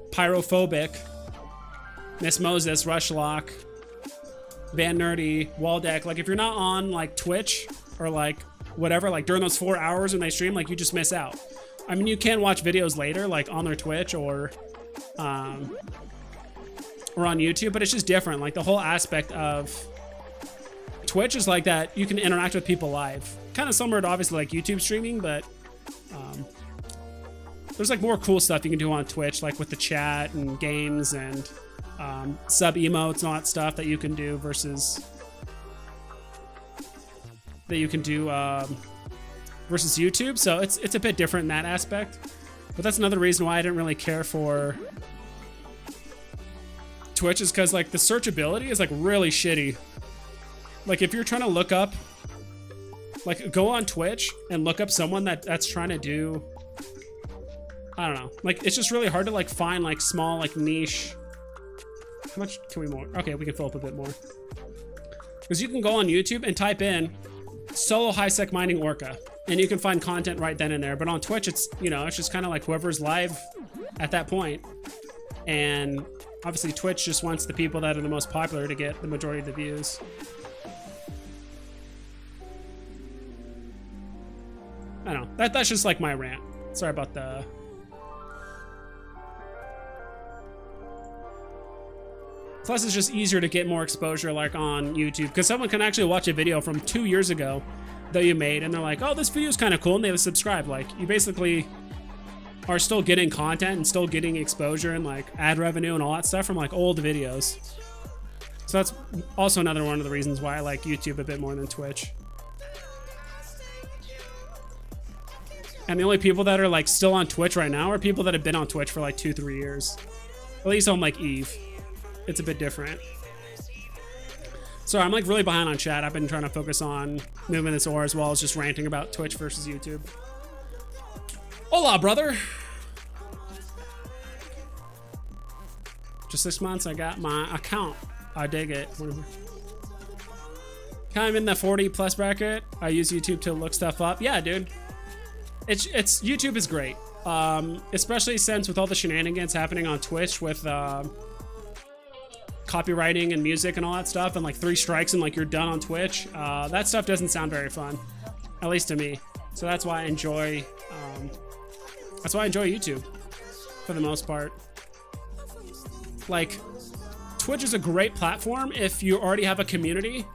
Speaker 1: Pyrophobic, Miss Moses, Rushlock, Van Nerdy, Waldeck, like if you're not on like Twitch or like whatever, like during those 4 hours when they stream, like you just miss out. I mean, you can watch videos later, like on their Twitch or on YouTube, but it's just different. Like the whole aspect of Twitch is like that you can interact with people live. Kind of similar to obviously like YouTube streaming, but there's like more cool stuff you can do on Twitch, like with the chat and games and sub emotes and all that stuff that you can do versus versus YouTube. So it's a bit different in that aspect, but that's another reason why I didn't really care for Twitch, is because like the searchability is like really shitty. Like if you're trying to look up, like go on Twitch and look up someone that's trying to do, I don't know, like it's just really hard to like find like small like niche. How much can we more? Okay, we can fill up a bit more. Because you can go on YouTube and type in solo high-sec mining orca, and you can find content right then and there. But on Twitch, it's, you know, it's just kind of like whoever's live at that point. And obviously Twitch just wants the people that are the most popular to get the majority of the views. I don't know. That's just like my rant. Sorry about the... Plus, it's just easier to get more exposure like on YouTube, because someone can actually watch a video from 2 years ago that you made, and they're like, oh, this video is kind of cool, and they subscribe. Like, you basically are still getting content and still getting exposure and like ad revenue and all that stuff from like old videos. So that's also another one of the reasons why I like YouTube a bit more than Twitch. And the only people that are like still on Twitch right now are people that have been on Twitch for like 2-3 years. At least on like Eve. It's a bit different. Sorry, I'm like really behind on chat. I've been trying to focus on moving this ore as well as just ranting about Twitch versus YouTube. Hola, brother. Just 6 months, I got my account. I dig it. Kind of in the 40 plus bracket. I use YouTube to look stuff up. Yeah, dude. It's YouTube is great. especially since with all the shenanigans happening on Twitch with copywriting and music and all that stuff, and like 3 strikes and like you're done on Twitch. That stuff doesn't sound very fun, at least to me. So that's why I enjoy YouTube for the most part. Like, Twitch is a great platform if you already have a community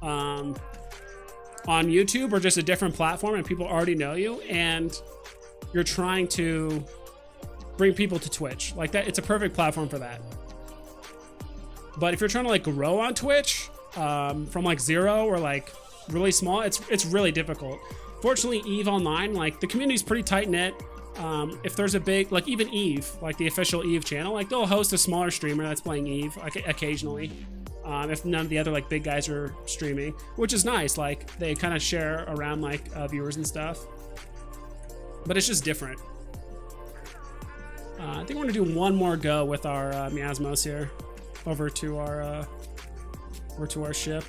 Speaker 1: on YouTube or just a different platform and people already know you and you're trying to bring people to Twitch. Like that, it's a perfect platform for that. But if you're trying to like grow on Twitch from like 0 or like really small, it's really difficult. Fortunately, EVE Online, like the community's pretty tight knit. If there's a big, like even EVE, like the official EVE channel, like they'll host a smaller streamer that's playing EVE occasionally. If none of the other like big guys are streaming, which is nice. Like they kind of share around like viewers and stuff. But it's just different. I think we're gonna do one more go with our Miasmos here, over to our ship.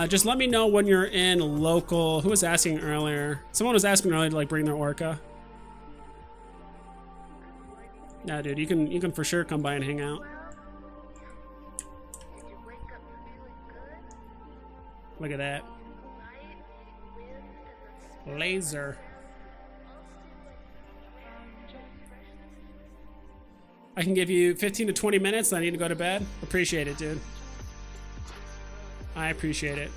Speaker 1: Just let me know when you're in local. Who was asking earlier? Someone was asking earlier to like bring their orca. Yeah, dude, you can for sure come by and hang out. Look at that. Laser. I can give you 15 to 20 minutes. I need to go to bed. Appreciate it, dude. I appreciate it.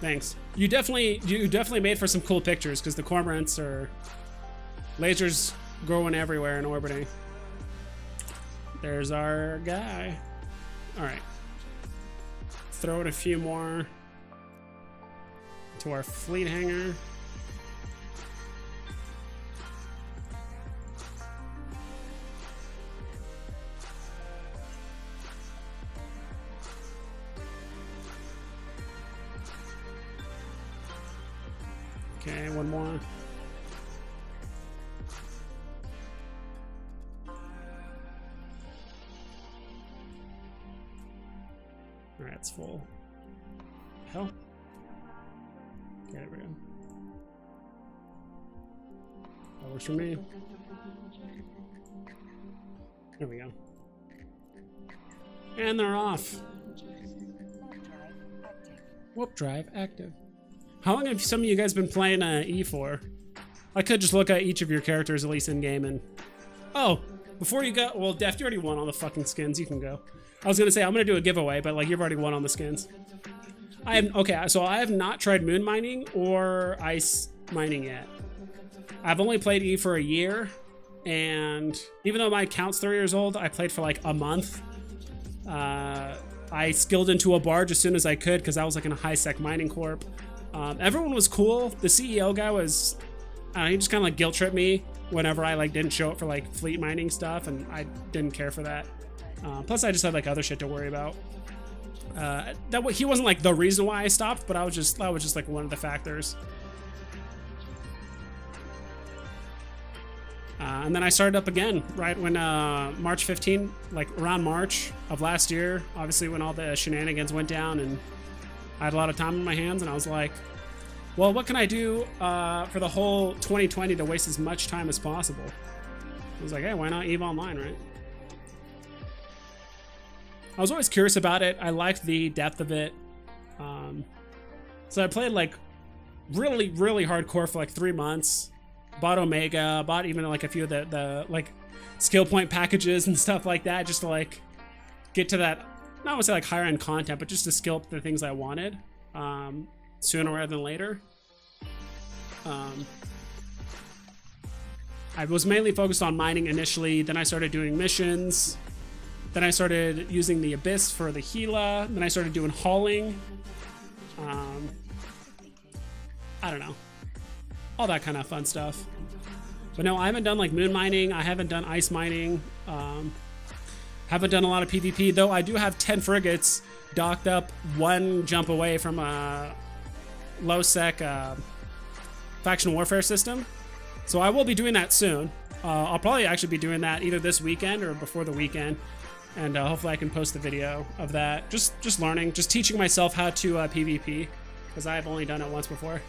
Speaker 1: Thanks. You definitely made for some cool pictures because the cormorants are lasers growing everywhere and orbiting. There's our guy. All right. Throw in a few more to our fleet hangar. Okay, one more. All right, it's full. Hell. Okay, there we go. That works for me. There we go. And they're off. Warp drive active. How long have some of you guys been playing E for? I could just look at each of your characters, at least in game, and... Oh, before you go... Well, Deft, you already won all the fucking skins. You can go. I was gonna say, I'm gonna do a giveaway, but, like, you've already won on the skins. Okay, so I have not tried moon mining or ice mining yet. I've only played E for a year, and even though my account's 3 years old, I played for, like, a month. I skilled into a barge as soon as I could, because I was, like, in a high-sec mining corp. Everyone was cool. The CEO guy was, I don't know, he just kind of like guilt tripped me whenever I like didn't show up for like fleet mining stuff, and I didn't care for that. Plus I just had like other shit to worry about. He wasn't like the reason why I stopped, but I was just like one of the factors. And then I started up again right when March 15, like around March of last year, obviously when all the shenanigans went down and I had a lot of time on my hands, and I was like, well, what can I do for the whole 2020 to waste as much time as possible? I was like, hey, why not EVE Online, right? I was always curious about it. I liked the depth of it. So I played like really, really hardcore for like 3 months. Bought Omega, bought even like a few of the like skill point packages and stuff like that, just to like get to that, not want to say like higher end content, but just to skill up the things I wanted sooner rather than later. I was mainly focused on mining initially, then I started doing missions, then I started using the Abyss for the Gila, then I started doing hauling. I don't know, all that kind of fun stuff. But no, I haven't done like moon mining, I haven't done ice mining, haven't done a lot of PvP, though I do have 10 frigates docked up 1 jump away from a low sec faction warfare system. So I will be doing that soon. I'll probably actually be doing that either this weekend or before the weekend. And hopefully I can post the video of that. Just learning, just teaching myself how to PvP. because I've only done it once before.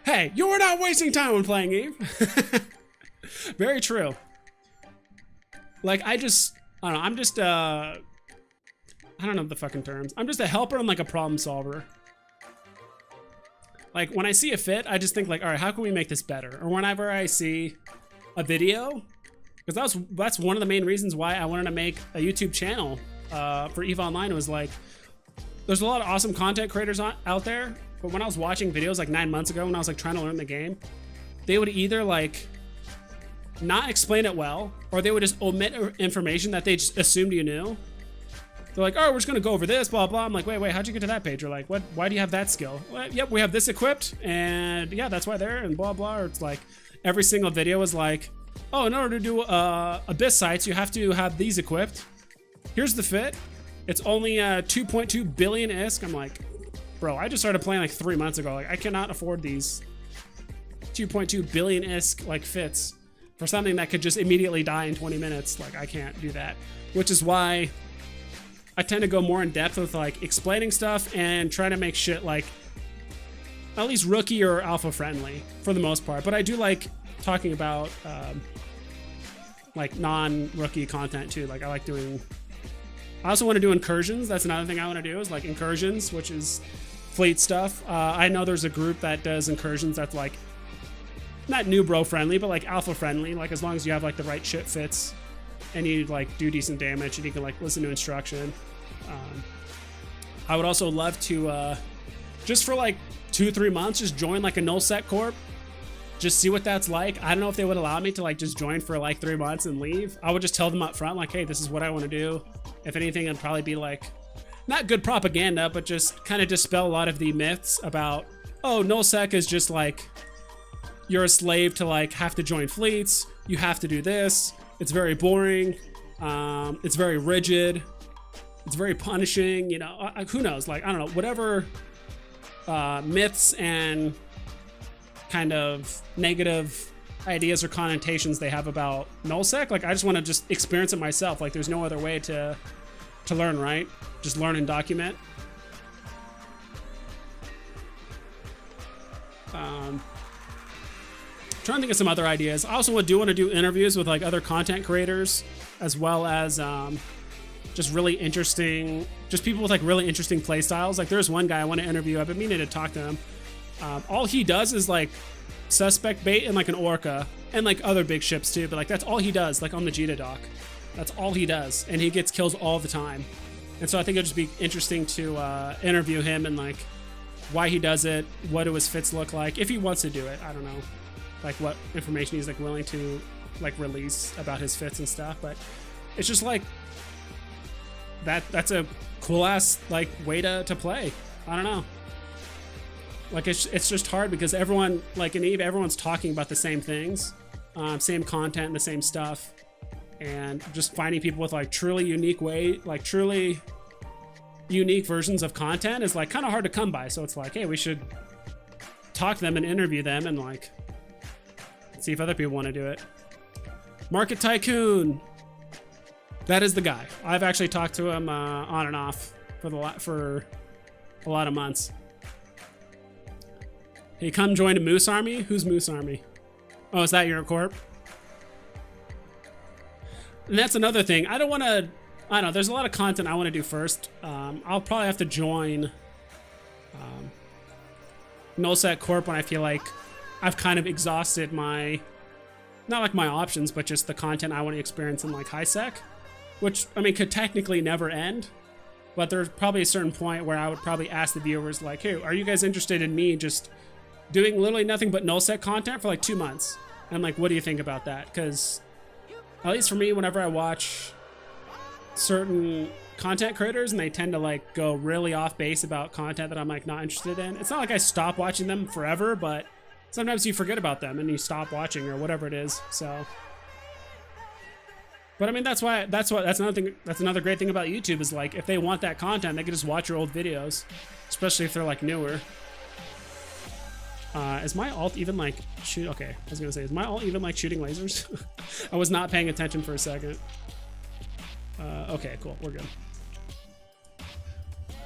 Speaker 1: Hey, you were not wasting time when playing Eve. Very true. Like, I don't know, I'm just, I don't know the fucking terms. I'm just a helper and like a problem solver. Like, when I see a fit, I just think like, all right, how can we make this better? Or whenever I see a video, because that's one of the main reasons why I wanted to make a YouTube channel for EVE Online. Was like, there's a lot of awesome content creators out there, but when I was watching videos like 9 months ago when I was like trying to learn the game, they would either like not explain it well, or they would just omit information that they just assumed you knew. They're like, oh, we're just gonna go over this, blah, blah. I'm like, wait, how'd you get to that page? Or like, why do you have that skill? Well, yep, we have this equipped, and yeah, that's why they're, and blah, blah. Or it's like, every single video is like, oh, in order to do Abyss sites, you have to have these equipped. Here's the fit. It's only 2.2 billion ISK. I'm like, bro, I just started playing like 3 months ago. Like, I cannot afford these 2.2 billion ISK like fits for something that could just immediately die in 20 minutes. Like, I can't do that. Which is why I tend to go more in depth with like explaining stuff and trying to make shit like at least rookie or alpha friendly for the most part. But I do like talking about like non-rookie content too. Like, I like doing, I also want to do incursions. That's another thing I want to do, is like incursions, which is fleet stuff. I know there's a group that does incursions that's like not Newbro friendly, but like alpha friendly. Like, as long as you have like the right shit fits and you like do decent damage and you can like listen to instruction. I would also love to just for like 2-3 months just join like a nullsec corp, just see what that's like. I don't know if they would allow me to like just join for like 3 months and leave. I would just tell them up front like, hey, this is what I want to do. If anything, it'd probably be like not good propaganda, but just kind of dispel a lot of the myths about, oh, nullsec is just like you're a slave to like have to join fleets, you have to do this, it's very boring, it's very rigid, it's very punishing, you know. Who knows, like, I don't know, whatever myths and kind of negative ideas or connotations they have about nullsec. Like, I just want to just experience it myself. Like, there's no other way to learn, right? Just learn and document. Trying to think of some other ideas. I also do want to do interviews with like other content creators, as well as just really interesting, just people with like really interesting play styles. Like, there's one guy I want to interview. I've been meaning to talk to him. All he does is like suspect bait and like an orca and like other big ships too, but like that's all he does, like on the Jita dock. That's all he does, and he gets kills all the time. And so I think it'd just be interesting to interview him and like why he does it, what do his fits look like, if he wants to do it. I don't know, like what information he's like willing to like release about his fits and stuff. But it's just like that's a cool ass like way to play. I don't know. Like, it's just hard because everyone, like in EVE, everyone's talking about the same things, same content, the same stuff, and just finding people with like truly unique versions of content is like kind of hard to come by. So it's like, hey, we should talk to them and interview them and like see if other people want to do it. Market Tycoon, that is the guy. I've actually talked to him on and off for a lot of months. Hey, come join a Moose Army? Who's Moose Army? Oh, is that your corp? And that's another thing. I don't know, there's a lot of content I want to do first. I'll probably have to join nullsec corp when I feel like I've kind of exhausted not like my options, but just the content I want to experience in like high sec, which, I mean, could technically never end. But there's probably a certain point where I would probably ask the viewers like, hey, are you guys interested in me just doing literally nothing but nullsec content for like 2 months? And like, what do you think about that? Because at least for me, whenever I watch certain content creators and they tend to like go really off base about content that I'm like not interested in, it's not like I stop watching them forever, but sometimes you forget about them and you stop watching or whatever it is. So, but I mean, that's another great thing about YouTube is like, if they want that content, they can just watch your old videos, especially if they're like newer. Is my alt even like shoot? Okay, I was gonna say, is my alt even like shooting lasers? I was not paying attention for a second. Okay, cool, we're good.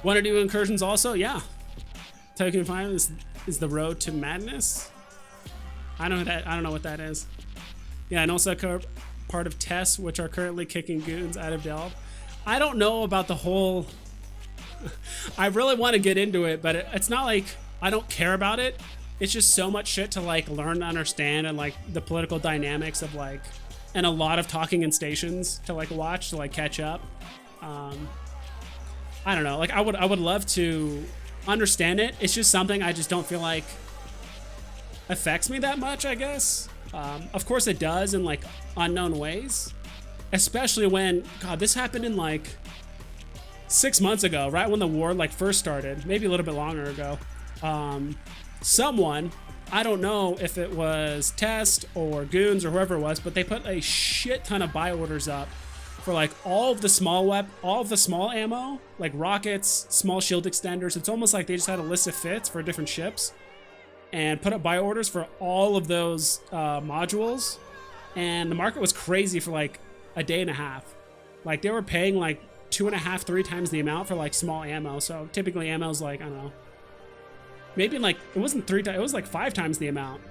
Speaker 1: Want to do incursions also? Yeah, Token 5 is the road to madness. I don't know what that is. Yeah, and also part of tests which are currently kicking goons out of Delve. I don't know about the whole. I really want to get into it, but it's not like I don't care about it. It's just so much shit to like learn and understand, and like the political dynamics of like, and a lot of talking in stations to like watch to like catch up. I don't know. Like I would love to understand it. It's just something I just don't feel like affects me that much, I guess. Of course it does in like unknown ways, especially when, God, this happened in like 6 months ago, right when the war like first started, maybe a little bit longer ago. Someone, I don't know if it was Test or Goons or whoever it was, but they put a shit ton of buy orders up for like all of the small ammo, like rockets, small shield extenders. It's almost like they just had a list of fits for different ships and put up buy orders for all of those modules. And the market was crazy for like a day and a half. Like they were paying like 2.5, 3 times the amount for like small ammo. So typically ammo is like, I don't know, maybe like, it wasn't 3 times, it was like 5 times the amount.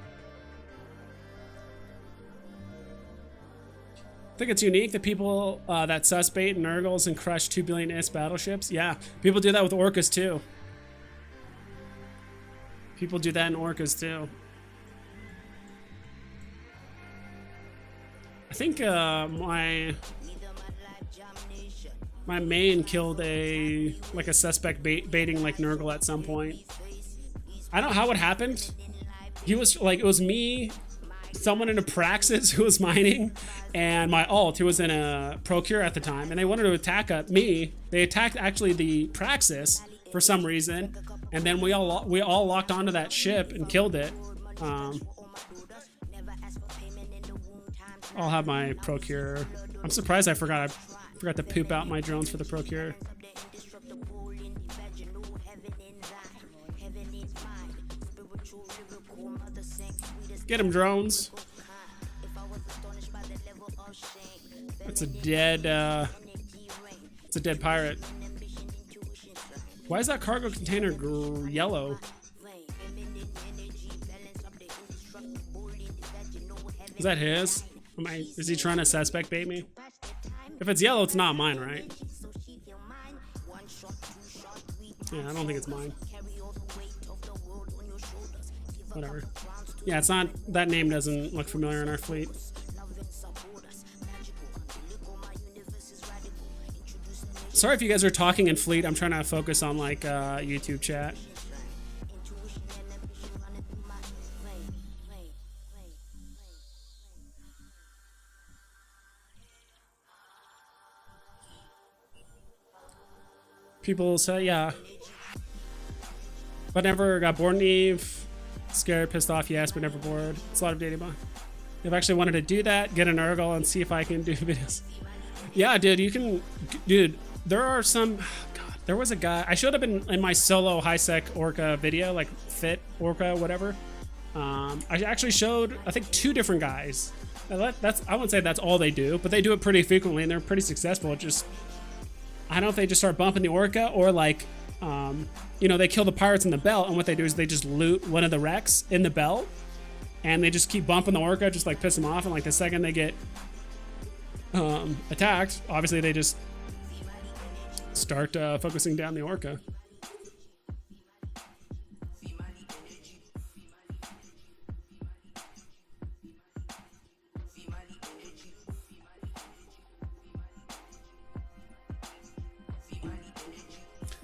Speaker 1: I think it's unique that people that suspect Nurgles and crush 2 billion IS battleships. Yeah, people do that with orcas too. People do that in orcas too. I think my main killed a suspect baiting like Nurgle at some point. I don't know how it happened. He was like, it was me, someone in a Praxis who was mining, and my alt who was in a Procure at the time, and they wanted to attack me. They attacked actually the Praxis for some reason, and then we all locked onto that ship and killed it. I'll have my Procure. I'm surprised I forgot to poop out my drones for the Procure. Get him, drones. It's a dead pirate. Why is that cargo container yellow? Is that his? Is he trying to suspect bait me? If it's yellow, it's not mine, right? Yeah, I don't think it's mine. Whatever. Yeah, it's not, that name doesn't look familiar in our fleet. Sorry if you guys are talking in fleet. I'm trying to focus on like YouTube chat. People say, yeah. But never got bored, Eve. Scared, pissed off, yes, but never bored. It's a lot of dating bond. I've actually wanted to do that, get an Nurgle and see if I can do videos. Yeah, dude, you can, dude, there are some, God, there was a guy, I showed up in my solo high sec orca video, like fit orca, whatever. I actually showed, I think 2 different guys. That's, I wouldn't say that's all they do, but they do it pretty frequently and they're pretty successful. It just, I don't know if they just start bumping the orca or like, you know, they kill the pirates in the belt, and what they do is they just loot one of the wrecks in the belt, and they just keep bumping the orca, just like piss them off, and like the second they get attacked, obviously they just start focusing down the orca.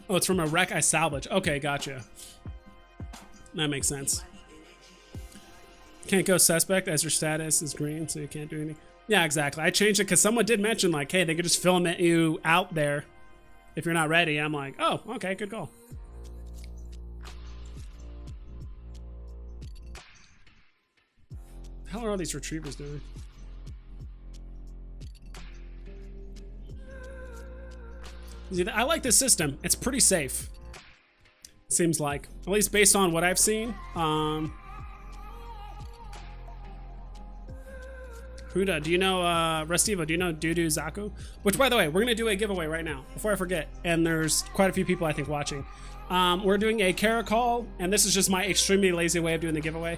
Speaker 1: Oh, it's from a wreck I salvaged. Okay, gotcha. That makes sense. Can't go suspect as your status is green, so you can't do anything. Yeah, exactly. I changed it because someone did mention like, hey, they could just film you out there if you're not ready. I'm like, oh, okay, good call. How are all these retrievers doing? I like this system. It's pretty safe. Seems like, at least based on what I've seen. Huda, do you know Restivo? Do you know Dudu Zaku? Which, by the way, we're gonna do a giveaway right now before I forget. And there's quite a few people I think watching. we're doing a caracol, and this is just my extremely lazy way of doing the giveaway.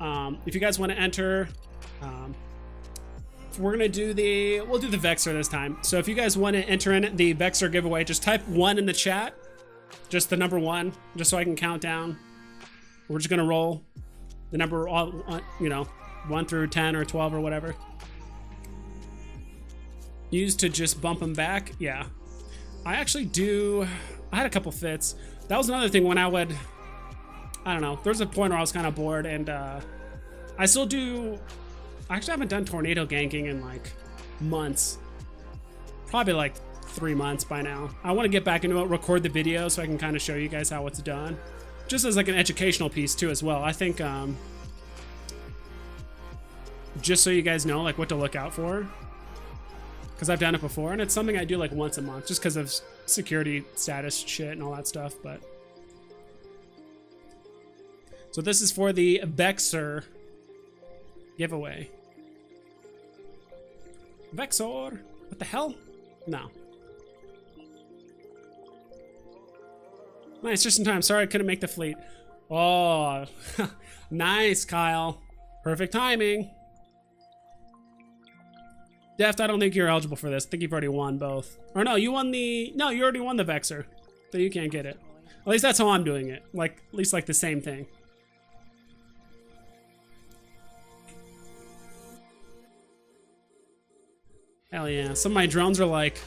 Speaker 1: If you guys want to enter, we'll do the Vexor this time. So if you guys want to enter in the Vexor giveaway, just type 1 in the chat, just the number 1, just so I can count down. We're just gonna roll the number, you know, 1 through 10 or 12 or whatever. Used to just bump them back. Yeah, I actually do. I had a couple fits. That was another thing when I would, I don't know, there's a point where I was kind of bored, and I still do. I actually haven't done tornado ganking in like months, probably like 3 months by now. I want to get back into it, record the video so I can kind of show you guys how it's done, just as like an educational piece too as well. I think just so you guys know like what to look out for, because I've done it before, and it's something I do like once a month just because of security status shit and all that stuff. But so this is for the Vexor giveaway. Vexor, what the hell? No. Nice, just in time. Sorry I couldn't make the fleet. Oh, nice, Kyle. Perfect timing. Deft, I don't think you're eligible for this. I think you've already won both. Or no, you already won the Vexor. So you can't get it. At least that's how I'm doing it. Like, at least like the same thing. Hell yeah. Some of my drones are like,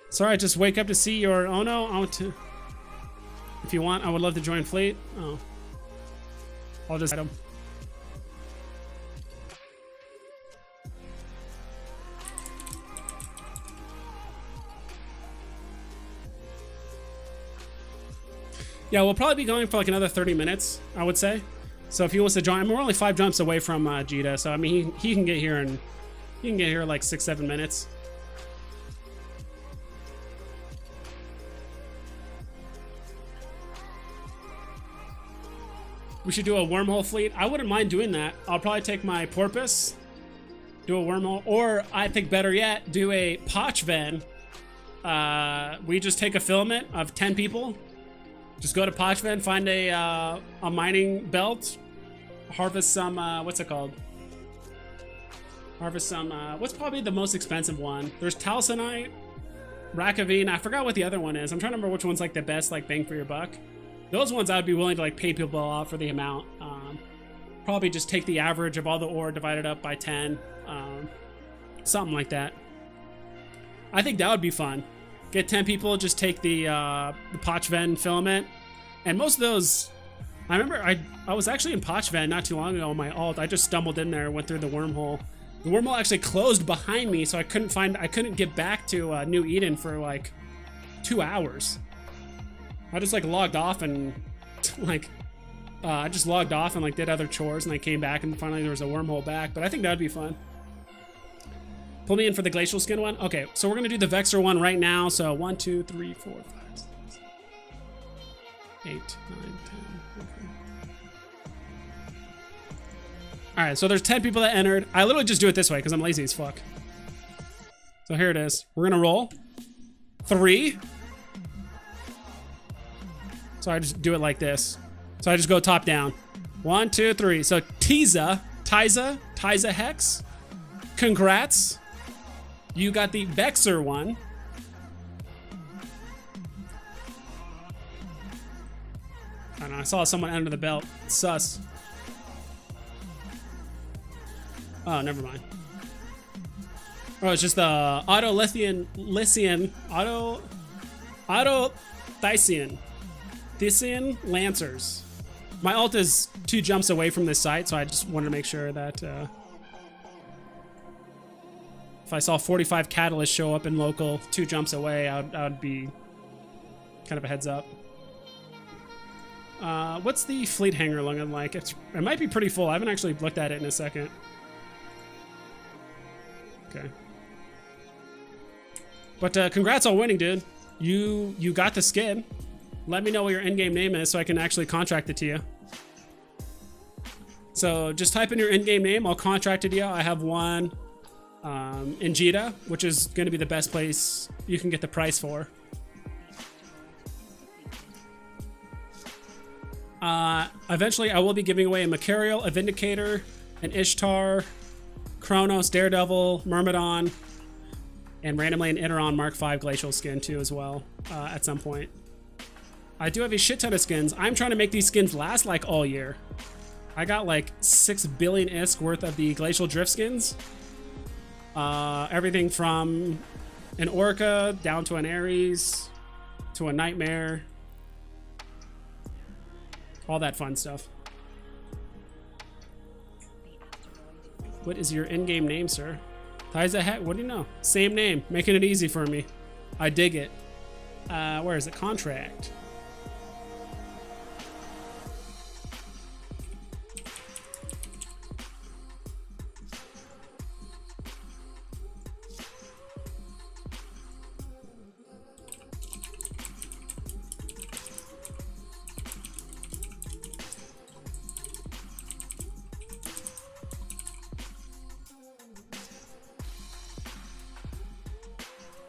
Speaker 1: sorry, I just wake up to see your, oh no, I want to, if you want, I would love to join fleet. Oh. I'll just hide them. Yeah, we'll probably be going for like another 30 minutes, I would say. So if he wants to join, I mean, we're only 5 jumps away from Jita, so I mean, he can get here in, like 6-7 minutes. We should do a wormhole fleet. I wouldn't mind doing that. I'll probably take my porpoise, do a wormhole, or I think better yet, do a Pochven. We just take a filament of 10 people. Just go to Pochven, find a mining belt, harvest some, what's it called? Harvest some, what's probably the most expensive one? There's Talsonite, Rakavine, I forgot what the other one is. I'm trying to remember which one's like the best like bang for your buck. Those ones I'd be willing to like pay people off for the amount. Probably just take the average of all the ore divided up by 10, something like that. I think that would be fun. Get 10 people, just take the Pochven filament. And most of those, I remember I was actually in Pochven not too long ago on my alt. I just stumbled in there, went through the wormhole. The wormhole actually closed behind me, so I couldn't get back to New Eden for like 2 hours. I just like logged off and like, I just logged off and like did other chores, and I came back and finally there was a wormhole back. But I think that would be fun. Pull me in for the glacial skin one. Okay, so we're gonna do the Vexor one right now. So 1, 2, 3, 4, 5, 6, 8, 9, 10. Okay. All right, so there's 10 people that entered. I literally just do it this way because I'm lazy as fuck. So here it is. We're gonna roll 3. So I just do it like this. So I just go top down. 1, 2, 3. So Tiza Hex. Congrats. You got the Vexor one. I don't know, I saw someone enter the belt. Sus. Oh, never mind. Oh, it's just the auto Thysian Lancers. My ult is 2 jumps away from this site, so I just wanted to make sure that if I saw 45 Catalysts show up in local 2 jumps away, I would be kind of a heads up. What's the fleet hangar looking like? It might be pretty full. I haven't actually looked at it in a second. Okay. But congrats on winning, dude. You got the skin. Let me know what your in-game name is so I can actually contract it to you. So just type in your in-game name. I'll contract it to you. I have one in Jita, which is going to be the best place you can get the price for. Eventually, I will be giving away a Macarial, a Vindicator, an Ishtar, Kronos, Daredevil, Myrmidon, and randomly an Iteron Mark V Glacial skin too as well at some point. I do have a shit ton of skins. I'm trying to make these skins last like all year. I got like 6 billion ISK worth of the Glacial Drift skins. Everything from an Orca down to an Ares to a Nightmare. All that fun stuff. What is your in-game name, sir? Tyza Heck, what do you know? Same name, making it easy for me. I dig it. Where is it? Contract.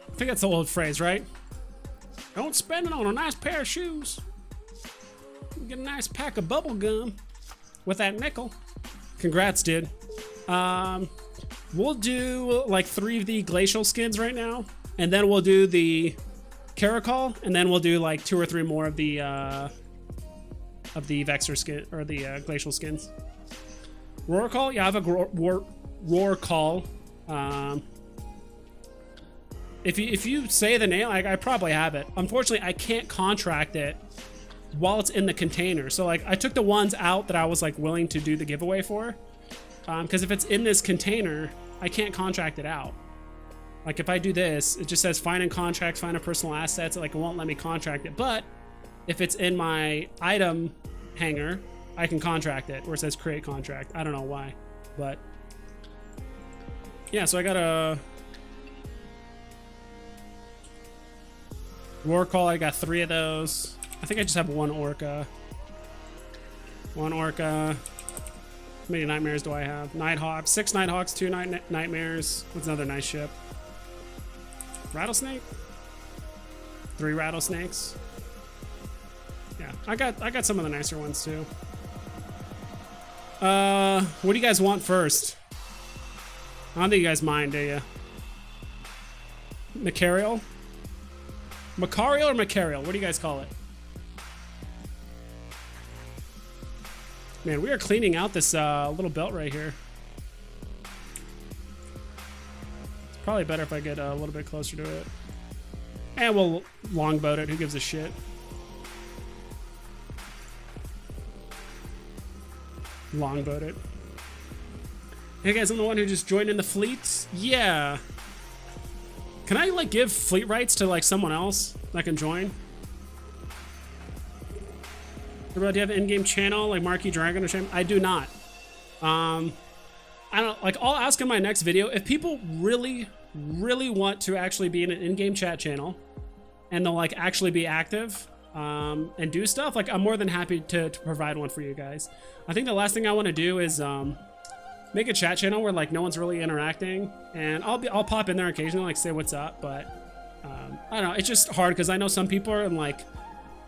Speaker 1: I think that's the old phrase, right? Don't spend it on a nice pair of shoes. Get a nice pack of bubble gum with that nickel. Congrats, dude. We'll do like 3 of the glacial skins right now, and then we'll do the Caracol, and then we'll do like 2 or 3 more of the Vexor skin or the glacial skins. Roar Call, yeah, I have a Roar Call. If you say the name, like, I probably have it. Unfortunately, I can't contract it while it's in the container. So like I took the ones out that I was like willing to do the giveaway for, because if it's in this container, I can't contract it out. Like if I do this, it just says find and contract, find a personal assets. Like it won't let me contract it. But if it's in my item hanger, I can contract it, where it says create contract. I don't know why, but yeah. So I got a Roar Call, I got 3 of those. I think I just have 1 Orca. 1 Orca. How many Nightmares do I have? Nighthawk. 6 Nighthawks, 2 Nightmares. What's another nice ship? Rattlesnake? 3 Rattlesnakes. Yeah, I got some of the nicer ones too. What do you guys want first? I don't think you guys mind, do you? Macarial? Macarial or Macarial? What do you guys call it? Man, we are cleaning out this little belt right here. It's probably better if I get a little bit closer to it. And we'll longboat it. Who gives a shit? Longboat it. Hey guys, I'm the one who just joined in the fleet. Yeah. Can I like give fleet rights to like someone else that can join? Do you have an in-game channel like Marquee Dragon or something? I do not. I don't like. I'll ask in my next video if people really want to actually be in an in-game chat channel, and they'll like actually be active and do stuff. Like I'm more than happy to provide one for you guys. I think the last thing I want to do is make a chat channel where like no one's really interacting, and I'll pop in there occasionally, like say what's up, but I don't know, it's just hard because I know some people are in like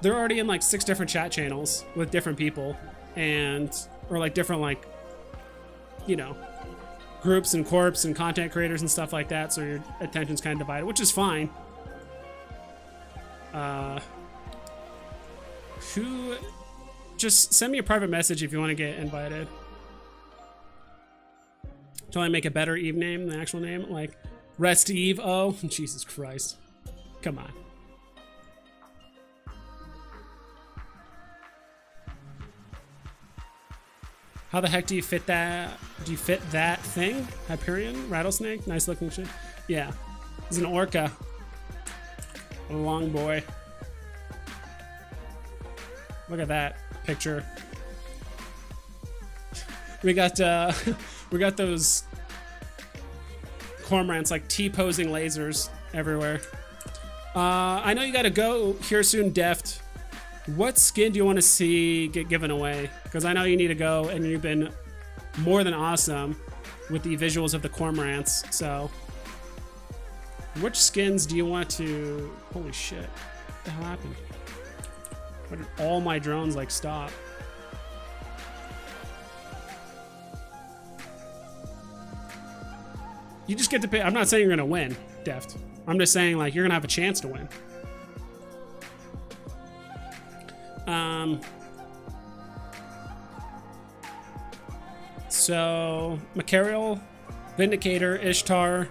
Speaker 1: they're already in like 6 different chat channels with different people, and or like different like, you know, groups and corps and content creators and stuff like that, so your attention's kind of divided, which is fine. Who just send me a private message if you want to get invited. Till I make a better Eve name than the actual name, like Rest Eve. Oh, Jesus Christ. Come on. How the heck do you fit that? Do you fit that thing? Hyperion? Rattlesnake? Nice looking shit. Yeah. He's an Orca. A long boy. Look at that picture. We got those cormorants like T-posing lasers everywhere. I know you gotta go here soon, Deft. What skin do you want to see get given away? Because I know you need to go, and you've been more than awesome with the visuals of the cormorants. So, which skins do you want to? Holy shit! What the hell happened? Why did all my drones like stop? You just get to pick. I'm not saying you're gonna win, Deft. I'm just saying like you're gonna have a chance to win. So Macarial, Vindicator, Ishtar,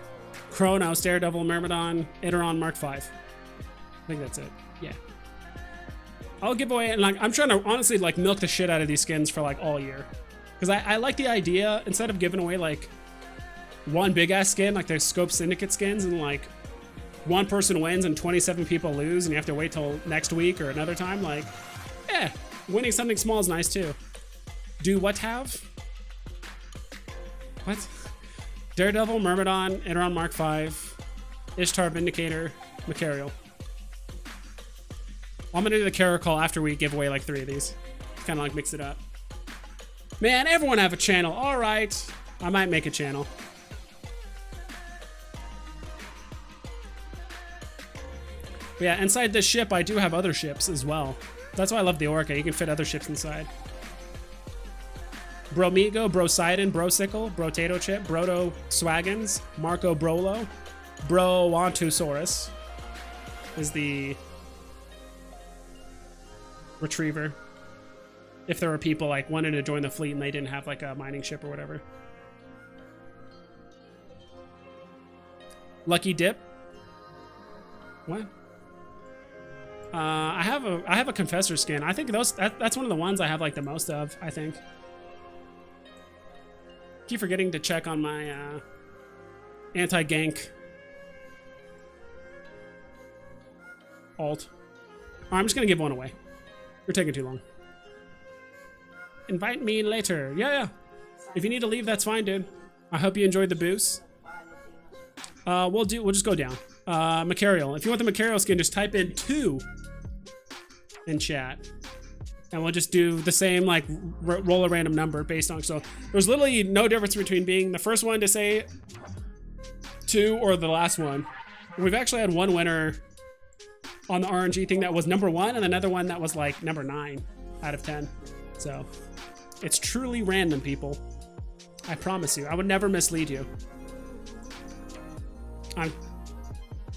Speaker 1: Chronos, Daredevil, Myrmidon, Iteron, Mark 5. I think that's it. Yeah. I'll give away, and like I'm trying to honestly like milk the shit out of these skins for like all year, because I like the idea instead of giving away like one big ass skin like the Scope Syndicate skins and like one person wins and 27 people lose and you have to wait till next week or another time. Like, winning something small is nice too. Do what have? What? Daredevil, Myrmidon, Iteron Mark 5, Ishtar, Vindicator, Macarial. I'm gonna do the Caracol after we give away like 3 of these. Kind of like mix it up. Man, everyone have a channel. All right, I might make a channel. But yeah, inside this ship, I do have other ships as well. That's why I love the Orca. You can fit other ships inside. Bromigo, Brosidon, Brosicle, Brotato Chip, Broto Swaggins, Marco Brolo, Browantosaurus is the retriever. If there were people like wanting to join the fleet and they didn't have like a mining ship or whatever. Lucky Dip. What? I have a Confessor skin. I think that's one of the ones I have like the most of, I think. Keep forgetting to check on my anti-gank alt. Oh, I'm just gonna give one away. You're taking too long. Invite me later. Yeah. If you need to leave, that's fine, dude. I hope you enjoyed the boost. We'll just go down. Macarial. If you want the Macarial skin, just type in 2 in chat. And we'll just do the same, like, roll a random number based on... So there's literally no difference between being the first one to say 2 or the last one. We've actually had one winner on the RNG thing that was number 1 and another one that was, like, number 9 out of 10. So it's truly random, people. I promise you. I would never mislead you.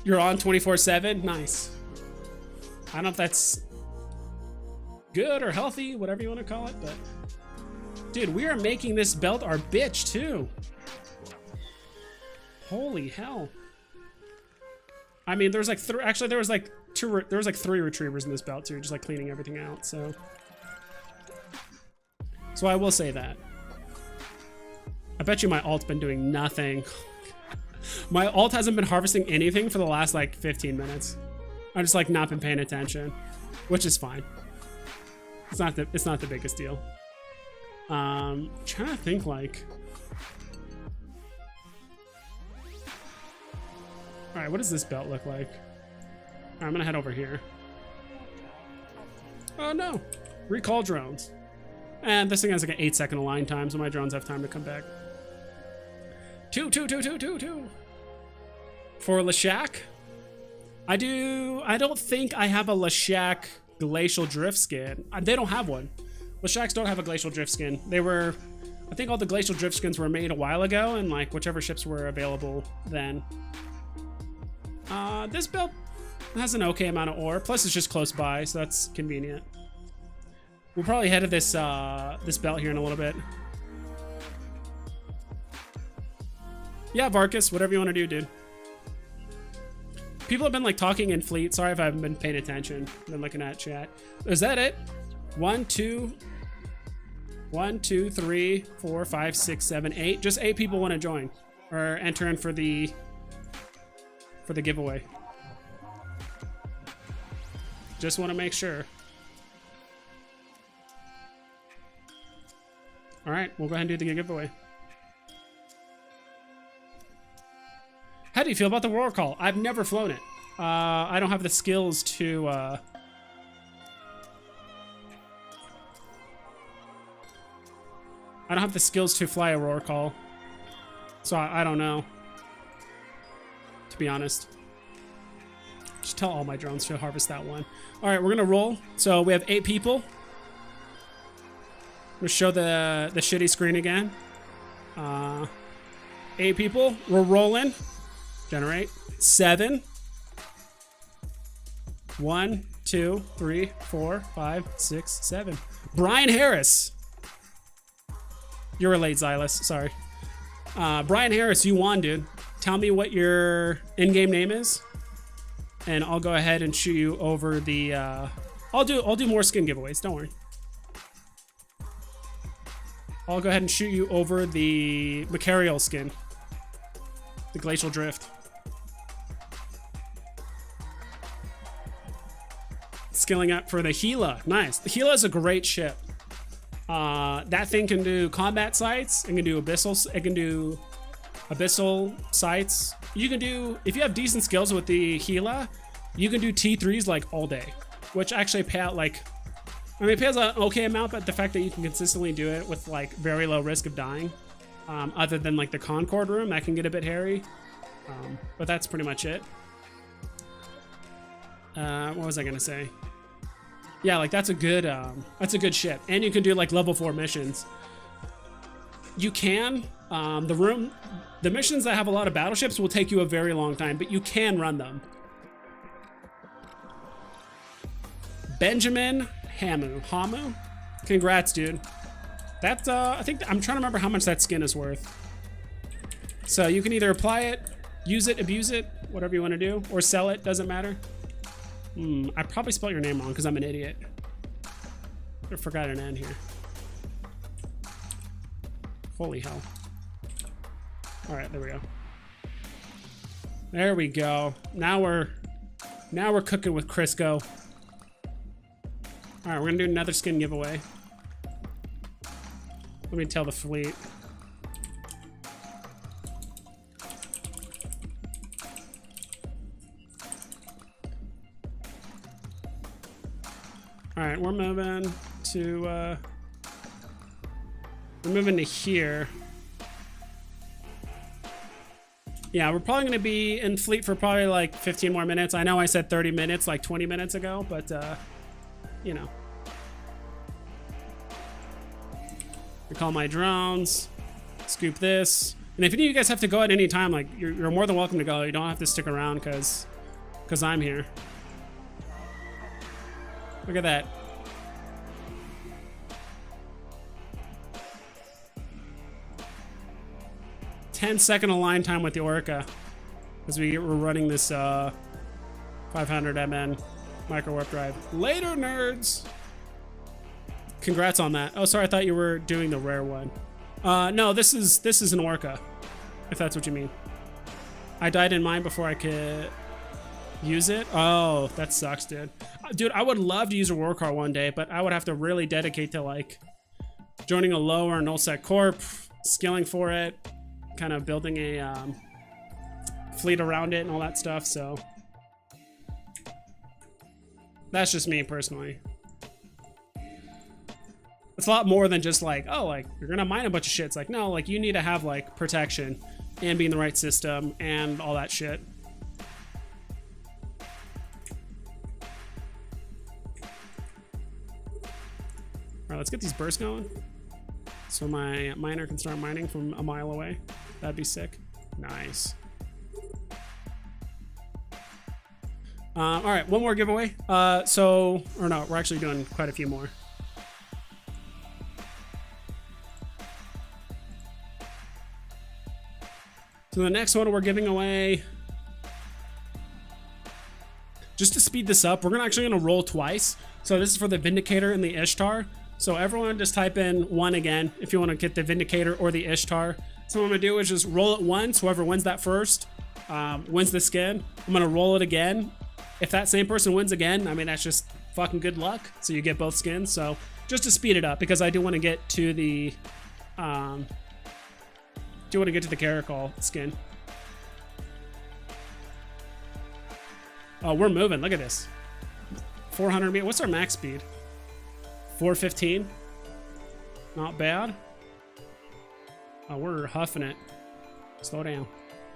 Speaker 1: You're on 24/7? Nice. I don't know if that's good or healthy, whatever you want to call it, but dude, we are making this belt our bitch too. Holy hell. I mean, there's like actually there was like 3 retrievers in this belt too, just like cleaning everything out. So I will say that. I bet you my alt's been doing nothing. My alt hasn't been harvesting anything for the last like 15 minutes. I've just like not been paying attention, which is fine. It's not the biggest deal. Trying to think like. All right, what does this belt look like? All right, I'm gonna head over here. Oh no, recall drones. And this thing has like an 8-second align time, so my drones have time to come back. 2. For Lashak, I don't think I have a Lashak Glacial Drift skin. They don't have one. Lashaks don't have a Glacial Drift skin. I think all the Glacial Drift skins were made a while ago, and like whichever ships were available then. This belt has an okay amount of ore, plus it's just close by, so that's convenient. We'll probably head to this belt here in a little bit. Yeah, Varkas, whatever you want to do, dude. People have been like talking in fleet. Sorry if I haven't been paying attention. I've been looking at chat. Is that it? 1, 2, 3, 4, 5, 6, 7, 8. Just 8 people want to join or enter in for the giveaway. Just want to make sure. All right, we'll go ahead and do the giveaway. How do you feel about the roll call? I've never flown it. I don't have the skills to... I don't have the skills to fly a roar call. So I don't know. To be honest. Just tell all my drones to harvest that one. Alright, we're gonna roll. So we have 8 people. I'm gonna show the shitty screen again. 8 people. We're rolling. Generate. 7. 1, 2, 3, 4, 5, 6, 7. Brian Harris. You're late, Xylus. Sorry. Brian Harris, you won, dude. Tell me what your in-game name is, and I'll go ahead and shoot you over the. I'll do more skin giveaways. Don't worry. I'll go ahead and shoot you over the Macarial skin, the Glacial Drift. Skilling up for the Gila. Nice. The Gila is a great ship. That thing can do combat sights. It can do abyssal. It can do abyssal sights. You can do, if you have decent skills with the Gila, you can do T3s like all day, which actually pay out like, I mean, it pays an okay amount, but the fact that you can consistently do it with like very low risk of dying, other than like the Concord room, that can get a bit hairy. But that's pretty much it. What was I gonna say? Yeah, like that's a good ship, and you can do like level 4 missions. You can, the missions that have a lot of battleships will take you a very long time, but you can run them. Benjamin Hamu, congrats, dude. That I think I'm trying to remember how much that skin is worth. So you can either apply it, use it, abuse it, whatever you want to do, or sell it. Doesn't matter. I probably spelled your name wrong because I'm an idiot. I forgot an N here. Holy hell. All right, there we go. There we go. Now we're cooking with Crisco. All right, we're gonna do another skin giveaway. Let me tell the fleet. All right, we're moving to here. Yeah, we're probably gonna be in fleet for probably like 15 more minutes. I know I said 30 minutes like 20 minutes ago, but you know. Recall my drones, scoop this. And if any of you guys have to go at any time, like you're more than welcome to go. You don't have to stick around because I'm here. Look at that. "10-second align time with the Orca," as we're running this 500 MN micro warp drive. Later, nerds. Congrats on that. Oh, sorry, I thought you were doing the rare one. No, this is an Orca, if that's what you mean. I died in mine before I could use it. Oh, that sucks, dude. Dude, I would love to use a war car one day, but I would have to really dedicate to like joining a low or null set corp, skilling for it, kind of building a fleet around it and all that stuff. So that's just me personally. It's a lot more than just like, oh, like you're gonna mine a bunch of shit. It's like, no, like you need to have like protection and be in the right system and all that shit. All right, let's get these bursts going so my miner can start mining from a mile away. That'd be sick. Nice. All right, one more giveaway. Or no, we're actually doing quite a few more. So the next one we're giving away, just to speed this up, we're actually gonna roll twice. So this is for the Vindicator and the Ishtar. So everyone just type in 1 again if you want to get the Vindicator or the Ishtar. So what I'm gonna do is just roll it once. Whoever wins that first wins the skin. I'm gonna roll it again. If that same person wins again, I mean, that's just fucking good luck. So you get both skins. So just to speed it up, because I do want to get to the Caracol skin. Oh, we're moving. Look at this. 400 meters. What's our max speed? 415. Not bad. Oh, we're huffing it. Slow down.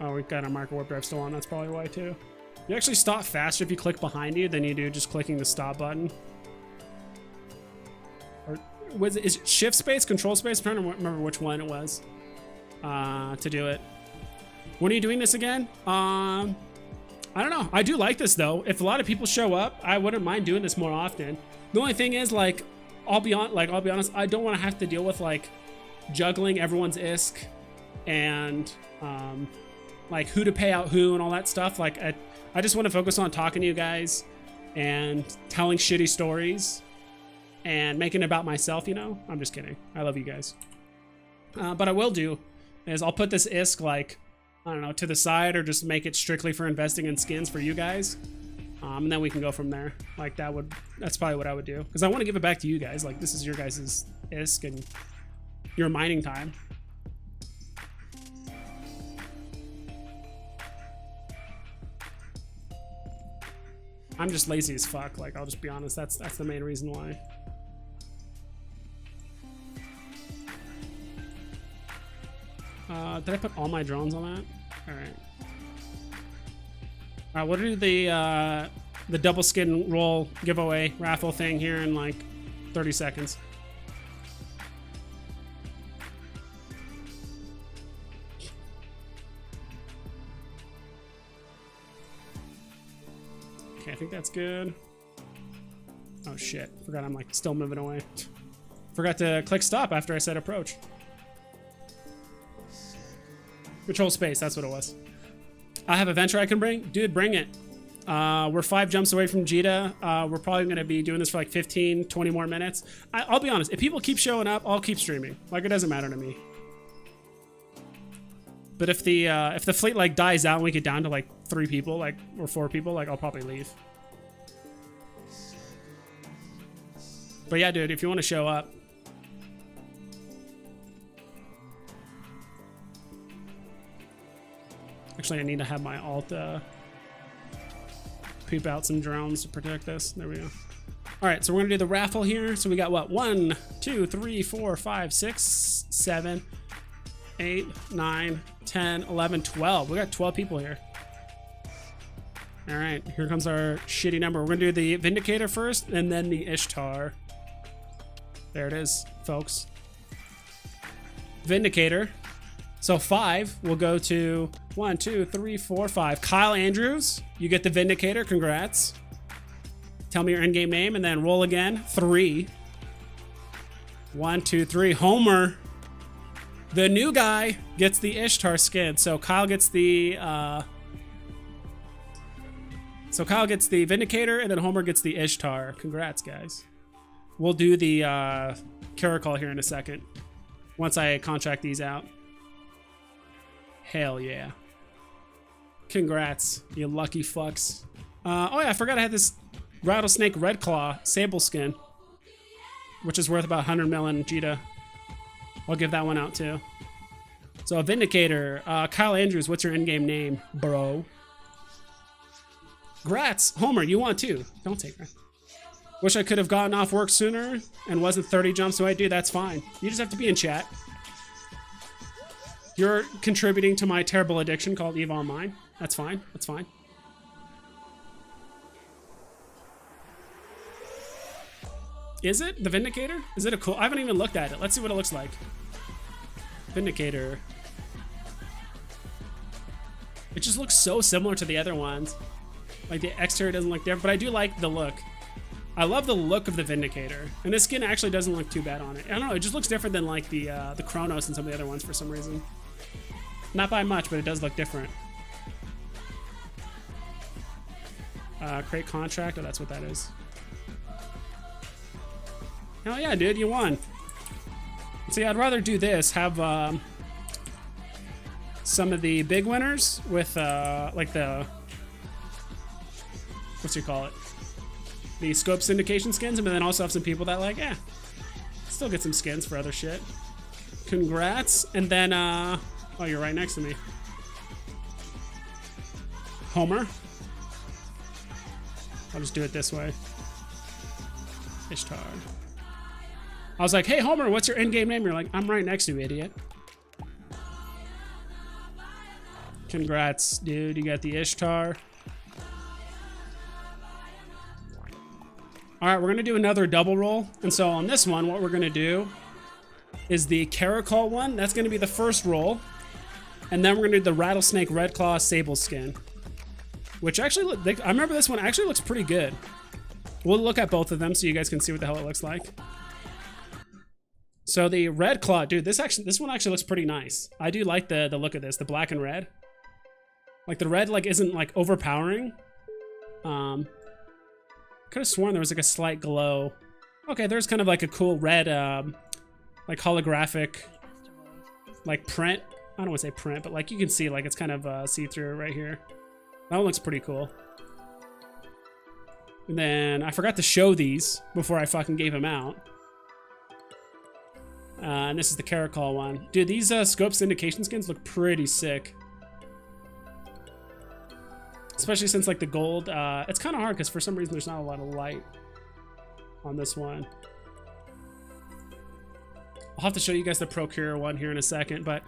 Speaker 1: Oh, we've got our micro warp drive still on. That's probably why too. You actually stop faster if you click behind you than you do just clicking the stop button. Or is it shift space, control space? I'm trying to remember which one it was to do it. When are you doing this again? I don't know. I do like this though. If a lot of people show up, I wouldn't mind doing this more often. The only thing is, like, I'll be honest, I don't want to have to deal with like juggling everyone's ISK and like who to pay out who and all that stuff. Like, I just want to focus on talking to you guys and telling shitty stories and making it about myself, you know? I'm just kidding. I love you guys. But I will do is I'll put this ISK, like, I don't know, to the side, or just make it strictly for investing in skins for you guys. And then we can go from there. Like, that's probably what I would do. Because I want to give it back to you guys. Like, this is your guys' ISK and your mining time. I'm just lazy as fuck. Like, I'll just be honest. That's the main reason why. Did I put all my drones on that? All right. All right, we'll do the double skin roll giveaway raffle thing here in like 30 seconds. Okay, I think that's good. Oh shit, forgot I'm like still moving away. Forgot to click stop after I said approach. Control space, that's what it was. I have a venture I can bring? Dude, bring it. We're 5 jumps away from Jita. We're probably going to be doing this for like 15, 20 more minutes. I'll be honest, if people keep showing up, I'll keep streaming. Like, it doesn't matter to me. But if the fleet like dies out and we get down to like 3 people, like, or 4 people, like, I'll probably leave. But yeah, dude, if you want to show up. Actually, I need to have my alt poop out some drones to protect this. There we go. All right, so we're gonna do the raffle here. So we got what? 1, 2, 3, 4, 5, 6, 7, 8, 9, 10, 11, 12. We got 12 people here. All right, here comes our shitty number. We're gonna do the Vindicator first and then the Ishtar. There it is, folks. Vindicator. So 5 will go to 1, 2, 3, 4, 5. Kyle Andrews, you get the Vindicator. Congrats. Tell me your in-game name and then roll again. 3. 1, 2, 3. Homer, the new guy, gets the Ishtar skin. So Kyle gets the Vindicator and then Homer gets the Ishtar. Congrats, guys. We'll do the Caracol here in a second once I contract these out. Hell yeah. Congrats, you lucky fucks. Oh yeah, I forgot I had this Rattlesnake Red Claw Sable skin, which is worth about 100 mil in Jita. I'll give that one out too. So Vindicator, Kyle Andrews, what's your in-game name, bro? Grats, Homer, you won too. Don't take her. Wish I could have gotten off work sooner and wasn't 30 jumps away. Dude, that's fine. You just have to be in chat. You're contributing to my terrible addiction called EVE Online. That's fine. That's fine. Is it the Vindicator? Is it a cool? I haven't even looked at it. Let's see what it looks like. Vindicator. It just looks so similar to the other ones. Like the exterior doesn't look different, but I do like the look. I love the look of the Vindicator, and this skin actually doesn't look too bad on it. I don't know. It just looks different than like the Chronos and some of the other ones for some reason. Not by much, but it does look different. Create contract. Oh, that's what that is. Hell yeah, dude, you won. See, I'd rather do this. Have some of the big winners with like the what's you call it? The scope syndication skins, and then also have some people that like, yeah, still get some skins for other shit. Congrats, and then oh, you're right next to me. Homer. I'll just do it this way. Ishtar. I was like, hey, Homer, what's your in-game name? You're like, I'm right next to you, idiot. Congrats, dude. You got the Ishtar. All right, we're going to do another double roll. And so on this one, what we're going to do is the Caracol one. That's going to be the first roll. And then we're gonna do the Rattlesnake Red Claw Sable skin, which actually, I remember this one actually looks pretty good. We'll look at both of them so you guys can see what the hell it looks like. So the Red Claw, dude, this one actually looks pretty nice. I do like the look of this, the black and red. Like the red like isn't like overpowering. Could have sworn there was like a slight glow. Okay, there's kind of like a cool red, like holographic, like print. I don't want to say print, but like you can see like it's kind of see-through right here. That one looks pretty cool. And then I forgot to show these before I fucking gave them out. And this is the Caracol one. Dude, these scope syndication skins look pretty sick. Especially since like the gold, it's kind of hard because for some reason there's not a lot of light on this one. I'll have to show you guys the Procure one here in a second, but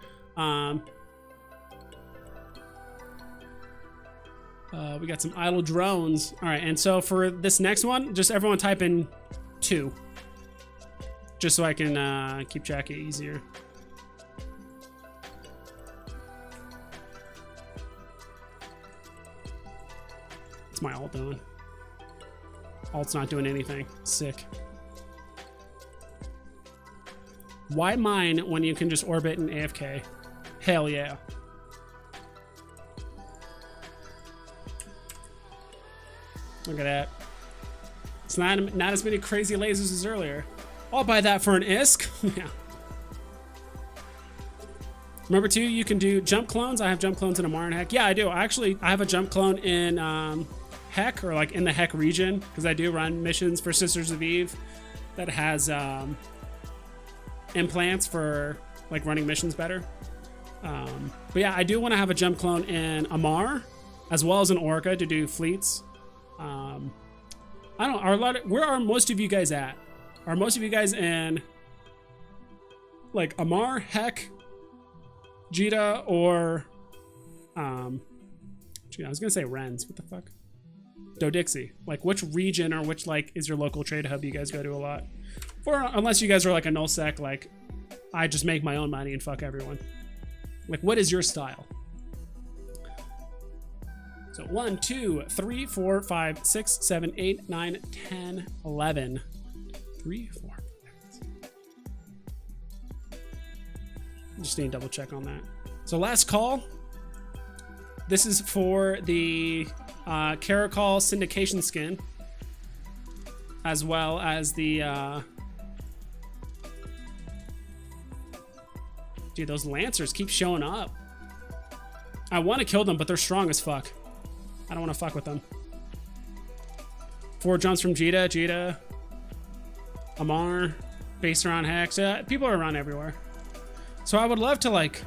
Speaker 1: we got some idle drones. All right, and so for this next one, just everyone type in 2. Just so I can keep track of it easier. What's my alt doing? Alt's not doing anything. Sick. Why mine when you can just orbit and AFK? Hell yeah. Look at that. It's not as many crazy lasers as earlier. I'll buy that for an ISK. Yeah. Number 2, you can do jump clones. I have jump clones in Amar and Heck. Yeah, I do. I have a jump clone in Heck, or like in the Heck region, because I do run missions for Sisters of Eve that has implants for like running missions better. But yeah, I do want to have a jump clone in Amar, as well as an Orca to do fleets. I don't. Where are most of you guys at? Are most of you guys in like Amar, Heck, Jita, or I was gonna say Renz. What the fuck? Dodixie. Like which region or which like is your local trade hub you guys go to a lot? Or unless you guys are like a nullsec, like I just make my own money and fuck everyone. Like what is your style? So 1, 2, 3, 4, 5, 6, 7, 8, 9, 10, 11. 3, 4. Just need to double check on that. So last call. This is for the Caracol syndication skin, as well as the dude, those Lancers keep showing up. I want to kill them, but they're strong as fuck. I don't want to fuck with them. 4 jumps from Jita, Amar, base around Hex. People are around everywhere. So I would love to like,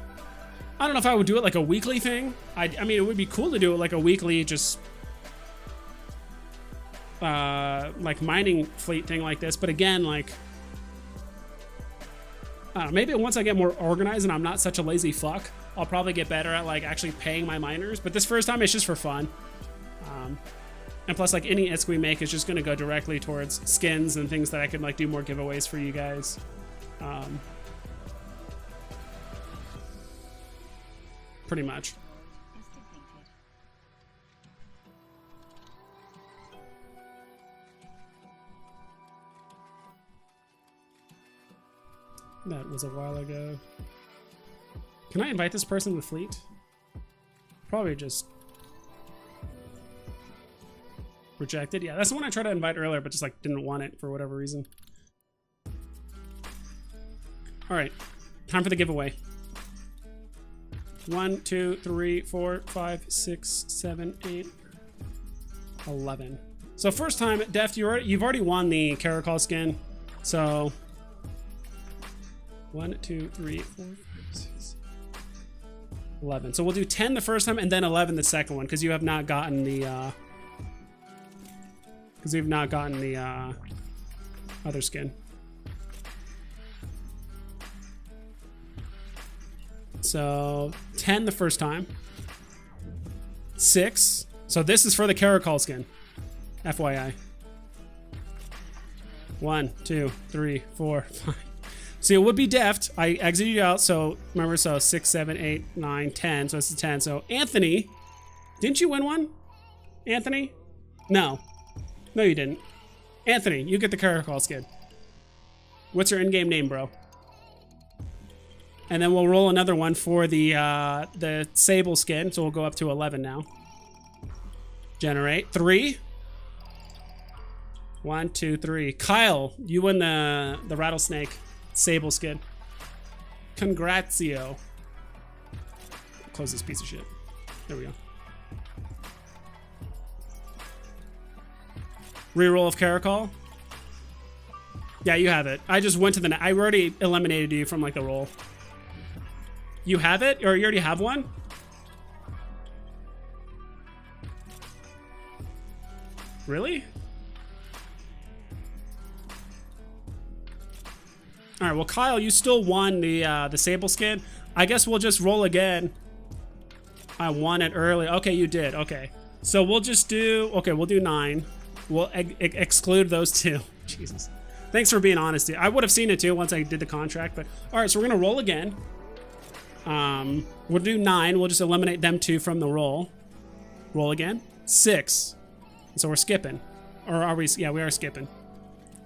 Speaker 1: I don't know if I would do it like a weekly thing. I mean, it would be cool to do it like a weekly, just like mining fleet thing like this. But again, like, I don't know, maybe once I get more organized and I'm not such a lazy fuck, I'll probably get better at like actually paying my miners. But this first time, it's just for fun. And plus, like any ISK we make is just going to go directly towards skins and things that I can like do more giveaways for you guys. Pretty much. That was a while ago. Can I invite this person to the fleet? Probably just rejected. Yeah, that's the one I tried to invite earlier, but just like didn't want it for whatever reason. All right, time for the giveaway. 1, 2, 3, 4, 5, 6, 7, 8, 11. So first time, Deft, you've already won the Caracol skin. So 1, 2, 3, 4, 5, 6, 11. So we'll do 10 the first time and then 11 the second one, because you have not gotten the other skin. So 10 the first time. 6. So this is for the Caracol skin. FYI. 1, 2, 3, 4, 5, So it would be deft. I exited you out. So remember, so 6, 7, 8, 9, 10. So it's a 10. So Anthony, didn't you win one? Anthony? No. No, you didn't. Anthony, you get the Caracol skin. What's your in-game name, bro? And then we'll roll another one for the Sable skin. So we'll go up to 11 now. Generate. 3. 1, 2, 3. Kyle, you win the Rattlesnake Sable skin. Congratio. Close this piece of shit. There we go. Reroll of Caracol. Yeah, you have it. I just went to the... I already eliminated you from like the roll. You have it? Or you already have one? Really? All right, well, Kyle, you still won the Sable skin. I guess we'll just roll again. I won it early. Okay, you did. Okay. So we'll just do... Okay, we'll do 9. We'll exclude those 2. Jesus. Thanks for being honest, dude. I would have seen it too once I did the contract, but... All right, so we're going to roll again. We'll do 9. We'll just eliminate them 2 from the roll. Roll again. 6. So we're skipping. Or are we? Yeah, we are skipping.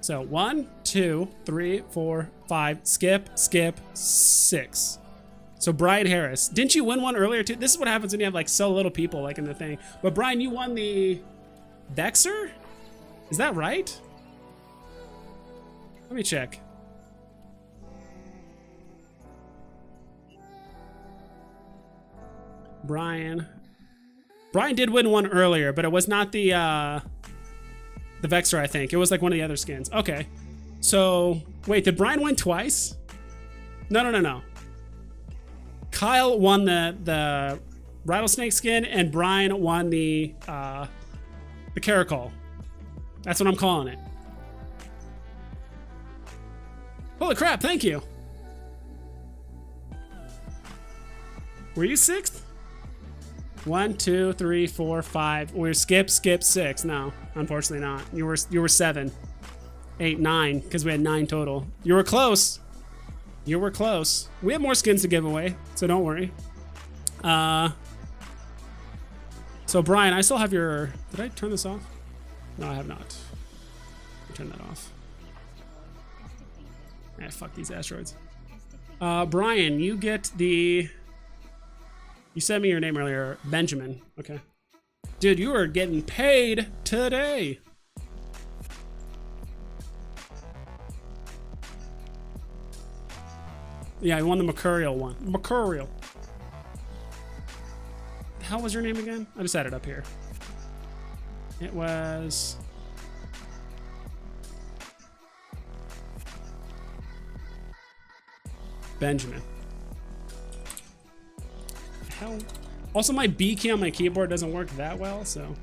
Speaker 1: So 1, 2, 3, 4, 5. Skip, skip, 6. So Brian Harris. Didn't you win one earlier too? This is what happens when you have like so little people like in the thing. But Brian, you won the Vexer? Is that right? Let me check. Brian did win one earlier, but it was not the Vexer, I think. It was like one of the other skins. Okay. So, wait, did Brian win twice? No. Kyle won the Rattlesnake skin, and Brian won the Caracol. That's what I'm calling it. Holy crap, thank you. Were you 6th? 1, 2, 3, 4, 5. We're skip 6. No, unfortunately not. You were 7, 8, 9, because we had 9 total. You were close. You were close. We have more skins to give away, so don't worry. So Brian, I still have your... Did I turn this off? No, I have not. Turn that off. Fuck these asteroids. Brian, you get the... You sent me your name earlier, Benjamin. Okay. Dude, you are getting paid today. Yeah, I won the Mercurial one. Mercurial. How was your name again? I just had it up here. It was... Benjamin. Hell. Also, my B key on my keyboard doesn't work that well, so...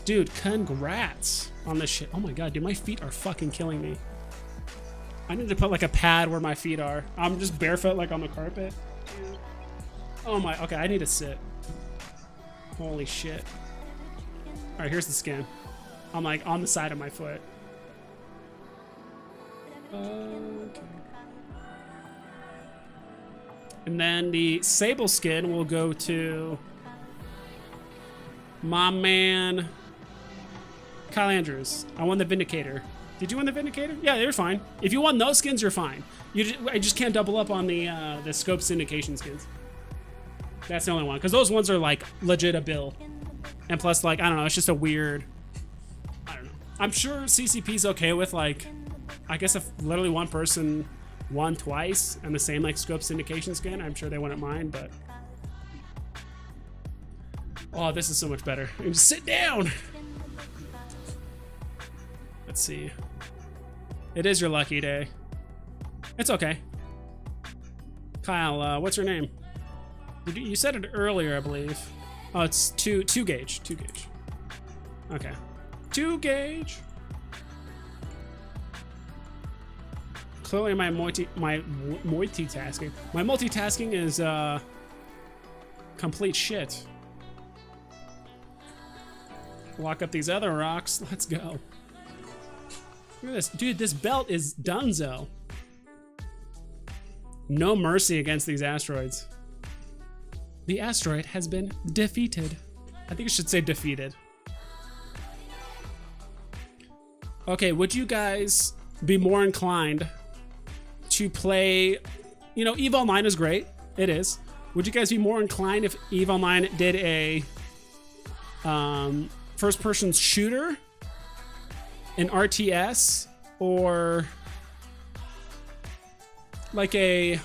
Speaker 1: Dude, congrats on this shit. Oh my god, dude, my feet are fucking killing me. I need to put like a pad where my feet are. I'm just barefoot like on the carpet. Oh my, okay, I need to sit. Holy shit. Alright, here's the skin. I'm like on the side of my foot. Okay. And then the Sable skin will go to my man Kyle Andrews. I won the Vindicator. Did you win the Vindicator? Yeah, you're fine. If you won those skins, you're fine. I just can't double up on the Scope Syndication skins. That's the only one, because those ones are like legit a bill. And plus, like, I don't know, it's just a weird... I don't know. I'm sure CCP's okay with, like, I guess if literally one person won twice and the same, like, Scope Syndication skin, I'm sure they wouldn't mind, but... Oh, this is so much better. I can just sit down! Let's see. It is your lucky day. It's okay. Kyle, what's your name? You said it earlier, I believe. Oh, it's 2 gauge. 2 gauge. Okay. 2 gauge. Clearly my multitasking. My multitasking is complete shit. Lock up these other rocks. Let's go. Look at this. Dude, this belt is dunzo. No mercy against these asteroids. The asteroid has been defeated. I think it should say defeated. Okay, would you guys be more inclined to play, you know, EVE Online is great. It is. Would you guys be more inclined if EVE Online did a first-person shooter, an RTS, or like a,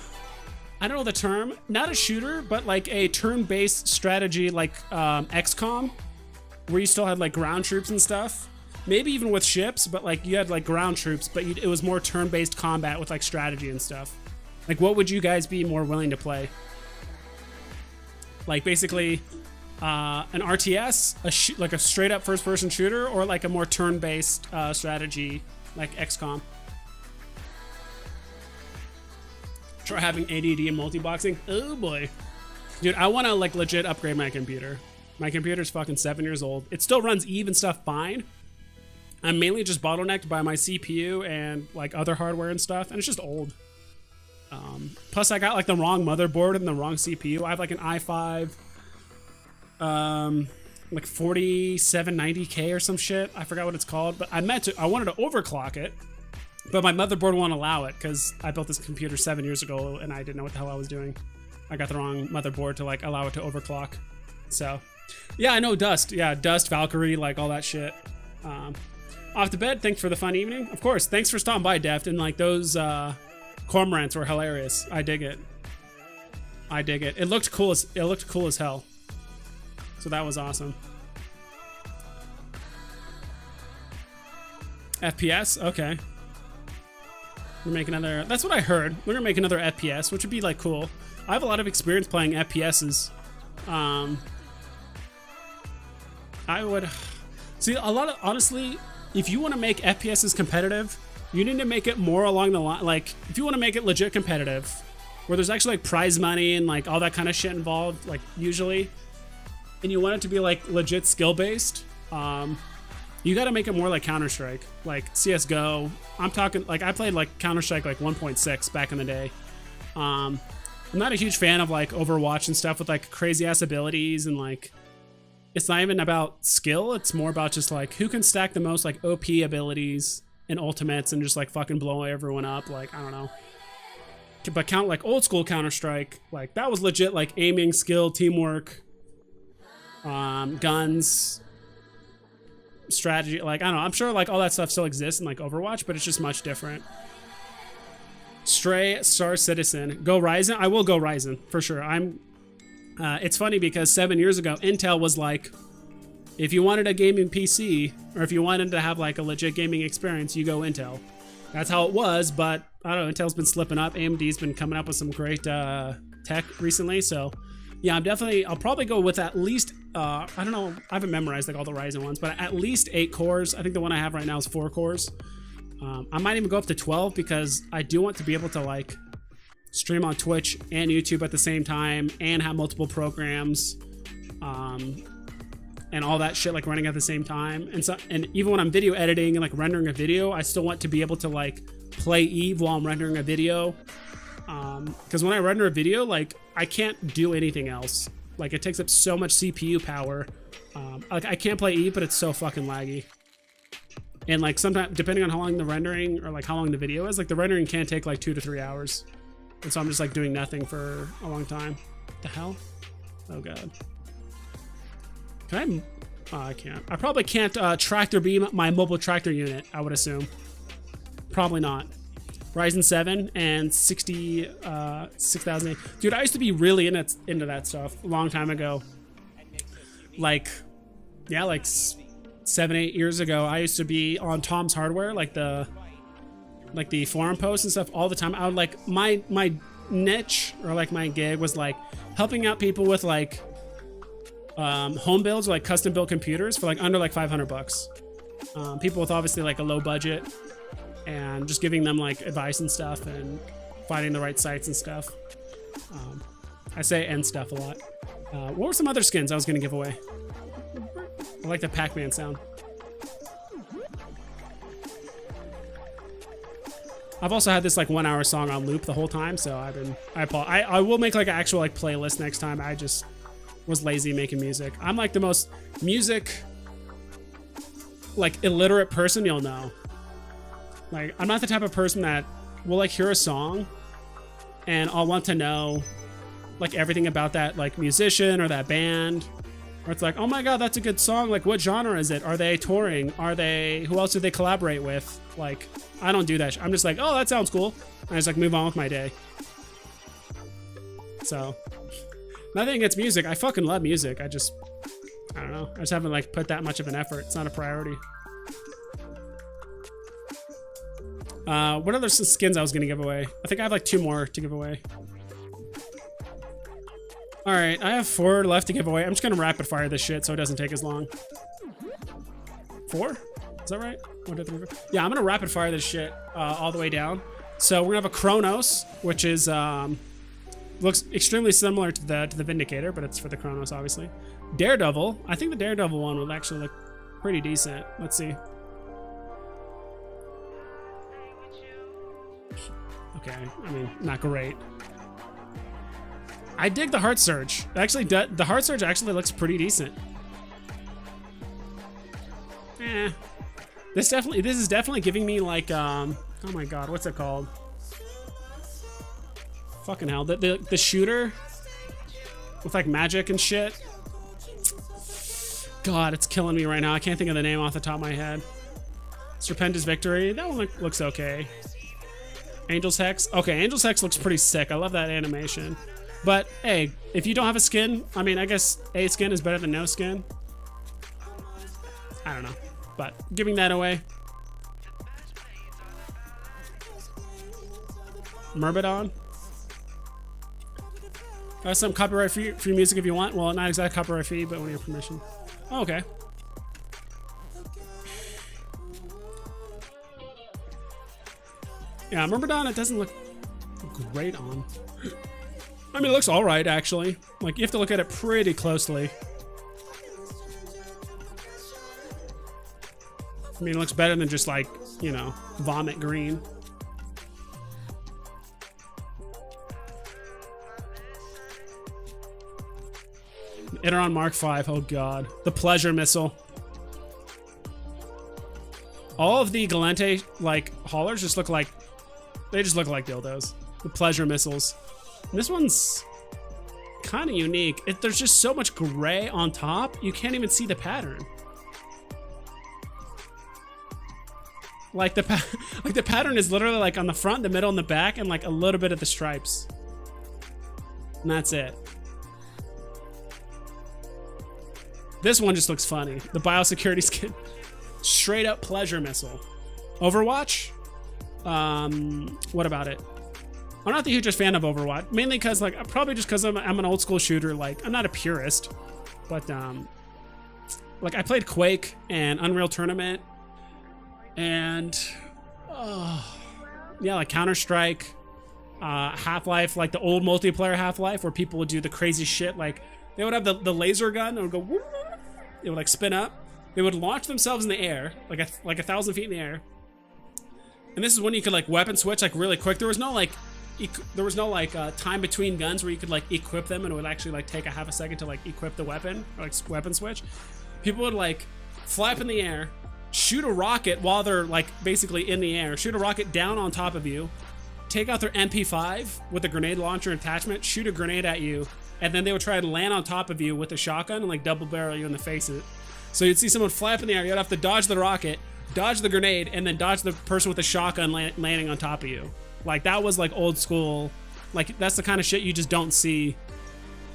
Speaker 1: I don't know the term, not a shooter, but like a turn-based strategy like XCOM, where you still had like ground troops and stuff? Maybe even with ships, but like you had like ground troops, but it was more turn-based combat with like strategy and stuff. Like, what would you guys be more willing to play? Like basically an RTS, like a straight-up first-person shooter, or like a more turn-based strategy like XCOM. Try having ADD and multi-boxing. Oh boy, dude, I want to like legit upgrade my computer. My computer's fucking 7 years old. It still runs EVE and stuff fine. I'm mainly just bottlenecked by my CPU and like other hardware and stuff, and it's just old. Plus I got like the wrong motherboard and the wrong CPU. I have like an i5 like 4790K or some shit. I forgot what it's called, but I wanted to overclock it, but my motherboard won't allow it because I built this computer 7 years ago and I didn't know what the hell I was doing. I got the wrong motherboard to like allow it to overclock. So yeah, I know Dust. Yeah, Dust, Valkyrie, like all that shit. Off the bed, thanks for the fun evening. Of course, thanks for stopping by, Deft. And like those cormorants were hilarious. I dig it. I dig it. It looked cool as hell. So that was awesome. FPS, okay. We're making another. That's what I heard. We're gonna make another FPS, which would be like cool. I have a lot of experience playing FPSs. I would see a lot of, honestly, if you want to make FPSs competitive, you need to make it more along the line. Like, if you want to make it legit competitive, where there's actually like prize money and like all that kind of shit involved, like usually, and you want it to be like legit skill based, you got to make it more like Counter-Strike, like CS:GO. I'm talking like I played like Counter-Strike like 1.6 back in the day. I'm not a huge fan of like Overwatch and stuff with like crazy ass abilities, and like it's not even about skill. It's more about just like who can stack the most like OP abilities and ultimates and just like fucking blow everyone up. Like, I don't know. But count like old school Counter-Strike, like that was legit like aiming, skill, teamwork, guns, strategy. Like, I don't know. I'm sure like all that stuff still exists in like Overwatch, but it's just much different. Stray, Star Citizen, go Ryzen. I will go Ryzen for sure. It's funny because 7 years ago, Intel was like, if you wanted a gaming PC, or if you wanted to have like a legit gaming experience, you go Intel. That's how it was, but I don't know, Intel's been slipping up. AMD's been coming up with some great tech recently, so yeah, I'll probably go with at least, I don't know, I haven't memorized like all the Ryzen ones, but at least 8 cores. I think the one I have right now is 4 cores. I might even go up to 12 because I do want to be able to like stream on Twitch and YouTube at the same time and have multiple programs and all that shit like running at the same time. And even when I'm video editing and like rendering a video, I still want to be able to like play EVE while I'm rendering a video, because when I render a video, like I can't do anything else. Like it takes up so much CPU power. Like I can't play EVE, but it's so fucking laggy. And like sometimes, depending on how long the rendering or like how long the video is, like the rendering can take like 2 to 3 hours. And so I'm just like doing nothing for a long time. What the hell? Oh god. Can I? Oh, I can't. I probably can't tractor beam my mobile tractor unit, I would assume. Probably not. Ryzen 7 and 6000. Dude, I used to be really into that stuff a long time ago. Like, yeah, like 7-8 years ago, I used to be on Tom's Hardware, like the forum posts and stuff all the time. I would like my niche or like my gig was like helping out people with like home builds or like custom built computers for like under like $500. People with obviously like a low budget, and just giving them like advice and stuff and finding the right sites and stuff. I say and stuff a lot. What were some other skins I was gonna give away? I like the Pac-Man sound. I've also had this like 1 hour song on loop the whole time, so I will make like an actual like playlist next time. I just was lazy making music. I'm like the most music like illiterate person you'll know. Like, I'm not the type of person that will like hear a song and I'll want to know like everything about that like musician or that band. Or it's like, oh my god, that's a good song. Like, what genre is it? Are they touring? Who else do they collaborate with? Like, I don't do that. I'm just like, oh, that sounds cool. And I just like move on with my day. So, nothing against music. I fucking love music. I don't know. I just haven't like put that much of an effort. It's not a priority. What other skins I was gonna give away? I think I have like 2 more to give away. All right, I have 4 left to give away. I'm just gonna rapid fire this shit so it doesn't take as long. 4? Is that right? 1, 2, 3, 4. Yeah, I'm gonna rapid fire this shit all the way down. So we're gonna have a Chronos, which is looks extremely similar to the Vindicator, but it's for the Chronos, obviously. Daredevil. I think the Daredevil one would actually look pretty decent. Let's see. Okay, I mean, not great. I dig the Heart Surge. Actually, the Heart Surge actually looks pretty decent. This is definitely giving me like oh my god, what's it called? Fucking hell, the shooter with like magic and shit. God, it's killing me right now. I can't think of the name off the top of my head. Serpentis Victory. That one looks okay. Angel's Hex. Okay, Angel's Hex looks pretty sick. I love that animation. But hey, if you don't have a skin, I mean, I guess a skin is better than no skin. I don't know, but giving that away. Myrmidon. Some copyright free music if you want. Well, not exact copyright free, but when you have permission. Oh, okay. Yeah, Myrmidon, it doesn't look great on. I mean, it looks alright, actually. Like, you have to look at it pretty closely. I mean, it looks better than just, like, you know, vomit green. Iteron Mark V, oh god. The Pleasure Missile. All of the Galente, like, haulers just look like... They just look like dildos. The Pleasure Missiles. And this one's kind of unique. There's just so much gray on top, you can't even see the pattern. Like the pattern is literally like on the front, the middle, and the back, and like a little bit of the stripes. And that's it. This one just looks funny. The biosecurity skin. Straight up Pleasure Missile. Overwatch? What about it? I'm not the hugest fan of Overwatch, mainly because like probably just because I'm an old school shooter. Like I'm not a purist, but like I played Quake and Unreal Tournament, and yeah, like Counter-Strike, Half-Life, like the old multiplayer Half-Life where people would do the crazy shit. Like they would have the laser gun, it would go, it would like spin up. They would launch themselves in the air, like 1,000 feet in the air. And this is when you could like weapon switch like really quick. There was no like time between guns where you could like equip them and it would actually like take a half a second to like equip the weapon or like weapon switch. People would like fly up in the air, shoot a rocket while they're like basically in the air, shoot a rocket down on top of you, take out their MP5 with a grenade launcher attachment, shoot a grenade at you, and then they would try to land on top of you with a shotgun and like double barrel you in the face. So you'd see someone fly up in the air, you'd have to dodge the rocket, dodge the grenade, and then dodge the person with the shotgun landing on top of you. Like that was like old school. Like that's the kind of shit you just don't see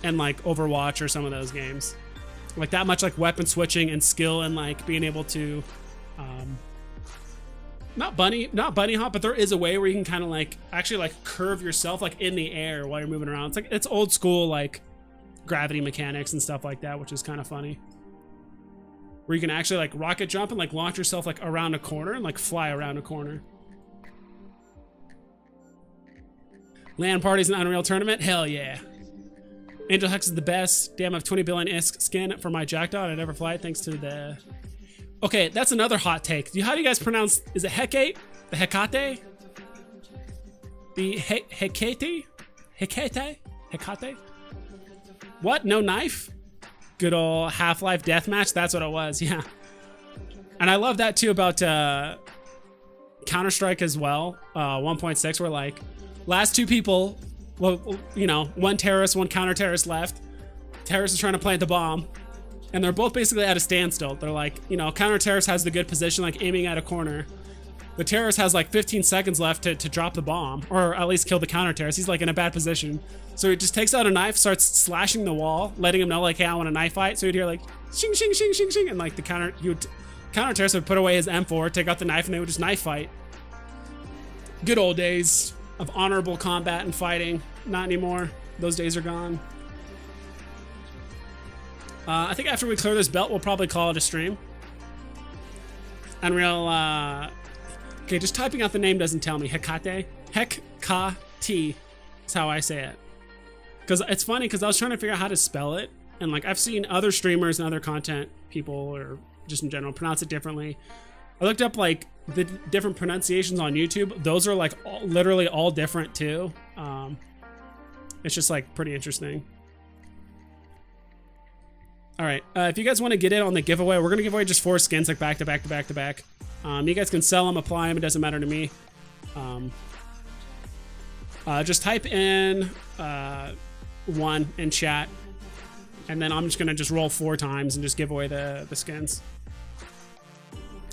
Speaker 1: in like Overwatch or some of those games. Like that much like weapon switching and skill and like being able to not bunny hop, but there is a way where you can kind of like actually like curve yourself like in the air while you're moving around. It's like it's old school like gravity mechanics and stuff like that, which is kind of funny. Where you can actually like rocket jump and like launch yourself like around a corner and like fly around a corner. LAN parties in Unreal Tournament? Hell yeah. Angel Hex is the best. Damn, I have 20 billion ISK skin for my Jackdaw and I never fly thanks to the... Okay, that's another hot take. How do you guys pronounce... Is it Hecate? The Hecate? The Hecate? What? No knife? Good old Half-Life deathmatch? That's what it was, yeah. And I love that too about Counter-Strike as well. 1.6 where like last two people, well, you know, one terrorist, one counter-terrorist left. Terrorist is trying to plant the bomb. And they're both basically at a standstill. They're like, you know, counter-terrorist has the good position, like aiming at a corner. The terrorist has like 15 seconds left to drop the bomb, or at least kill the counter-terrorist. He's like in a bad position. So he just takes out a knife, starts slashing the wall, letting him know like, hey, I want a knife fight. So you'd hear like, shing, shing, shing, shing, shing. And like the counter-terrorist would put away his M4, take out the knife, and they would just knife fight. Good old days of honorable combat and fighting. Not anymore. Those days are gone. I think after we clear this belt, we'll probably call it a stream. And we'll, okay, just typing out the name doesn't tell me. Hecate? Hecate is how I say it. Because it's funny, because I was trying to figure out how to spell it. And like, I've seen other streamers and other content people, or just in general, pronounce it differently. I looked up like the different pronunciations on YouTube. Those are like literally all different too. It's just like pretty interesting. All right, if you guys want to get in on the giveaway, we're gonna give away just 4 skins, like back to back to back to back. You guys can sell them, apply them, it doesn't matter to me. Just type in 1 in chat, and then I'm just gonna just roll 4 times and just give away the skins.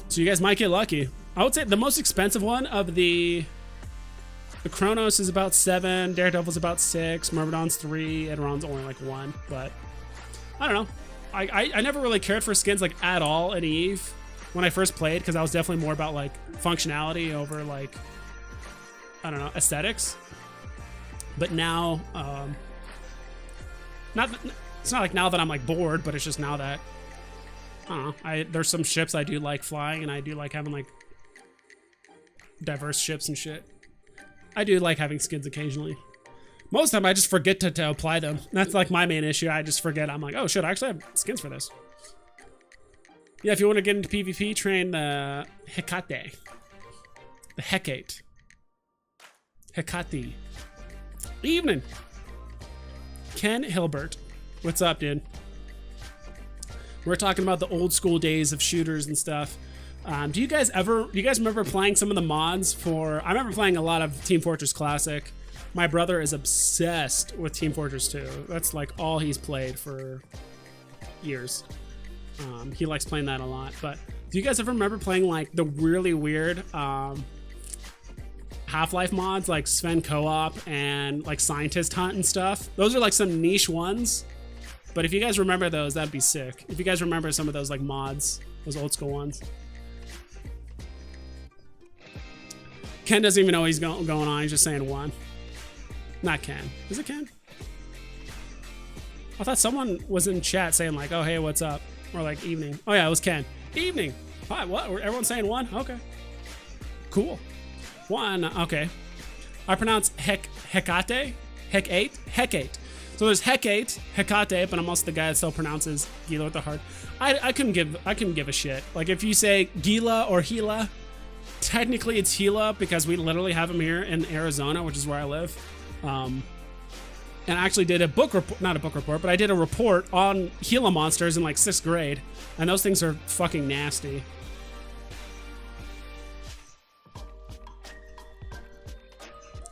Speaker 1: So you guys might get lucky. I would say the most expensive one of the Chronos is about 7, Daredevil's about 6, Myrmidon's 3, Edoron's only like 1, but I don't know. I never really cared for skins like at all in Eve when I first played, because I was definitely more about like functionality over like, I don't know, aesthetics. But now, it's not like now that I'm like bored, but it's just now that, I don't know, there's some ships I do like flying, and I do like having like diverse ships and shit. I do like having skins occasionally. Most of the time I just forget to apply them. That's like my main issue. I just forget. I'm like, oh shit, I actually have skins for this. Yeah, if you want to get into PvP, train the Hecate. The Hecate. Hecate. Evening. Ken Hilbert. What's up, dude? We're talking about the old school days of shooters and stuff. Do you guys remember playing some of the mods for, I remember playing a lot of Team Fortress Classic. My brother is obsessed with Team Fortress 2. That's like all he's played for years. He likes playing that a lot. But do you guys ever remember playing like the really weird Half-Life mods, like Sven Co-op and like Scientist Hunt and stuff? Those are like some niche ones. But if you guys remember those, that'd be sick. If you guys remember some of those like mods, those old school ones. Ken doesn't even know what he's going on. He's just saying 1. Not Ken. Is it Ken? I thought someone was in chat saying like, oh, hey, what's up? Or like evening. Oh yeah, it was Ken. Evening. Hi, what? Everyone's saying 1? Okay. Cool. 1, okay. I pronounce Hecate? Hecate. So there's Hecate, Hecate, but I'm also the guy that still pronounces Gila with the heart. I couldn't give a shit. Like if you say Gila or Gila, technically it's Gila because we literally have them here in Arizona, which is where I live. And I actually did a book report, not a book report, but I did a report on Gila monsters in like 6th grade, and those things are fucking nasty.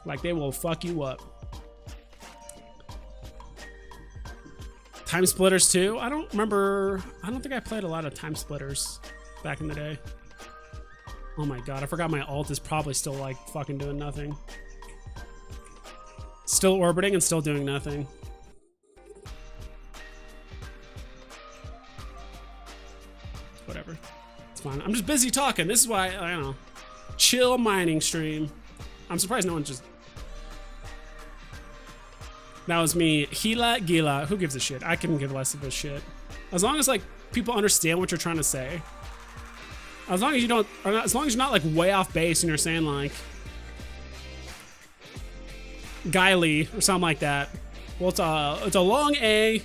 Speaker 1: Like they will fuck you up. Time Splitters 2? I don't think I played a lot of Time Splitters back in the day. Oh my god, I forgot my ult is probably still like fucking doing nothing. Still orbiting and still doing nothing. Whatever. It's fine. I'm just busy talking. This is why, I don't know. Chill mining stream. I'm surprised no one just... That was me. Gila. Who gives a shit? I couldn't give less of a shit. As long as like people understand what you're trying to say. As long as you don't, or not, as long as you're not like way off base and you're saying like Guiley or something like that. Well, it's a long A,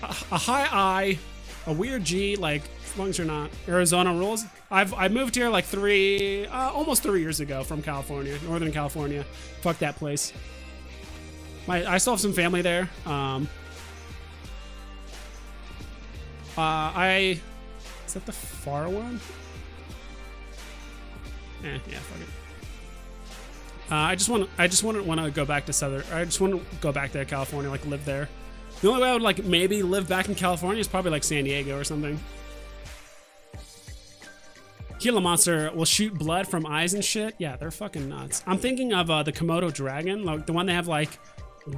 Speaker 1: a high I, a weird G. Like as long as you're not Arizona rules. I moved here like almost 3 years ago from California, Northern California. Fuck that place. I still have some family there. Is that the far one? Yeah, fuck it. I just want to go back to I just want to go back to California, like live there. The only way I would like maybe live back in California is probably like San Diego or something. Gila monster will shoot blood from eyes and shit. Yeah, they're fucking nuts. I'm thinking of the Komodo dragon, like the one they have like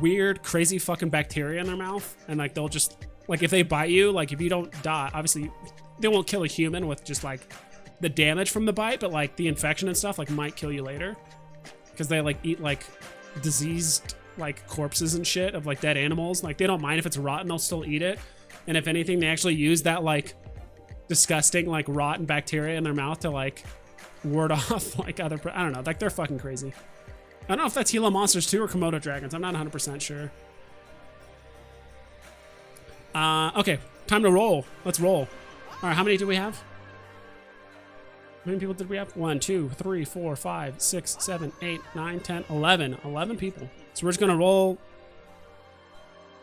Speaker 1: weird, crazy fucking bacteria in their mouth, and like they'll just like if they bite you, like if you don't die, obviously they won't kill a human with just like the damage from the bite, but like the infection and stuff like might kill you later because they like eat like diseased like corpses and shit of like dead animals. Like they don't mind if it's rotten, they'll still eat it. And if anything, they actually use that like disgusting like rotten bacteria in their mouth to like ward off like other I don't know, like they're fucking crazy. I don't know if that's Gila monsters too or Komodo dragons. I'm not 100% sure. Okay, time to roll. Let's roll. All right, how many do we have? How many people did we have? 1, 2, 3, 4, 5, 6, 7, 8, 9, 10, 11. 11 people. So we're just gonna roll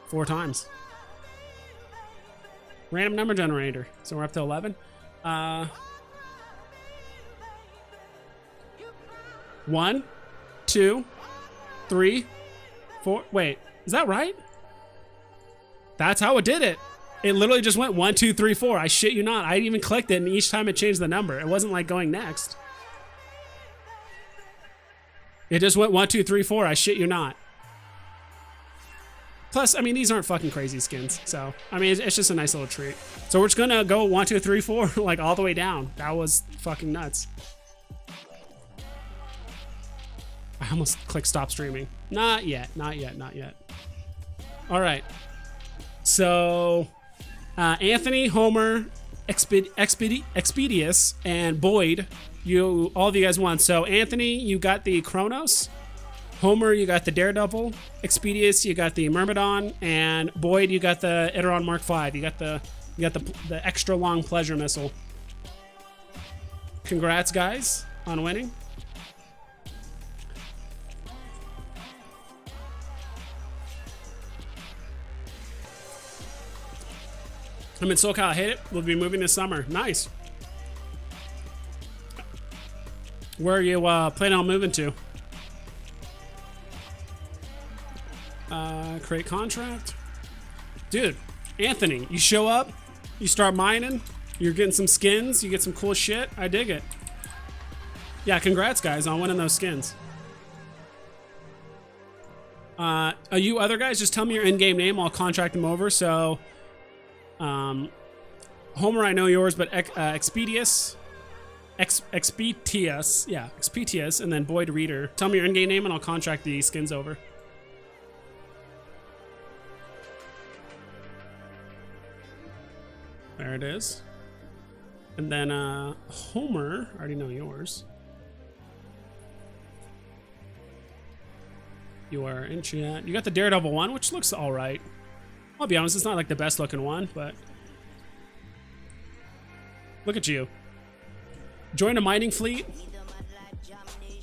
Speaker 1: 4 times. Random number generator. So we're up to 11. 1, 2, 3, 4. Wait, is that right? That's how it did it. It literally just went 1, 2, 3, 4. I shit you not. I even clicked it, and each time it changed the number. It wasn't like going next. It just went 1, 2, 3, 4. I shit you not. Plus, I mean, these aren't fucking crazy skins. So, I mean, it's just a nice little treat. So we're just gonna go 1, 2, 3, 4, like all the way down. That was fucking nuts. I almost clicked stop streaming. Not yet, not yet, not yet. All right. So, Anthony, Homer, Expedius, and Boyd, all of you guys won. So, Anthony, you got the Kronos. Homer, you got the Daredevil. Expedius, you got the Myrmidon, and Boyd, you got the Iteron Mark V. You got the extra long pleasure missile. Congrats, guys, on winning. I'm in SoCal. Hit it. We'll be moving this summer. Nice. Where are you planning on moving to? Create contract. Dude, Anthony, you show up, you start mining, you're getting some skins, you get some cool shit. I dig it. Yeah, congrats, guys, on winning those skins. You other guys, just tell me your in-game name. I'll contract them over. So, Homer, I know yours, but Expedius, yeah, Expedius, and then Boyd Reader. Tell me your in-game name, and I'll contract the skins over. There it is. And then Homer, I already know yours. You are in chat. You got the Daredevil one, which looks all right. I'll be honest, it's not like the best looking one, but look at you. Joined a mining fleet.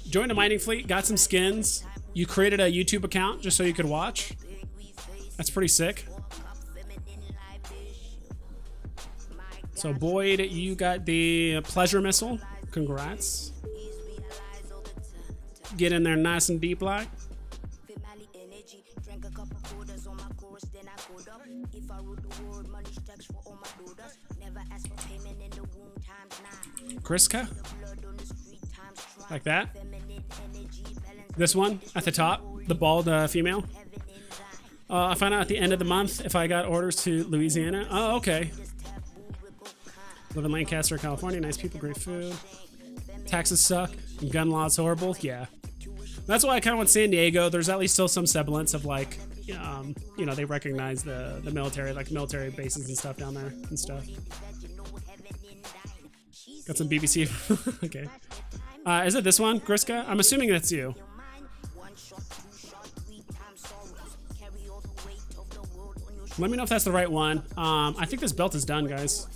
Speaker 1: Joined a mining fleet, got some skins. You created a YouTube account just so you could watch. That's pretty sick. So Boyd, you got the pleasure missile. Congrats. Get in there nice and deep like. Kriska? Like that? This one at the top, the bald female. I found out at the end of the month if I got orders to Louisiana. Oh, okay. Live in Lancaster, California. Nice people, great food. Taxes suck. Gun laws horrible. Yeah. That's why I kind of want San Diego. There's at least still some semblance of like, you know, they recognize the military, like military bases and stuff down there and stuff. Got some BBC. Okay. Is it this one, Griska? I'm assuming that's you. Let me know if that's the right one. I think this belt is done, guys.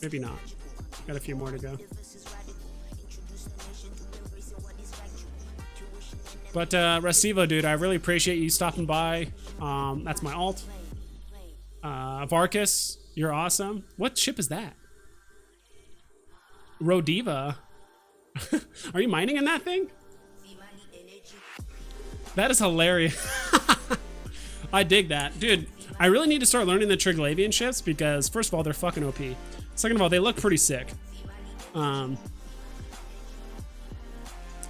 Speaker 1: Maybe not. Got a few more to go. But Restivo, dude, I really appreciate you stopping by. That's my alt. Varkas, you're awesome. What ship is that? Rodiva. Are you mining in that thing? That is hilarious. I dig that. Dude, I really need to start learning the Triglavian ships because, first of all, they're fucking OP. Second of all, they look pretty sick.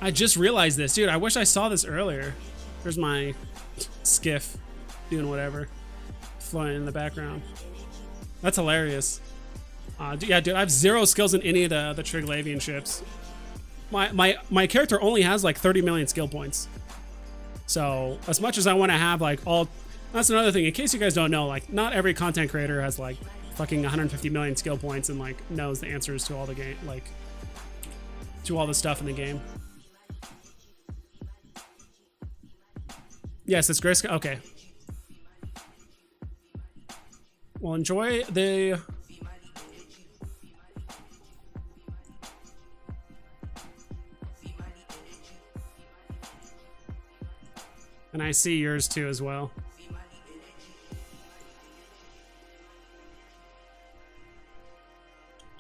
Speaker 1: I just realized this. Dude, I wish I saw this earlier. There's my skiff doing whatever. Flying in the background. That's hilarious. Yeah, dude, I have zero skills in any of the Triglavian ships. My character only has like 30 million skill points. So as much as I want to have like all, that's another thing. In case you guys don't know, like not every content creator has like fucking 150 million skill points and like knows the answers to all the game, like to all the stuff in the game. Yes, it's Grayscale. Okay. Well, enjoy the. And I see yours too as well.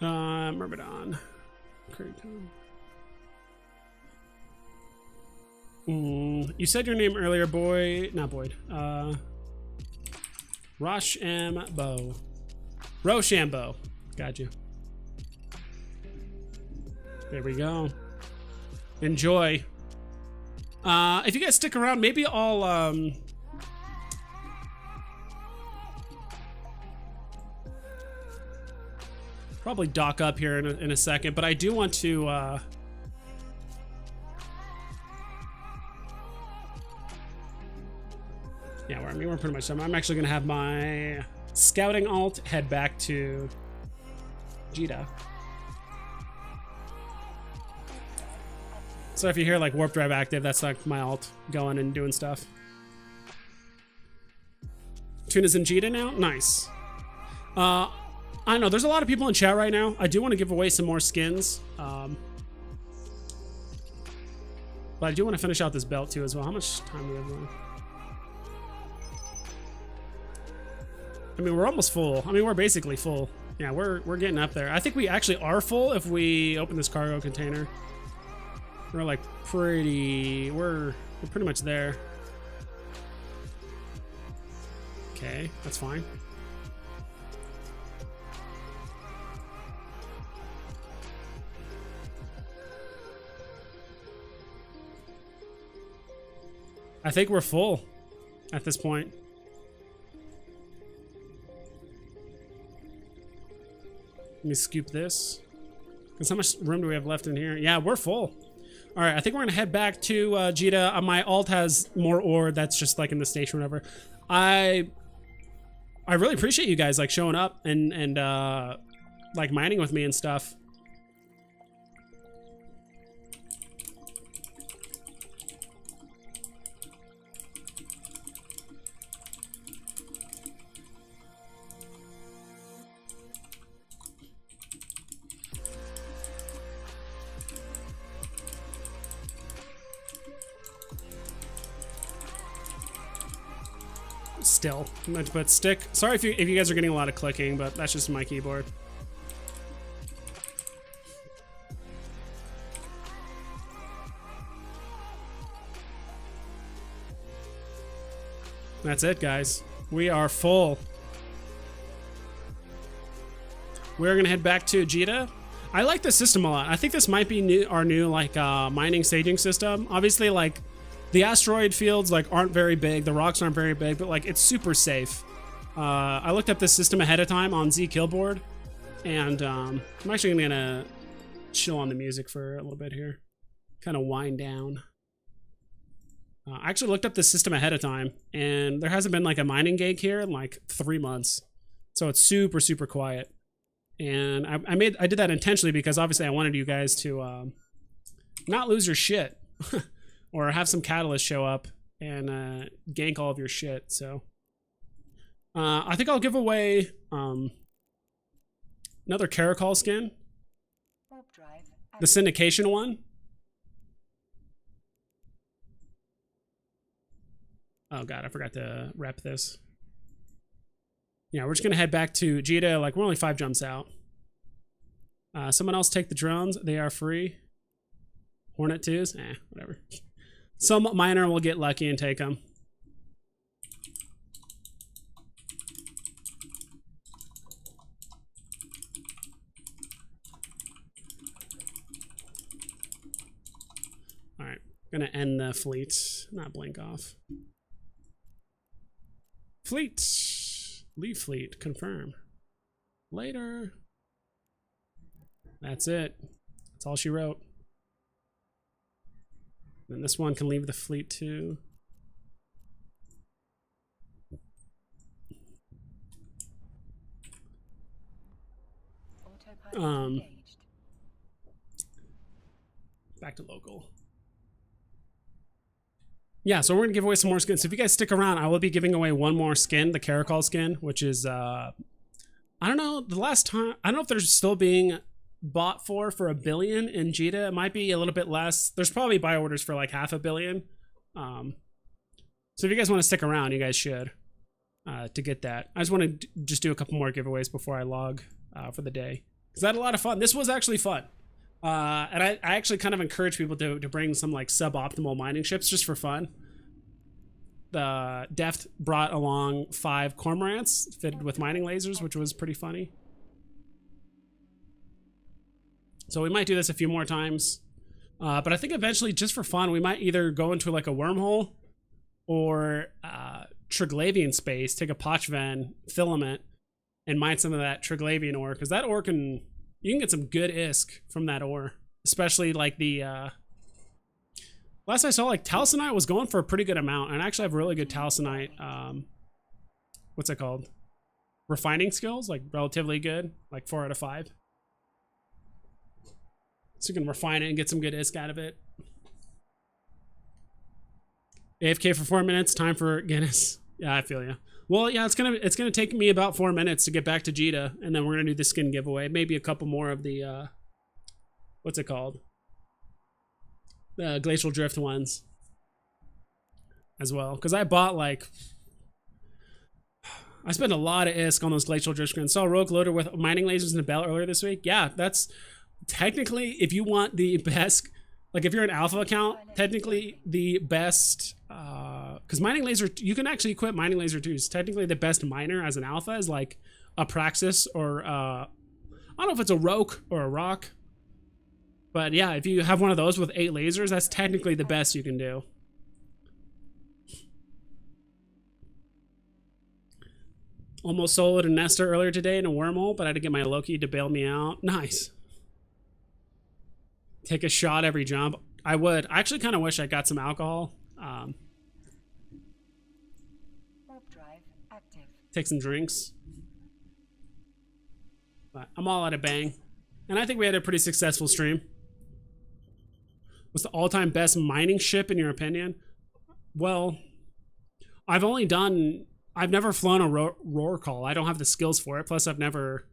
Speaker 1: Myrmidon. You said your name earlier, boy. Not Boyd. Rochambeau. Rochambeau. Got you. There we go. Enjoy. If you guys stick around, maybe I'll probably dock up here in a second, but I do want to yeah, we're pretty much done. I'm actually gonna have my scouting alt head back to Jita. So if you hear like warp drive active, that's like my alt going and doing stuff. Tuna's in Jita now? Nice. I don't know, there's a lot of people in chat right now. I do want to give away some more skins. But I do want to finish out this belt too as well. How much time do we have left? I mean, we're almost full. I mean, we're basically full. Yeah, we're getting up there. I think we actually are full if we open this cargo container. We're like we're pretty much there. Okay, that's fine. I think we're full at this point. Let me scoop this. Because how much room do we have left in here? Yeah, we're full. All right, I think we're gonna head back to Jita. My alt has more ore that's just like in the station or whatever. I really appreciate you guys like showing up and like mining with me and stuff. Still, but stick. Sorry if you guys are getting a lot of clicking, but that's just my keyboard. That's it, guys. We are full. We're gonna head back to Jita. I like this system a lot. I think this might be our new like mining staging system. Obviously, like the asteroid fields like aren't very big. The rocks aren't very big, but like it's super safe. I looked up this system ahead of time on Z Killboard, and I'm actually gonna chill on the music for a little bit here, kind of wind down. I actually looked up this system ahead of time, and there hasn't been like a mining gig here in like 3 months, so it's super quiet. And I did that intentionally because obviously I wanted you guys to not lose your shit. Or have some catalyst show up and gank all of your shit. So I think I'll give away Another Caracol skin.
Speaker 2: Warp drive.
Speaker 1: The syndication one. Oh god, I forgot to rep this. Yeah, we're just gonna head back to Jita. Like, we're only 5 jumps out. Someone else take the drones. They are free. Hornet 2s? Whatever. Some miner will get lucky and take them. Alright, gonna end the fleet. Not blink off. Fleet! Leave fleet. Confirm. Later. That's it. That's all she wrote. And this one can leave the fleet too.
Speaker 2: Autopilot engaged.
Speaker 1: Back to local. Yeah, so we're gonna give away some more skins. So if you guys stick around, I will be giving away one more skin, the Caracol skin, which is I don't know, the last time, I don't know if they're still being bought for $1 billion in Jita. It might be a little bit less. There's probably buy orders for like $500 million. So if you guys want to stick around, you guys should to get that. I just want to just do a couple more giveaways before I log for the day, because I had a lot of fun. This was actually fun. And I actually kind of encourage people to bring some like suboptimal mining ships just for fun. The Deft brought along 5 cormorants fitted with mining lasers, which was pretty funny. So we might do this a few more times. But I think eventually, just for fun, we might either go into like a wormhole or Triglavian space, take a Pochven filament, and mine some of that Triglavian ore, because that ore can... You can get some good ISK from that ore, especially like the, last I saw, like Talcynite was going for a pretty good amount, and I actually have really good Talcynite, what's it called? Refining skills, like relatively good, like 4 out of 5. So you can refine it and get some good ISK out of it. AFK for 4 minutes, time for Guinness. Yeah, I feel you. Well, yeah, it's gonna take me about 4 minutes to get back to Jita, and then we're gonna do the skin giveaway. Maybe a couple more of the what's it called? The Glacial Drift ones as well. Because I bought like I spent a lot of ISK on those Glacial Drift skins. Saw Rogue loaded with mining lasers in a belt earlier this week. Yeah, that's technically, if you want the best, like if you're an alpha account, technically the best, because mining laser, you can actually equip mining laser 2s. Technically the best miner as an alpha is like a Praxis or I don't know if it's a Roke or a Rock, but yeah, if you have one of those with 8 lasers, that's technically the best you can do. Almost soloed a Nester earlier today in a wormhole, but I had to get my Loki to bail me out. Nice. Take a shot every jump. I would. I actually kind of wish I got some alcohol.
Speaker 2: Warp drive active.
Speaker 1: Take some drinks. But I'm all out of bang. And I think we had a pretty successful stream. What's the all-time best mining ship in your opinion? Well, I've never flown a roar call. I don't have the skills for it. Plus, in order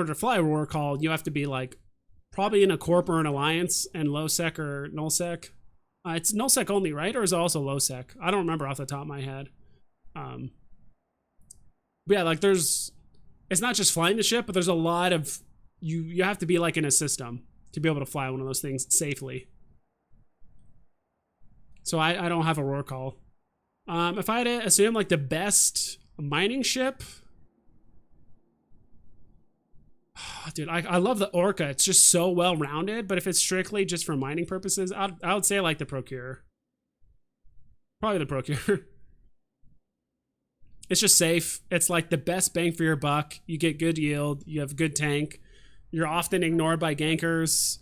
Speaker 1: to fly a roar call, you have to be like probably in a corp or an alliance and low sec or null sec. It's null sec only, right? Or is it also low sec? I don't remember off the top of my head. But yeah, like it's not just flying the ship, but there's a lot of, you have to be like in a system to be able to fly one of those things safely. So I don't have a roar call. If I had to assume like the best mining ship, dude, I love the Orca. It's just so well rounded. But if it's strictly just for mining purposes, I would say I like the Procurer. Probably the Procurer. It's just safe. It's like the best bang for your buck. You get good yield. You have good tank. You're often ignored by gankers.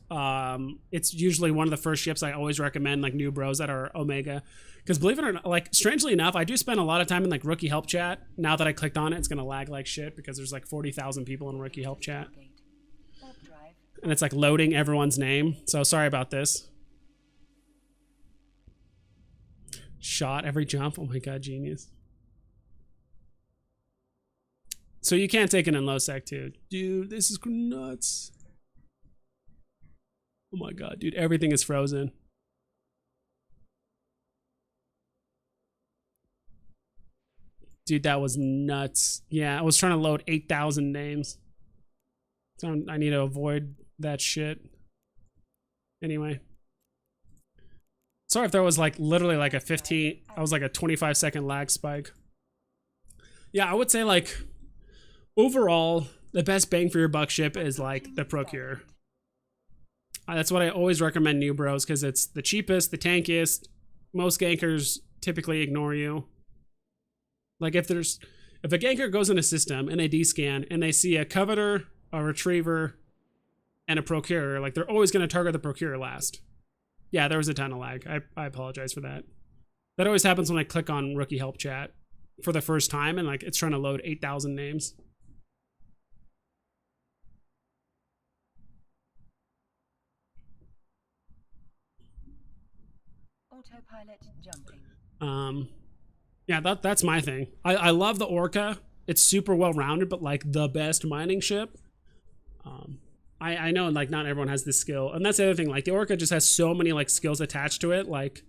Speaker 1: It's usually one of the first ships I always recommend, like Newbros that are Omega. Because believe it or not, like strangely enough, I do spend a lot of time in like rookie help chat. Now that I clicked on it, it's gonna lag like shit because there's like 40,000 people in rookie help chat, and it's like loading everyone's name. So sorry about this. Shot every jump. Oh my god, genius. So you can't take it in low sec too. Dude, this is nuts. Oh my god, dude, everything is frozen. Dude, that was nuts. Yeah, I was trying to load 8,000 names. So I need to avoid that shit. Anyway. Sorry if there was like literally like a 15, I was like a 25-second lag spike. Yeah, I would say like overall, the best bang for your buck ship is like the Procure. That's what I always recommend Newbros because it's the cheapest, the tankiest. Most gankers typically ignore you. Like if a ganker goes in a system and they descan and they see a Coveter, a Retriever, and a Procurer, like they're always going to target the Procurer last. Yeah, there was a ton of lag. I apologize for that. That always happens when I click on Rookie Help Chat for the first time and like it's trying to load 8,000 names.
Speaker 2: Autopilot jumping.
Speaker 1: Yeah, that's my thing. I love the Orca. It's super well rounded, but like the best mining ship. I know like not everyone has this skill, and that's the other thing. Like the Orca just has so many like skills attached to it. Like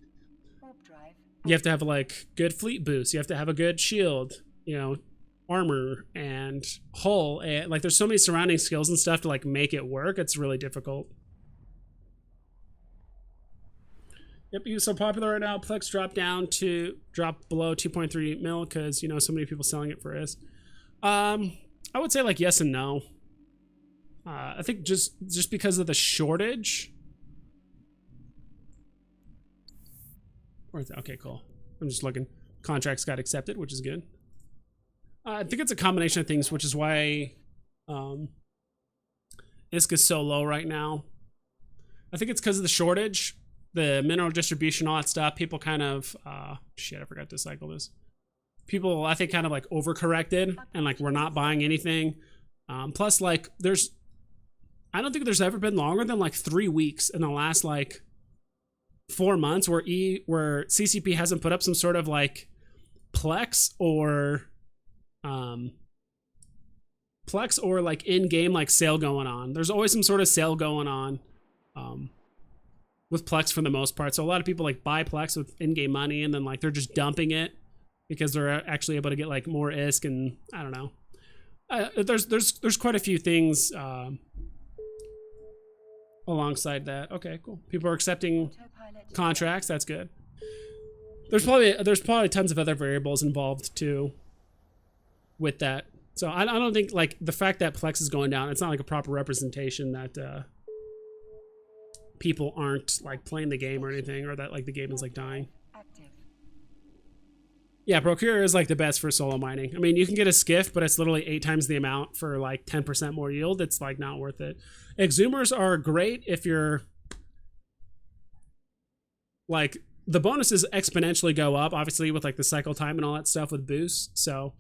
Speaker 2: Warp drive.
Speaker 1: you have to have like good fleet boost. You have to have a good shield. You know, armor and hull. And like there's so many surrounding skills and stuff to like make it work. It's really difficult. Yep, he's so popular right now. Plex dropped below 2.3 mil because you know so many people selling it for is. I would say like yes and no. I think just because of the shortage. Where's that? Okay, cool. I'm just looking. Contracts got accepted, which is good. I think it's a combination of things, which is why ISK is so low right now. I think it's because of the shortage. The mineral distribution, all that stuff, people kind of, shit, I forgot to cycle this. People, I think, kind of like overcorrected and like we're not buying anything. Plus, like, I don't think there's ever been longer than like 3 weeks in the last like 4 months where CCP hasn't put up some sort of like Plex or like in-game like sale going on. There's always some sort of sale going on. With Plex for the most part. So a lot of people like buy Plex with in-game money and then like they're just dumping it because they're actually able to get like more ISK and I don't know. There's quite a few things alongside that. Okay, cool. People are accepting contracts. That's good. There's probably tons of other variables involved too with that. So I don't think like the fact that Plex is going down, it's not like a proper representation that people aren't like playing the game or anything, or that like the game is like dying. Yeah, Procure is like the best for solo mining. I mean, you can get a skiff, but it's literally 8 times the amount for like 10% more yield. It's like not worth it. Exhumers are great if you're like the bonuses exponentially go up, obviously with like the cycle time and all that stuff with boost. So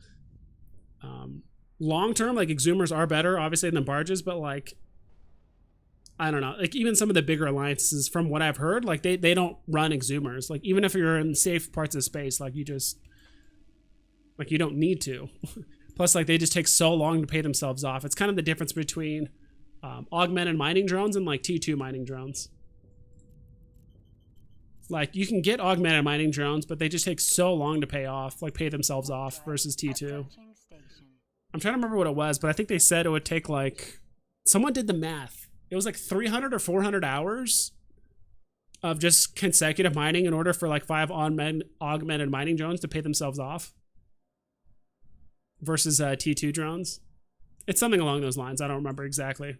Speaker 1: long term, like Exhumers are better, obviously, than Barges, but like I don't know, like even some of the bigger alliances, from what I've heard, like they don't run Exhumers. Like even if you're in safe parts of space, like you don't need to. Plus, like they just take so long to pay themselves off. It's kind of the difference between augmented mining drones and like T2 mining drones. Like you can get augmented mining drones, but they just take so long to pay themselves off versus T2. I'm trying to remember what it was, but I think they said it would take like, someone did the math. It was like 300 or 400 hours of just consecutive mining in order for like 5 augmented mining drones to pay themselves off versus T2 drones. It's something along those lines. I don't remember exactly.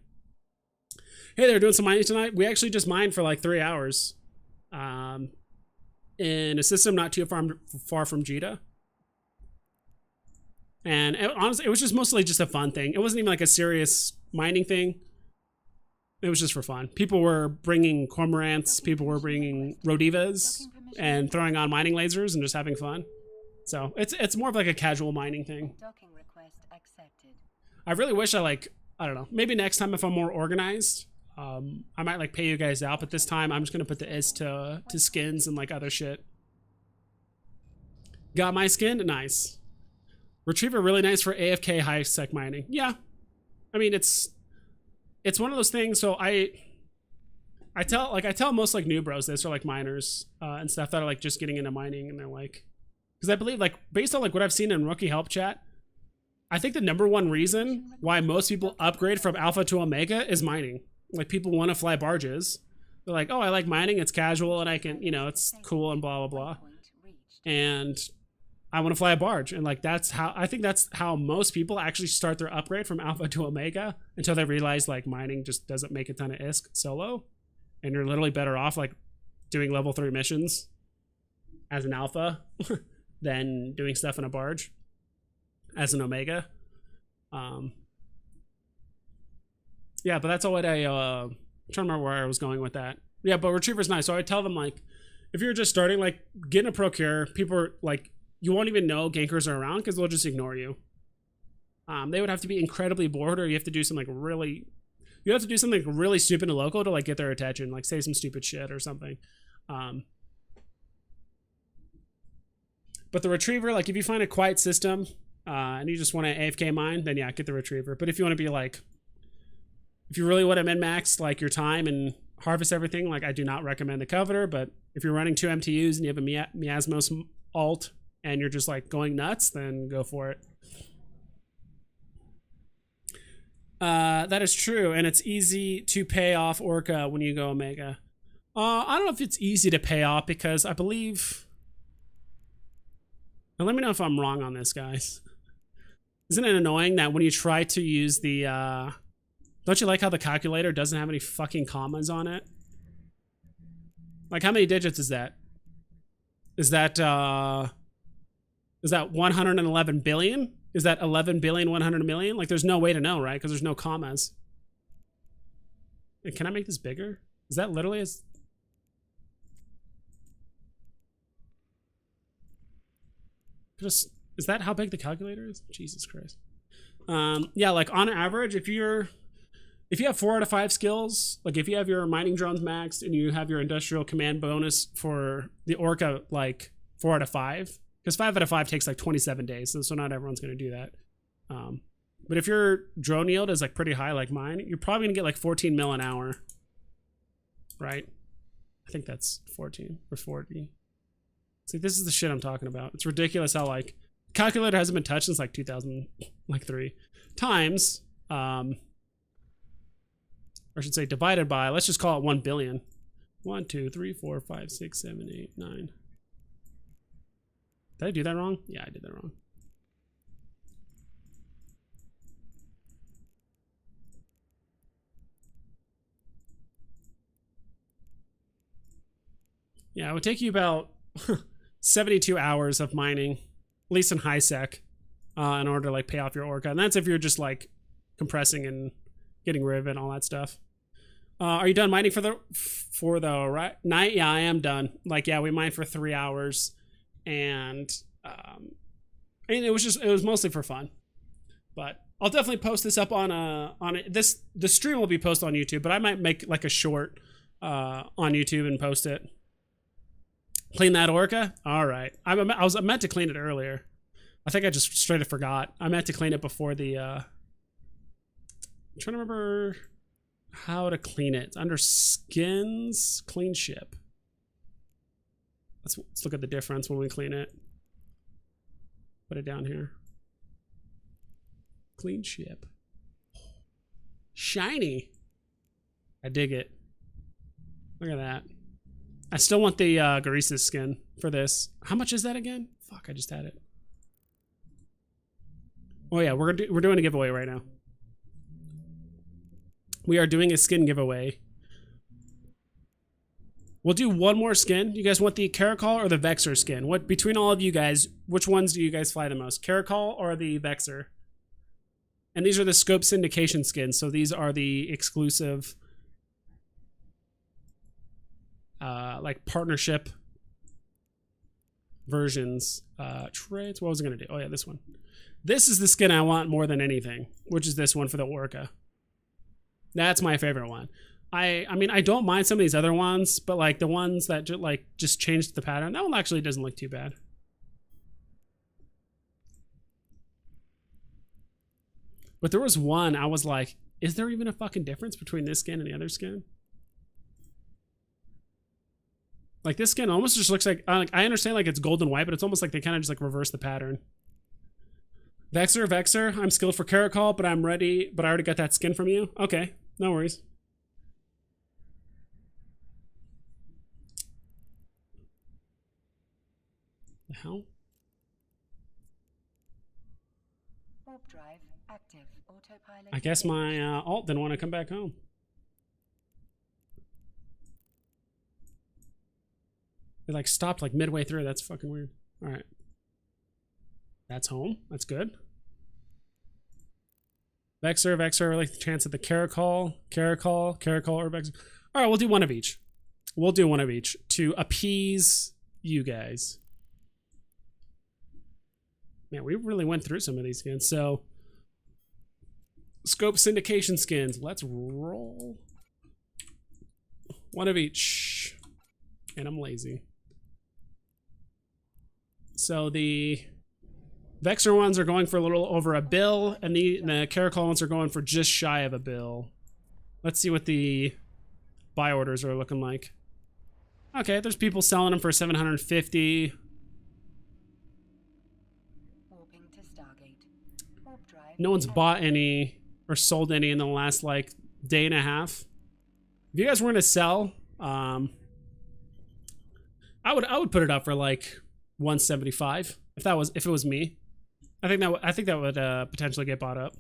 Speaker 1: Hey, they're doing some mining tonight. We actually just mined for like 3 hours in a system not too far from Jita. And honestly, it was just mostly just a fun thing. It wasn't even like a serious mining thing. It was just for fun. People were bringing cormorants, people were bringing rodivas and throwing on mining lasers and just having fun. So it's more of like a casual mining thing.
Speaker 2: Docking request accepted.
Speaker 1: I really wish I don't know, maybe next time if I'm more organized, I might like pay you guys out, but this time I'm just gonna put the IS to skins and like other shit. Got my skin? Nice. Retriever really nice for AFK high sec mining. Yeah. I mean, it's one of those things. So I tell most like Newbros this, or like miners and stuff that are like just getting into mining, and they're like, because I believe like based on like what I've seen in rookie help chat, I think the number one reason why most people upgrade from alpha to omega is mining. Like people want to fly barges. They're like, oh, I like mining. It's casual and I can, you know, it's cool and blah, blah, blah. And I want to fly a barge. And like, I think that's how most people actually start their upgrade from alpha to omega, until they realize like mining just doesn't make a ton of ISK solo. And you're literally better off like doing level 3 missions as an alpha than doing stuff in a barge as an omega. Yeah, but that's all what I'm trying to remember where I was going with that. Yeah, but Retriever's nice. So I tell them like, if you're just starting, like getting a procure, people are like, you won't even know gankers are around because they'll just ignore you. They would have to be incredibly bored, or you have to do something really stupid and local to like get their attention, like say some stupid shit or something. But the Retriever, like if you find a quiet system and you just want to AFK mine, then yeah, get the Retriever. But if you want to be like, if you really want to min-max like your time and harvest everything, like I do not recommend the Coveter. But if you're running 2 MTUs and you have a Miasmos alt and you're just like going nuts, then go for it. That is true, and it's easy to pay off Orca when you go Omega. I don't know if it's easy to pay off, because I believe... Now let me know if I'm wrong on this, guys. Isn't it annoying that when you try to use the... Don't you like how the calculator doesn't have any fucking commas on it? Like, how many digits is that? Is that 111 billion? Is that 11 billion 100 million? Like, there's no way to know, right? Because there's no commas. Can I make this bigger? Is that literally as... Is that how big the calculator is? Jesus Christ. Yeah, like on average, if you have 4 out of 5 skills, like if you have your mining drones maxed and you have your industrial command bonus for the Orca, like 4 out of 5, because 5 out of 5 takes like 27 days, so not everyone's going to do that. But if your drone yield is like pretty high, like mine, you're probably going to get like 14 mil an hour, right? I think that's 14 or 40. See, this is the shit I'm talking about. It's ridiculous how like calculator hasn't been touched since like 2003 times. Or I should say divided by, let's just call it 1 billion. 1, 2, 3, 4, 5, 6, 7, 8, 9. Did I do that wrong? Yeah, I did that wrong. Yeah, it would take you about 72 hours of mining, at least in high sec, in order to like pay off your Orca. And that's if you're just like compressing and getting rid of it and all that stuff. Are you done mining for the right night? Yeah, I am done. Like, yeah, we mined for 3 hours, and it was mostly for fun. But I'll definitely post this up on the stream will be posted on YouTube, but I might make like a short on YouTube and post it. Clean that Orca? All right. I meant to clean it earlier. I think I just straight up forgot. I meant to clean it before the I'm trying to remember how to clean it. It's under skins, clean ship. Let's look at the difference when we clean it. Put it down here. Clean ship. Shiny. I dig it. Look at that. I still want the Garisas skin for this. How much is that again? Fuck, I just had it. Oh yeah, we're doing a giveaway right now. We are doing a skin giveaway. We'll do one more skin. You guys want the Caracol or the Vexor skin? What between all of you guys, which ones do you guys fly the most? Caracol or the Vexor? And these are the scope syndication skins, so these are the exclusive like partnership versions. Trades. What was I gonna do? Oh yeah, this one. This is the skin I want more than anything, which is this one for the Orca. That's my favorite one. I mean, I don't mind some of these other ones, but like the ones that just changed the pattern, that one actually doesn't look too bad. But there was one I was like, is there even a fucking difference between this skin and the other skin? Like this skin almost just looks like I understand like it's gold and white, but it's almost like they kind of just like reverse the pattern. Vexer, I'm skilled for Caracol, but I'm ready, but I already got that skin from you. Okay, no worries. The hell?
Speaker 2: Warp drive active. Autopilot.
Speaker 1: I guess my alt didn't want to come back home. It like stopped like midway through. That's fucking weird. All right. That's home. That's good. Vexer, I like the chance at the Caracol, or Vexer. All right, we'll do one of each. We'll do one of each to appease you guys. Man, we really went through some of these skins. So, Scope Syndication skins. Let's roll. One of each. And I'm lazy. So the Vexer ones are going for a little over $1 bill, and the Caracol ones are going for just shy of $1 bill. Let's see what the buy orders are looking like. Okay, there's people selling them for $750.
Speaker 2: Warping to Stargate. Warp drive.
Speaker 1: No one's bought any or sold any in the last like day and a half. If you guys were gonna sell, I would put it up for like $175 if it was me. I think that would potentially get bought up.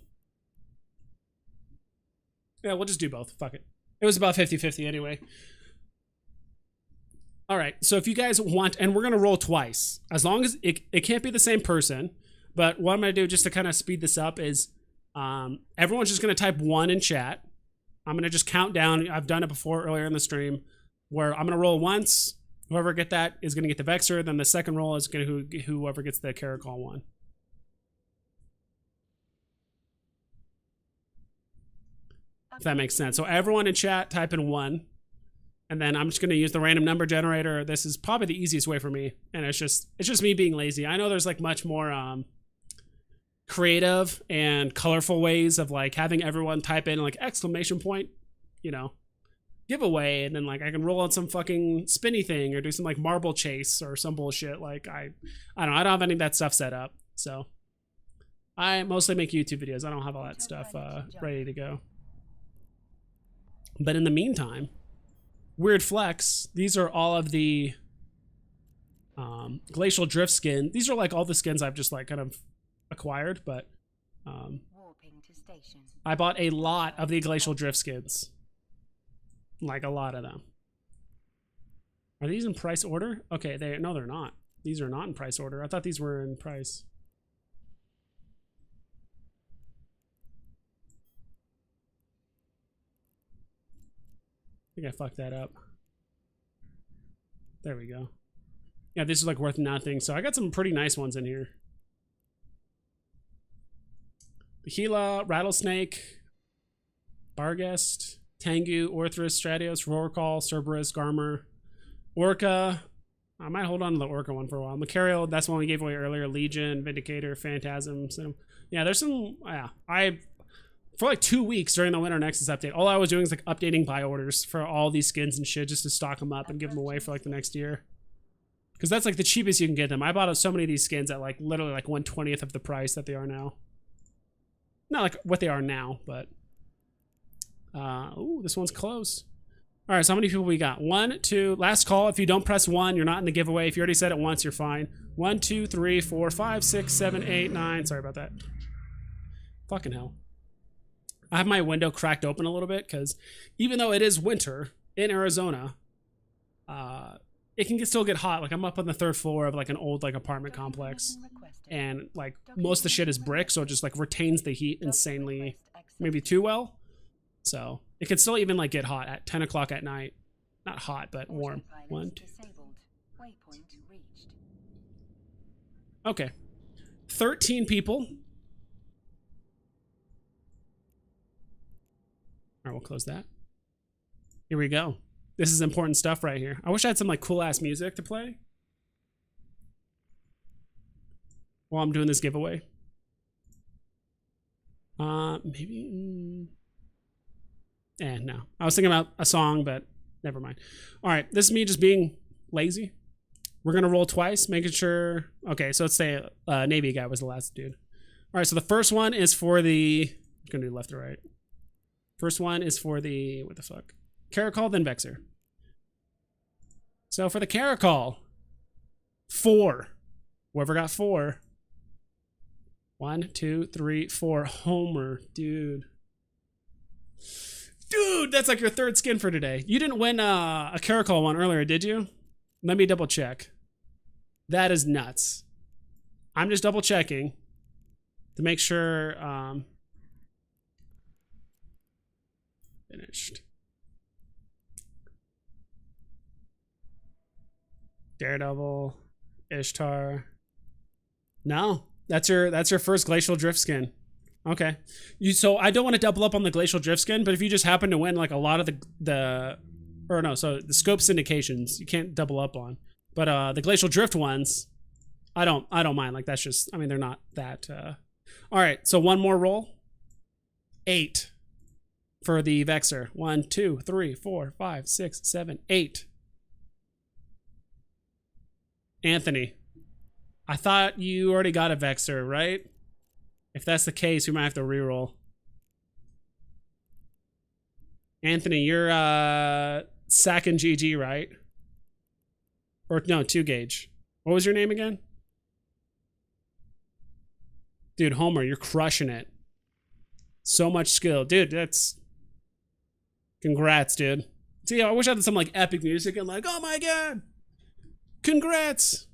Speaker 1: Yeah, we'll just do both. Fuck it. It was about 50-50 anyway. All right, so if you guys want, and we're gonna roll twice, as long as it can't be the same person. But what I'm gonna do just to kind of speed this up is, everyone's just gonna type 1 in chat. I'm gonna just count down. I've done it before earlier in the stream, where I'm gonna roll once. Whoever get that is gonna get the Vexer. Then the second roll is gonna whoever gets the Caracol one. If that makes sense. So everyone in chat type in 1. And then I'm just gonna use the random number generator. This is probably the easiest way for me. And it's just me being lazy. I know there's like much more creative and colorful ways of like having everyone type in like exclamation point, you know, giveaway, and then like I can roll out some fucking spinny thing or do some like marble chase or some bullshit. Like I don't have any of that stuff set up. So I mostly make YouTube videos. I don't have all that stuff ready to go. But in the meantime, weird flex, these are all of the glacial drift skin. These are like all the skins I've just like kind of acquired, but
Speaker 2: Warping to station.
Speaker 1: I bought a lot of the glacial drift skins. Like a lot of them. Are these in price order? Okay, no, they're not. These are not in price order. I thought these were in price. I think I fucked that up. There we go. Yeah, this is like worth nothing. So I got some pretty nice ones in here. The Gila, Rattlesnake, Barges, Tengu, Orthrus, Stratios, Rorqual, Cerberus, Garmer, Orca. I might hold on to the Orca one for a while. Macarial, that's one we gave away earlier. Legion, Vindicator, Phantasm. So, yeah, there's some. Yeah, for like 2 weeks during the Winter Nexus update, all I was doing is like updating buy orders for all these skins and shit just to stock them up and give them away for like the next year. Because that's like the cheapest you can get them. I bought so many of these skins at like literally like 1/20th of the price that they are now. Not like what they are now, but. Ooh, this one's close. All right, so how many people we got? 1, 2, last call. If you don't press 1, you're not in the giveaway. If you already said it once, you're fine. 1, 2, 3, 4, 5, 6, 7, 8, 9. Sorry about that. Fucking hell. I have my window cracked open a little bit because even though it is winter in Arizona, it can still get hot. Like I'm up on the 3rd floor of like an old like apartment complex, and like most of the shit is brick, so it just like retains the heat insanely, maybe too well. So it can still even like get hot at 10 o'clock at night. Not hot, but warm. 1, 2. Okay. 13 people. All right, we'll close that. Here we go. This is important stuff right here. I wish I had some like cool ass music to play while I'm doing this giveaway. Maybe. No. I was thinking about a song, but never mind. All right, this is me just being lazy. We're gonna roll twice, making sure. Okay, so let's say Navy guy was the last dude. All right, so the first one is for the. I'm gonna do left or right. First one is for the what the fuck? Caracol, then Vexer. So for the Caracol, 4. Whoever got 4. 1, 2, 3, 4. Homer, dude. Dude, that's like your 3rd skin for today. You didn't win a Caracol one earlier, did you? Let me double check. That is nuts. I'm just double checking to make sure. Finished. Daredevil, Ishtar. No, that's your first Glacial Drift skin. Okay. So I don't want to double up on the Glacial Drift skin, but if you just happen to win like a lot of the scope syndications, you can't double up on. But the Glacial Drift ones, I don't mind. Like that's just, I mean, they're not that. All right. So one more roll. 8 for the Vexer. 1, 2, 3, 4, 5, 6, 7, 8. Anthony, I thought you already got a Vexer, right? If that's the case, we might have to reroll. Anthony, you're Sack and GG, right? Or no, 2 gauge. What was your name again? Dude, Homer, you're crushing it. So much skill. Dude, that's... Congrats, dude. See, I wish I had some like epic music and like, oh my god! Congrats!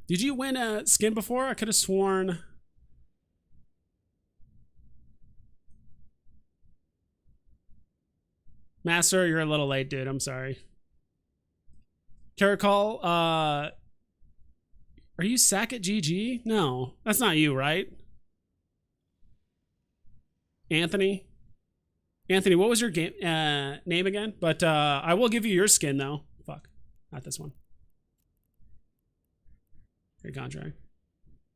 Speaker 1: Did you win a skin before? I could have sworn... Master, you're a little late, dude. I'm sorry. Caracol, are you Sack at GG? No, that's not you, right? Anthony? Anthony, what was your game name again? But I will give you your skin, though. Fuck. Not this one. Great contract.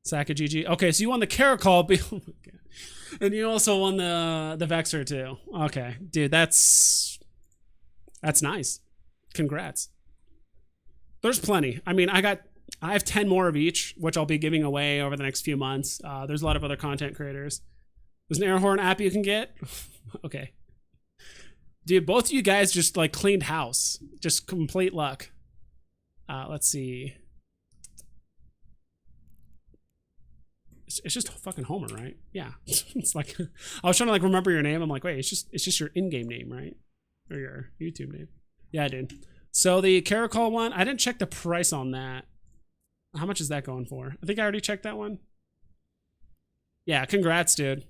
Speaker 1: Sack at GG. Okay, so you won the Caracol. Oh my God. And you also won the Vexer, too. Okay. Dude, that's nice. Congrats. There's plenty. I mean, I have 10 more of each, which I'll be giving away over the next few months. There's a lot of other content creators. There's an air horn app you can get. Okay. Dude, both of you guys just like cleaned house. Just complete luck. Let's see. It's just fucking Homer, right? Yeah. It's like I was trying to like remember your name. I'm like, wait, it's just your in-game name, right? Or your YouTube name. Yeah, dude. So the Caracol one, I didn't check the price on that. How much is that going for? I think I already checked that one. Yeah, congrats, dude.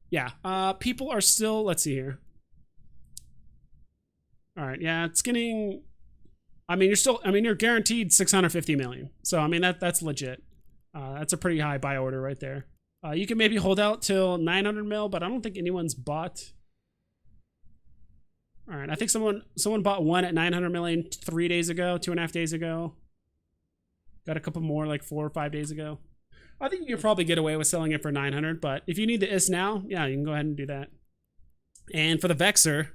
Speaker 1: Yeah, people are still, let's see here. All right, yeah, it's getting, I mean, you're guaranteed 650 million. So, I mean, that's legit. That's a pretty high buy order right there. You can maybe hold out till 900 mil, but I don't think anyone's bought. All right, I think someone bought one at 900 million 3 days ago, 2.5 days ago. Got a couple more like 4 or 5 days ago. I think you could probably get away with selling it for 900, but if you need the IS now, yeah, you can go ahead and do that. And for the Vexer,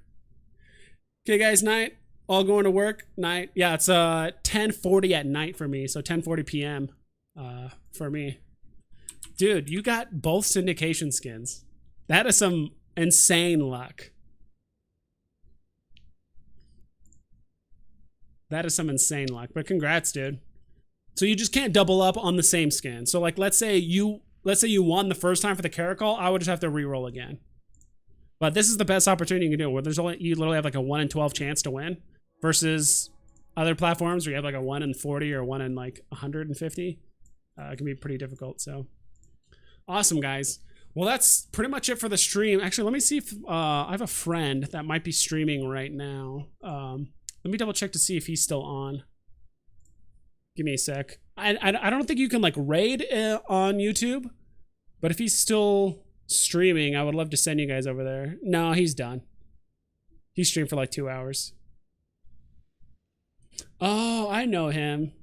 Speaker 1: okay, guys, night, all going to work, night. Yeah, it's 10:40 at night for me, so 10:40 p.m. For me. Dude, you got both syndication skins. That is some insane luck. That is some insane luck, but congrats, dude. So you just can't double up on the same skin. So like, let's say you won the first time for the Caracol, I would just have to re-roll again. But this is the best opportunity you can do, where you literally have like a 1 in 12 chance to win, versus other platforms where you have like a 1 in 40 or 1 in like 150. It can be pretty difficult. So awesome, guys. Well, that's pretty much it for the stream. Actually, let me see if I have a friend that might be streaming right now. Let me double check to see if he's still on. Give me a sec. I don't think you can like raid on YouTube, but if he's still streaming, I would love to send you guys over there. No, he's done. He streamed for like 2 hours. Oh, I know him.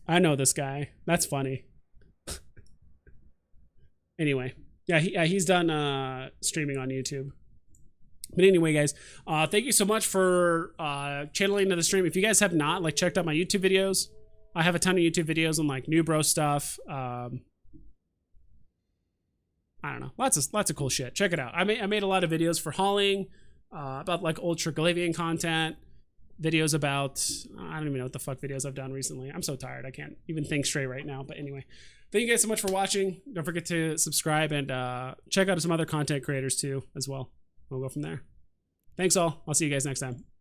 Speaker 1: I know this guy. That's funny. Anyway, yeah, he's done streaming on YouTube. But anyway, guys, thank you so much for channeling into the stream. If you guys have not like checked out my YouTube videos, I have a ton of YouTube videos on like Newbros stuff. I don't know, lots of cool shit. Check it out. I made a lot of videos for hauling, about like Ultra Galavian content, videos about, I don't even know what the fuck videos I've done recently. I'm so tired, I can't even think straight right now. But anyway, thank you guys so much for watching. Don't forget to subscribe and check out some other content creators too as well. We'll go from there. Thanks all. I'll see you guys next time.